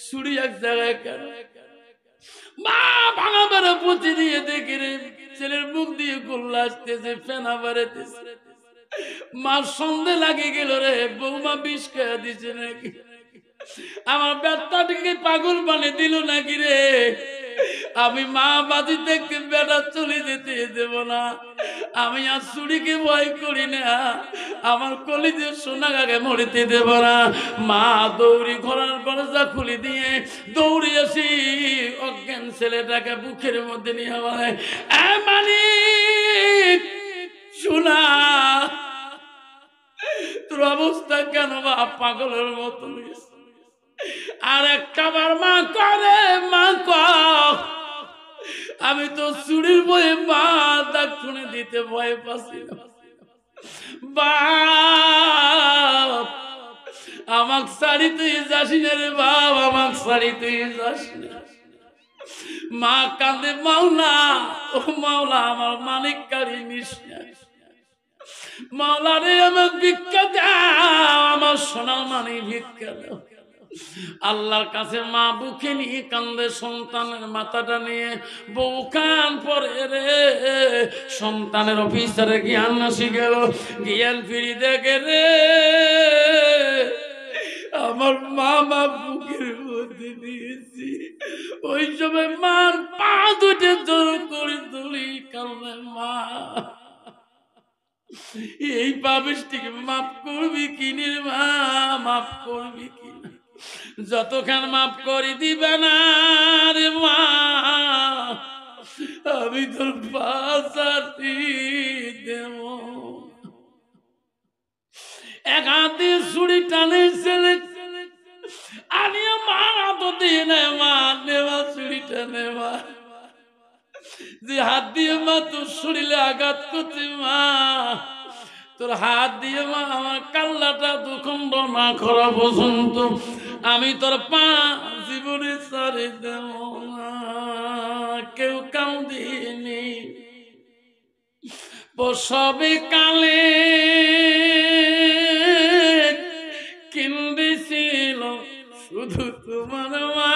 ছুরি এক জায়গায় কেন? মা ভাঙা বেড়া পুঁতি দিয়ে দেখে রে ছেলের মুখ দিয়ে গোল্লা আসতেছে, ফেনা বেড়াতেছে। মা সন্দেহ লাগে গেল রে, বৌমা বিষ খেয়ে দিছে নাকি, আমার বেটাটাকে পাগল বানিয়ে দিল নাকি রে। আমি মা বাজি দেখতে বেটা চলে যেতে দেব না, আমি আর চুরিকে ভয় করি না, আমার কলিজের সোনাগাকে মরিতে দেব না। মা দৌড়ি ঘোড়ার দরজা খুলে দিয়ে দৌড়ে আসি, অজ্ঞান ছেলেটাকে বুকের মধ্যে নিয়ে বলে, এ মানিক শোনা, তোর অবস্থা কেন বা পাগলের মতো? আর একটা বার মা করে, মা কর, আমি তো চুরির বয়ে মা ডাক শুনে দিতে ভয় পাচ্ছি না। বাপ আমাক সারি তুই যাস না রে বাপ, আমাক সারি তুই যাস না। মা কাঁদে, মাওলা ও মাওলা, আমার মানিক কারি নিস না। মাওলা রে আমার ভিক্ষা দাও, আমার সোনার মানিক ভিক্ষা দাও। আল্লাহর কাছে মা বুকে নিয়ে কান্দে, সন্তানের মাথাটা নিয়ে বউ কান পরে রে। সন্তানের অফিসারে জ্ঞান আসি গেল, জ্ঞান ফিরি দেখে রে আমার মা বুকের মধ্যে নিয়েছি। ওই সময় মার পা দুটে জোর করে তুলি, কারণে মা এই পাপিষ্টিকে মাফ করবি কিনে, মা মাফ করবি কিনা? যতক্ষণ মাফ করে দিবে না রে মা, আমি তোর পাশাতি দেব। এক হাতে ছুরি টানে ছেলে আনিয়া মা তো দিয়ে নেয়, মা নেওয়া ছুরি টানে মা, যে হাত দিয়ে মা তোর শরীরে আঘাত করছে মা, তোর হাত দিয়ে মা আমার কাল্লাটা দুখণ্ড না করা পর্যন্ত আমি তোর পা জীবনে সারে দেব না। কেউ কান্দিনি প্রসবে কালে, কিন্দিছিল শুধু তোমার মা।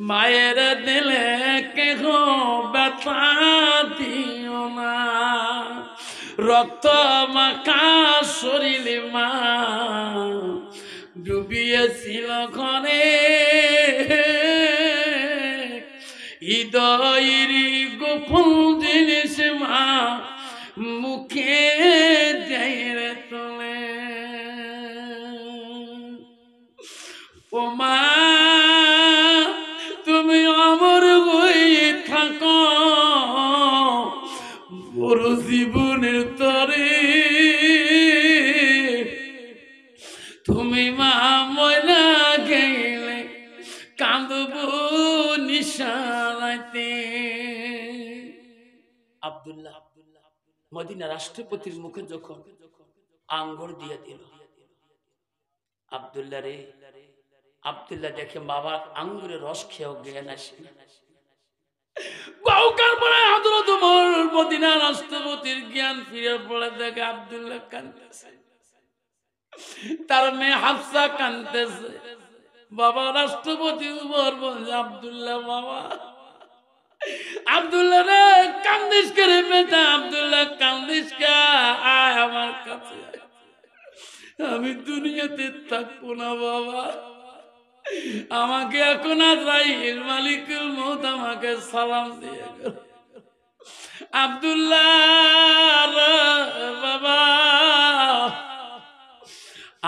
মায়ের দিলে কেহ ব্যথা দিও না, রক্ত মাখা শরীরে মা ডুবিয়েছিল ঘরে। হৃদয়েরই গোপন জিনিস মা মুখে দেয় তোলে। ও মা তুমি অমর হয়ে থাকো বড় জীবনের তরে। তুমি মা ময়না গেলে কাঁদব নিশানাতে। আব্দুল্লাহ মদিনা রাষ্ট্রপতির মুখে যখন আঙ্গুর দিয়ে দিল, আব্দুল্লাহ রে, আব্দুল্লাহ দেখে বাবার আঙ্গুরের রস খেয়েও জ্ঞান আসে। বাউকার পরে হযরত ওমর মদিনা রাষ্ট্রপতির জ্ঞান ফিরে পড়ে দেখে আব্দুল্লাহ কাঁদতেছে, তার মেয়ে হাফসা কাঁদতেছে। বাবা রাষ্ট্রপতি ওমর বলছে, আব্দুল্লাহ বাবা, আব্দুল্লাহ রে কান্দিস কে রে বেটা, আব্দুল্লাহ কান্দিস কে, আয় আমার কাছে, আমি দুনিয়াতে থাকবো না বাবা, আমাকে এখন আজরাইল মালিকুল মউত আমাকে সালাম দিয়ে গেল। আব্দুল্লাহ বাবা,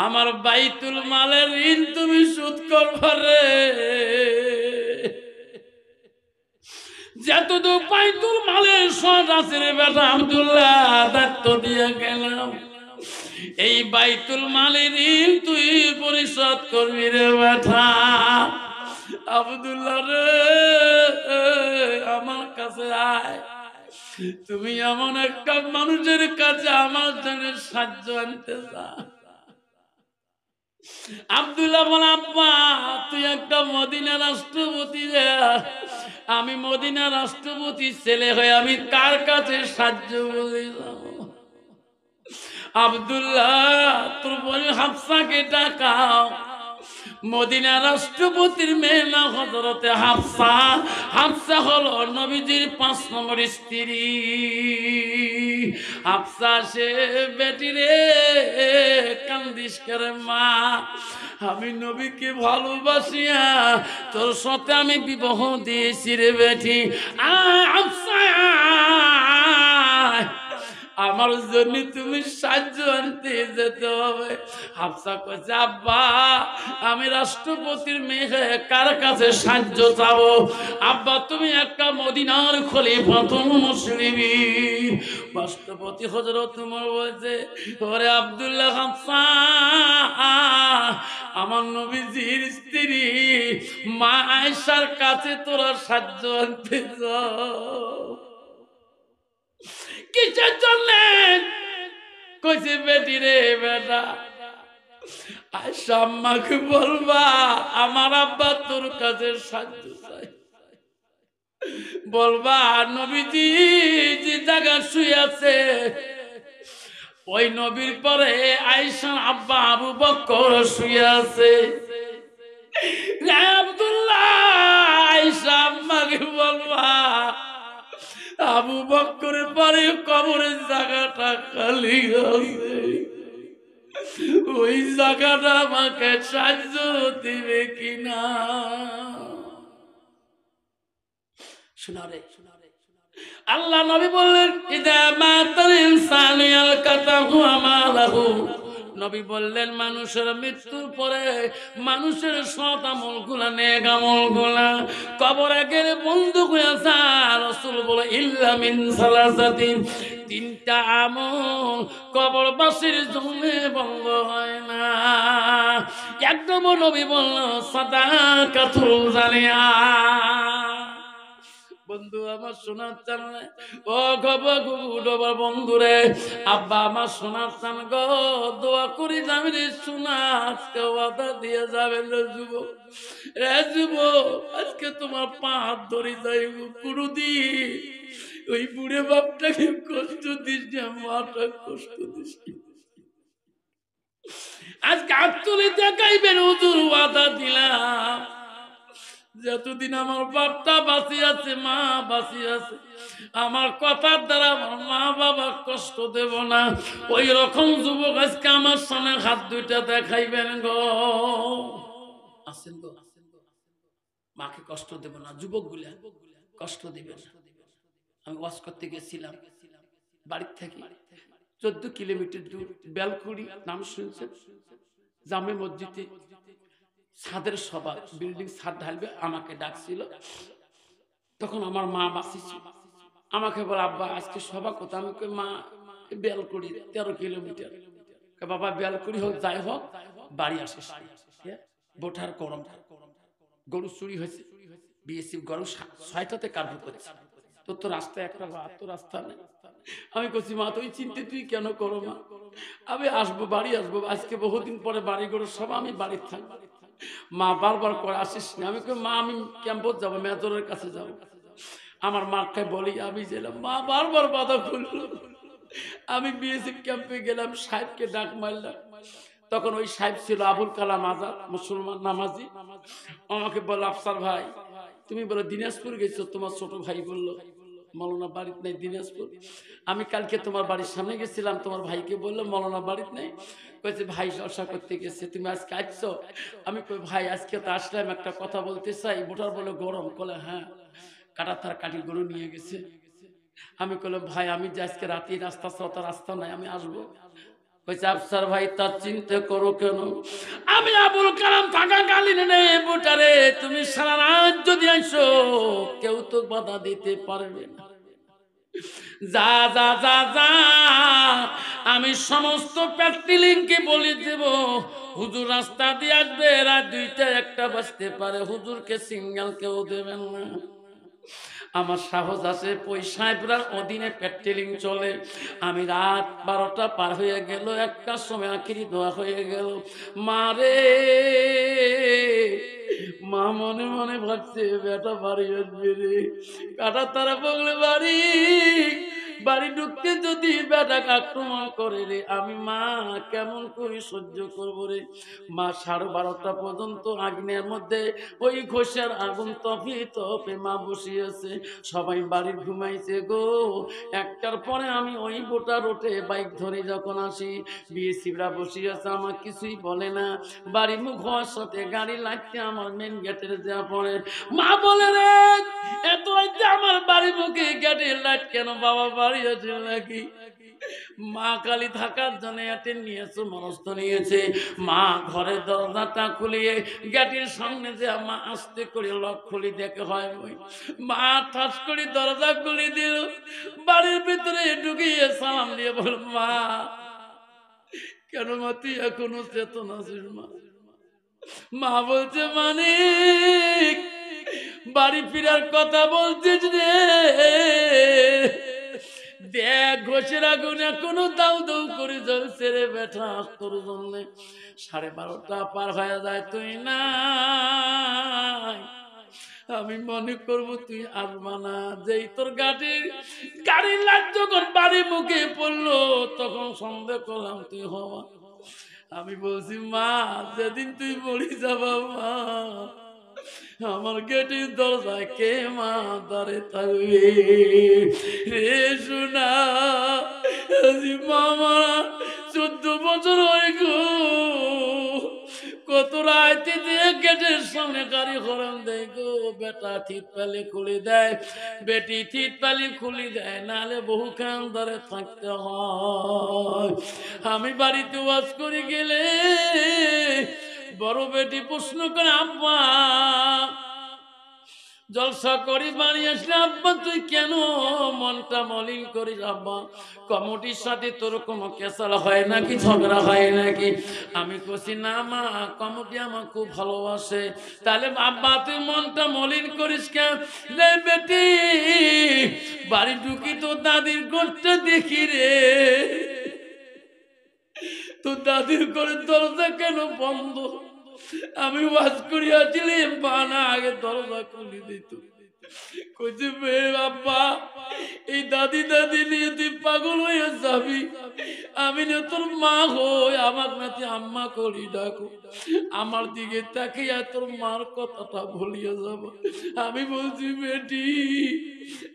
আমার বাইতুল মালের ঋণ তুমি শোধ করবে রে। যতটুকু বাইতুল মালের শোধ আছে রে বেটা আব্দুল্লাহ, দায়িত্ব দিয়ে গেলাম, এই বাইতুল মালের ঋণ তুই পরিশোধ করবি রে বেটা। আব্দুল্লাহ রে আমার কাছে আয়, তুমি এমন একটা মানুষের কাছে আমার জন্য সাহায্য আনতে চা। আব্দুল্লাহ বলে, আব্বা তুই একটা মদিনা রাষ্ট্রপতি রে, আমি মদিনা রাষ্ট্রপতির ছেলে হয়ে আমি কার কাছে সাহায্য বলে যাব? আব্দুল্লাহ তোর বোন হাফসাকে ডাকাও। মদিনা রাষ্ট্রপতির মেয়ে না হযরতে হাফসা। হাফসা হলো নবীজির 5 নম্বর স্ত্রী। হাফসা সে বেটি রে কান্দিস করে মা, আমি নবীকে ভালোবাসিয়া তোর সাথে আমি বিবাহ দিয়েছি রে বেটি। হাফসা আমার জন্য তুমি সাহায্য আনতে যেতে হবে। হাফসা কইছে আব্বা আমি রাষ্ট্রপতির মেয়ে কার কাছে সাহায্য চাবো? আব্বা তুমি একটা মদিনার খলিফাতুল মুসলিমিন রাষ্ট্রপতি হযরত ওমর বলছে ওরে আব্দুল্লাহ হাফসা আমার নবীজির স্ত্রী মা আয়েশার কাছে তোরা সাহায্য আনতে যাও। কিসের জন্য? কইছে বেটি রে বেটা আয়েশা আম্মাকে বলবা আমার আব্বা তোর কাছে সাহায্য চাই। বলবা নবীজি যে জায়গা শুয়ে আছে ওই নবীর পরে আয়েশার আব্বা আবু বকর শুয়ে আছে। আব্দুল্লাহ আয়েশা আম্মাকে বলবা আবু বকরের পরে কবরের জায়গাটা খালি আছে, ওই জায়গাটা আমাকে সাহায্য দিবে কিনা? শোনারে আল্লাহ নবী বললেন ইদা মাতাল ইনসানু ইয়ালকাতাহু আমালাহু। নবী বললেন মানুষের মৃত্যুর পরে মানুষের সৎ আমলগুলা নেক আমলগুলা কবরে গেলে বন্ধ হয়ে যায়। রাসূল বলে ইল্লা মিন সালাসাতিন, তিনটা আমল কবরবাসীর জন্য বন্ধ হয় না। একদম নবী বলল সাদাকাতুল জারিয়া। বন্ধু আমার শোনার চান ও গবা বন্ধুরে আব্বা আমার শোনার চান গো দোয়া করি যাবি রে শোনা আজকে ওয়াদা দিয়ে যাবেন রে যুবক। রে যুবক আজকে তোমার পা হাত ধরে যাইব কোনদিন ওই বুড়ে বাপটাকে কষ্ট দিস না, মাটা কষ্ট দিস না। আজকে হাত তুলে দেখাইবেন হুজুর ওয়াদা দিলাম যতদিন আমার বাপটা বাঁচি আছে মা বাঁচি আছে আমার কথার দ্বারা আমার মা বাবা কষ্ট দেব না। ওই রকম যুবক আজকে আমার সামনে হাত দুইটা দেখাইবেন গো। আসেন গো মাকে কষ্ট দেব না, যুবক গুলা কষ্ট দিবেন। আমি ওয়াজ করতে গেছিলাম বাড়ির থেকে 14 কিলোমিটার দূর বেলকুড়ি, নাম শুনছেন? জামে মসজিদে ছাদের সভা, বিল্ডিং ছাদ ঢালবে, আমাকে ডাকছিল। তখন আমার মা বাঁচিয়েছে, আমাকে বলে আব্বা আজকে সভা কোথায়? আমি কই মা বেলকুড়ি 13 কিলোমিটার। বাবা বেলকুড়ি হোক যাই হোক বাড়ি আসে বোঠার গরম গরু চুরি হয়েছে, বিএসসি গরু 6টাতে কার্য করেছে, তোর তো রাস্তায় একটা তো রাস্তা নেই। আমি কইছি মা তুই চিন্তা তুই কেন করো মা, আমি আসবো বাড়ি আসবো, আজকে বহুদিন পরে বাড়ি গরু সব আমি বাড়ির থাকবো। মা বারবার করে আসিস না। আমি কই মা আমি ক্যাম্পত যাবো, মেজরের কাছে যাবো। আমার মাকে বলি আমি গেলাম, মা বারবার বাধা খুললো। আমি বিএসএফ ক্যাম্পে গেলাম, সাহেবকে ডাক মারলাম। তখন ওই সাহেব ছিল আবুল কালাম আজাদ, মুসলমান নামাজি। আমাকে বলল আফসার ভাই তুমি বলো দিনাজপুর গেছো, তোমার ছোট ভাই বললো মৌলানা বাড়িতে নেই দিনাজপুর। আমি কালকে তোমার বাড়ির সামনে গেছিলাম, তোমার ভাইকে বললো মৌলানা বাড়িতে নেই। কইছে ভাই জলসা করতে গেছে, তুমি আজকে আসছো? আমি কই ভাই আজকে তো আসলাম, একটা কথা বলতে চাই। বোটার বলে গরম, কলে হ্যাঁ কাটা তার কাটি গরু নিয়ে গেছে। আমি কইলাম ভাই আমি যে আজকে রাতে রাস্তা ছাড়া রাস্তা নাই, আমি আসবো। কইছে আফসার ভাই তার চিন্তা করো কেন, আমি আবুল কালাম থাকাকালীন রে বোটারে তুমি সারা রাত যদি আসো কেউ তো বাধা দিতে পারবে না। যা যা যা যা আমি সমস্ত প্যাট্রিলিংকে বলে দেব হুজুর রাস্তা দিয়ে আসবে, রাত 2টা 1টা বাজতে পারে, হুজুরকে সিগন্যাল কেউ দেবেন না। আমার সাহস আছে, পয়সায়রা অধীনে প্যাট্রিলিং চলে। আমি রাত 12টা পার হয়ে গেল, 1টার সময় আখিরি দোয়া হয়ে গেল। মারে মা মনে মনে ভাবছে বেটা বাড়ি আসবে রে, কাটা তারা বগলে বাড়ি বাড়ি ঢুকতে যদি বেটাকে আক্রমণ করে রে আমি মা কেমন করে সহ্য করবো রে। মা 12:30টা পর্যন্ত আগুনের মধ্যে ওই ঘষের আগুন তফে তফে মা বসিয়েছে, সবাই বাড়ি ঘুমাইছে গো। 1টার পরে আমি ওই বোটা রোটে বাইক ধরে যখন আসি বিএসসিরা বসিয়েছে, আমার কিছুই বলে না। বাড়ি মুখ হওয়ার সাথে গাড়ি লাগতে আমার মেন গেটের দেওয়া পড়ে। মা বলে রে এত আমার বাড়ি মুখে গেটের লাইট কেন, বাবা বাড়ি আছে নাকি? মা কালী থাকার জন্য এতে নিয়েছে, মনস্থ নিয়েছে। মা ঘরের দরজাটা খুলিয়ে গেটের সামনে যে মা আস্তে করে লক খুলি দেখে হয় ওই মা ঠাস করে দরজা খুলে দিল, বাড়ির ভিতরে ঢুকিয়ে সালাম দিয়ে বল, মা কেন মা তুই এখনো চেতন আছিস? মা মা বলছে, মানিক বাড়ি ফিরার কথা বলছিস রে, দেখ ঘষের আগুন এখনো দাউ দাউ করে জ্বলছে রে বেটা, তোর জন্য 12:30 পার হয়ে যায়, তুই না আমি মনে করবো তুই আসবা না। যেই তোর গাড়ির লাইট যখন বাড়ি মুখে পড়লো তখন সন্দেহ করলাম তুই হওয়া। আমি বলছি, মা যেদিন তুই বলি যাবা মা, আমার গেটের দরজায় কে মা দাঁড়ে থাকবে রে সোনা? মামা 14 বছর হয়ে গো, কত রাইতে দিয়ে গেটের সামনে গাড়ি হরন দেয় গো, বেটা ঠিক পালে খুলে দেয়, বেটি ঠিক পালে খুলে দেয়, নাহলে বহু খান ধরে থাকতে হয়। আমি বাড়িতে ওয়াজ করে গেলে বড় বেটি প্রশ্ন করে, আব্বা জলসা করি বাড়ি আসলে আব্বা তুই কেন মনটা মলিন করিস? আব্বা কমিটির সাথে তোর কোনো কেসাল হয় নাকি, ঝগড়া হয় নাকি? আমি কছি, না মা কমিটি আমার খুব ভালোবাসে। তাহলে আব্বা তুই মনটা মলিন করিস কেন? রে বেটি বাড়ি ঢুকি তো দাদির ঘরটা দেখি রে, তো দাদির ঘরের দরজা কেন বন্ধ? আমি ওয়াজ করিয়াছিলি বানা আগে দরজা খুলে দিত। কইছে আব্বা এই দাদি দাদি নিয়ে তুই পাগল হয়ে যাবি, আমি না তোর মা হই, আমার নাতি আম্মা করি ডাকো, আমার দিকে তাকিয়া তোর মার কথাটা ভুলিয়ে যাব। আমি বলছি, বেটি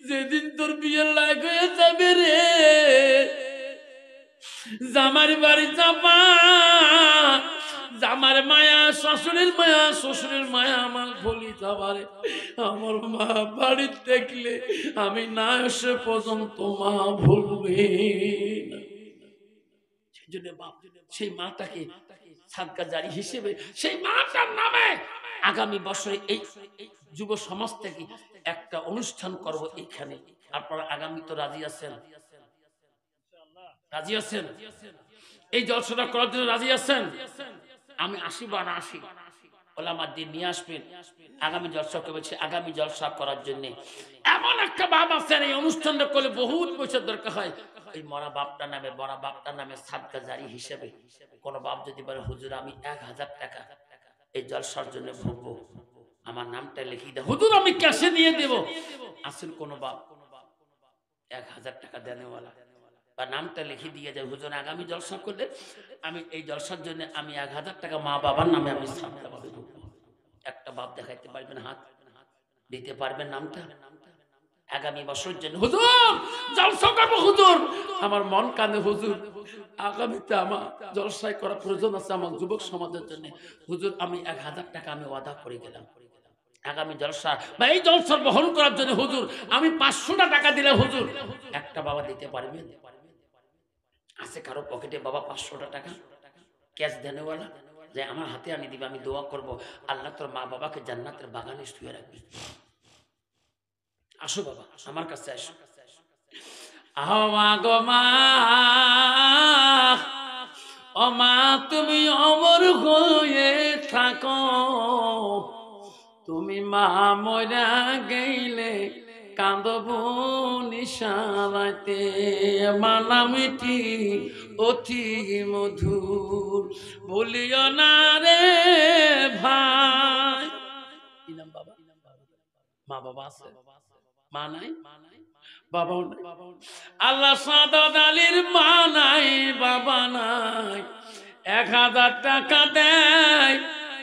যেদিন তোর বিয়ের লাগ হয়ে যাবে রে, জামার বাড়ি যাবা, জামার মায়া শ্বশুরের মায়া, শ্বশুরের মায়া আমার ভুলি যাবারে, আমার মা বাড়ি দেখলে আমি না এসে পর্যন্ত মা ভুলবে না। সেজন্য বাপ সেই মাটাকে সাদকা জারি হিসেবে সেই মাটার নামে আগামী বছরে এই যুব সমাজ থেকে একটা অনুষ্ঠান করব এখানে। আপনারা আগামী তো রাজি আছেন? রাজি আছেন? এই জলসাটা করার জন্য রাজি আছেন? আমি আসি বা না আসি, ওলামার দিন নিয়ে আসবেন আগামী জলসাকে। বলছি আগামী জলসা করার জন্য এমন একটা বাপ আছেন, এই অনুষ্ঠানটা করলে বহুত পয়সার দরকার হয়। এই মরা বাপটা নামে সাদকা জারি হিসেবে কোন বাপ যদি বলে, হুজুর আমি 1000 টাকা এই জলসার জন্য ভুগবো, আমার নামটা লিখিয়ে দেব, হুজুর আমি ক্যাশে দিয়ে দেব। আসেন কোন বাপ 1000 টাকা দেনেওয়ালা বা নামটা লিখে দিয়ে যায়, হুজুর আগামী জলসা করলে আমি এই জলসার জন্য আমি 1000 টাকা মা বাবার নামে আমি সাদকা ভাবে ভুগবো। একটা বাপ দেখাইতে পারবেন? হাত দিতে পারবেন নামটা? আগামী বছরের জন্য হুজুর জলসা করবো, হুজুর আমার মন কানে, হুজুর আগামীতে আমার জলসায় করা প্রয়োজন আছে আমার যুবক সমাজের জন্য, হুজুর আমি 1000 টাকা আমি ওয়াদা করে গেলাম আগামী জলসা বা এই জলসার বহন করার জন্য, হুজুর আমি 500 টাকা দিলে হুজুর একটা বাবা দিতে পারবেন? আছে কারো পকেটে বাবা 500 টাকা ক্যাশ দেনেওয়ালা, যে আমার হাতে আনি দিবে, আমি দোয়া করব আল্লাহ তোর মা বাবাকে জান্নাতের বাগানে শুয়ে রাখবি। আসো বাবা আমার কাছে আসো। মা গো মা, ও মা তুমি অমর হয়ে থাকো, তুমি মা মরা গেলে কাঁদব নিশারাতে, মানা মিঠি অতি মধুর বলিও না রে ভাই। কি নাম বাবা? মা বাবা আছে? মা নাই? বাবা আল্লাহ সাদাত আলীর মা নাই, বাবা নাই, 1000 টাকা দেয়,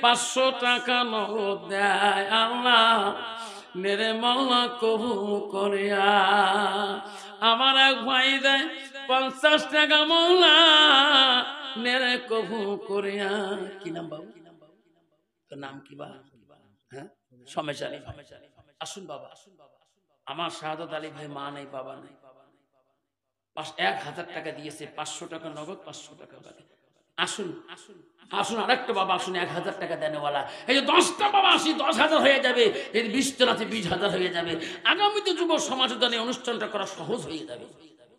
500 টাকা নগদ দেয়। আল্লাহ মেরে মাওলা কবু করিয়া, আমার এক ভাই দেয় 50 টাকা, মাওলা মেরে কবু করিয়া। কি নাম বাবু? তোর নাম কি বা? হ্যাঁ সমস্যা নেই, আসুন বাবা আসুন বাবা। আমার শাহাদাত আলী ভাই মা নেই বাবা নেই, 1000 টাকা দিয়েছে, 500 টাকা নগদ, 500 টাকা বাদে। আসুন আসুন আসুন, আরেকটা বাবা আসুন, 1000 টাকা দেনেওয়ালা। এই যে 10টা বাবা আসি, 10,000 হয়ে যাবে। এই 20 জনাতে 20,000 হয়ে যাবে। আগামীতে যুব সমাজদানে অনুষ্ঠানটা করা সহজ হয়ে যাবে।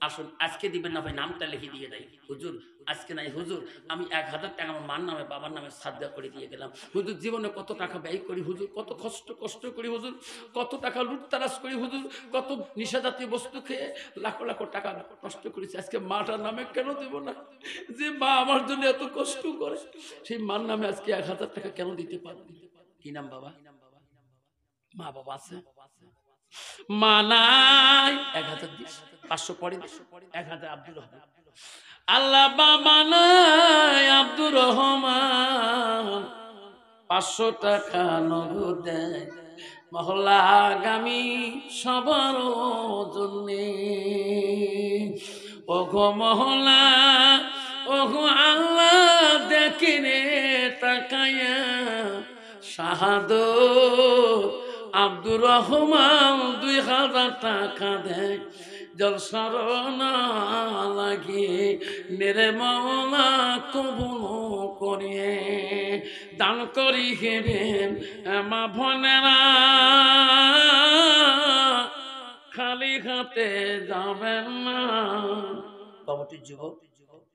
আসুন, আজকে দিবেন না ভাই, নামটা লিখে দিয়ে দেয় হুজুর। আজকে নাই হুজুর, আমি 1000 টাকা আমার মার নামে বাবার নামে সাদা করে দিয়ে গেলাম। হুজুর, জীবনে কত টাকা ব্যয় করি হুজুর, কত কষ্ট করি হুজুর, কত টাকা লুটতারাজ করি হুজুর, কত নিশা জাতীয় বস্তু খেয়ে লাখ লাখ টাকা নষ্ট করেছি। আজকে মাটার নামে কেন দেব না? যে মা আমার জন্য এত কষ্ট করে, সেই মার নামে আজকে 1000 টাকা কেন দিতে পারবো? কি নাম বাবা? মা বাবা আছে? মা নাই, 1000 দিস, 500 পরে দিস, 1000 আব্দুর রহমান। আল্লাহ বাবা নাই আব্দুর রহমান, 500 টাকা নগদ দেয় মহল্লা আগামী সবার জন্যে। ওগো মহল্লা, ওগো আল্লাহ দেখিনে তাকায়া, শাহাদ আব্দুর রহমান 2000 টাকা দেয় জলসার না লাগে, নেরে মাওলা কবুল করিয়ে দান করি হেবেন মা ভনেরা, খালি হাতে যাবেন না। কমিটির যুবক,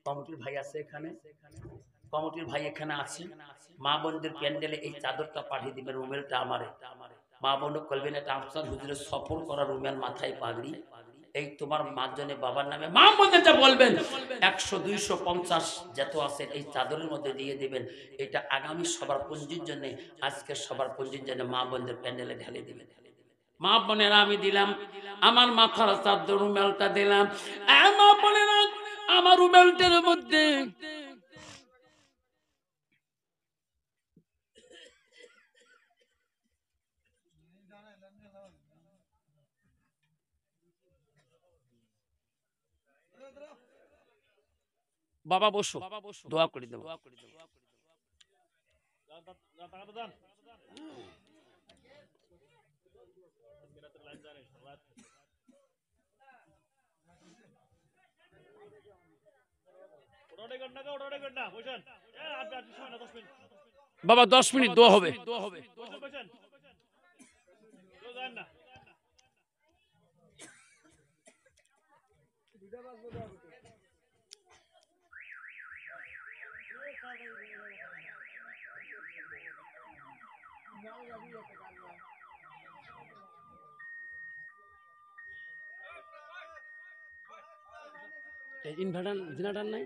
কমিটির ভাই আছে এখানে, কমিটির ভাই এখানে আছে। মা বোনদের প্যান্ডেলে এই চাদরটা পাঠিয়ে দিবেন, রুমেলটা আমারে। মা বোন করবেন এটা আফসার হুজুরের সফর করা রুমেল, মাথায় পাগড়ি। এই তোমার মার জন্য বাবার নামে মা বোনদেরটা বলবেন 100 250 যত আছে এই চাদরের মধ্যে দিয়ে দিবেন। এটা আগামী সবার পুঞ্জির জন্য, আজকে সবার পুঞ্জির জন্য মা বোনদের প্যান্ডেলে ঢেলে দিবেন। মা বোনেরা, আমি দিলাম আমার মাথার চাদর, রুমেলটা দিলাম। মা বোনেরা, আমার রুমেলটার মধ্যে বাবা বসো, দোয়া করে দেবো। বাবা 10 মিনিট দোয়া হবে। ইনভার্টার জেনারেটর নাই?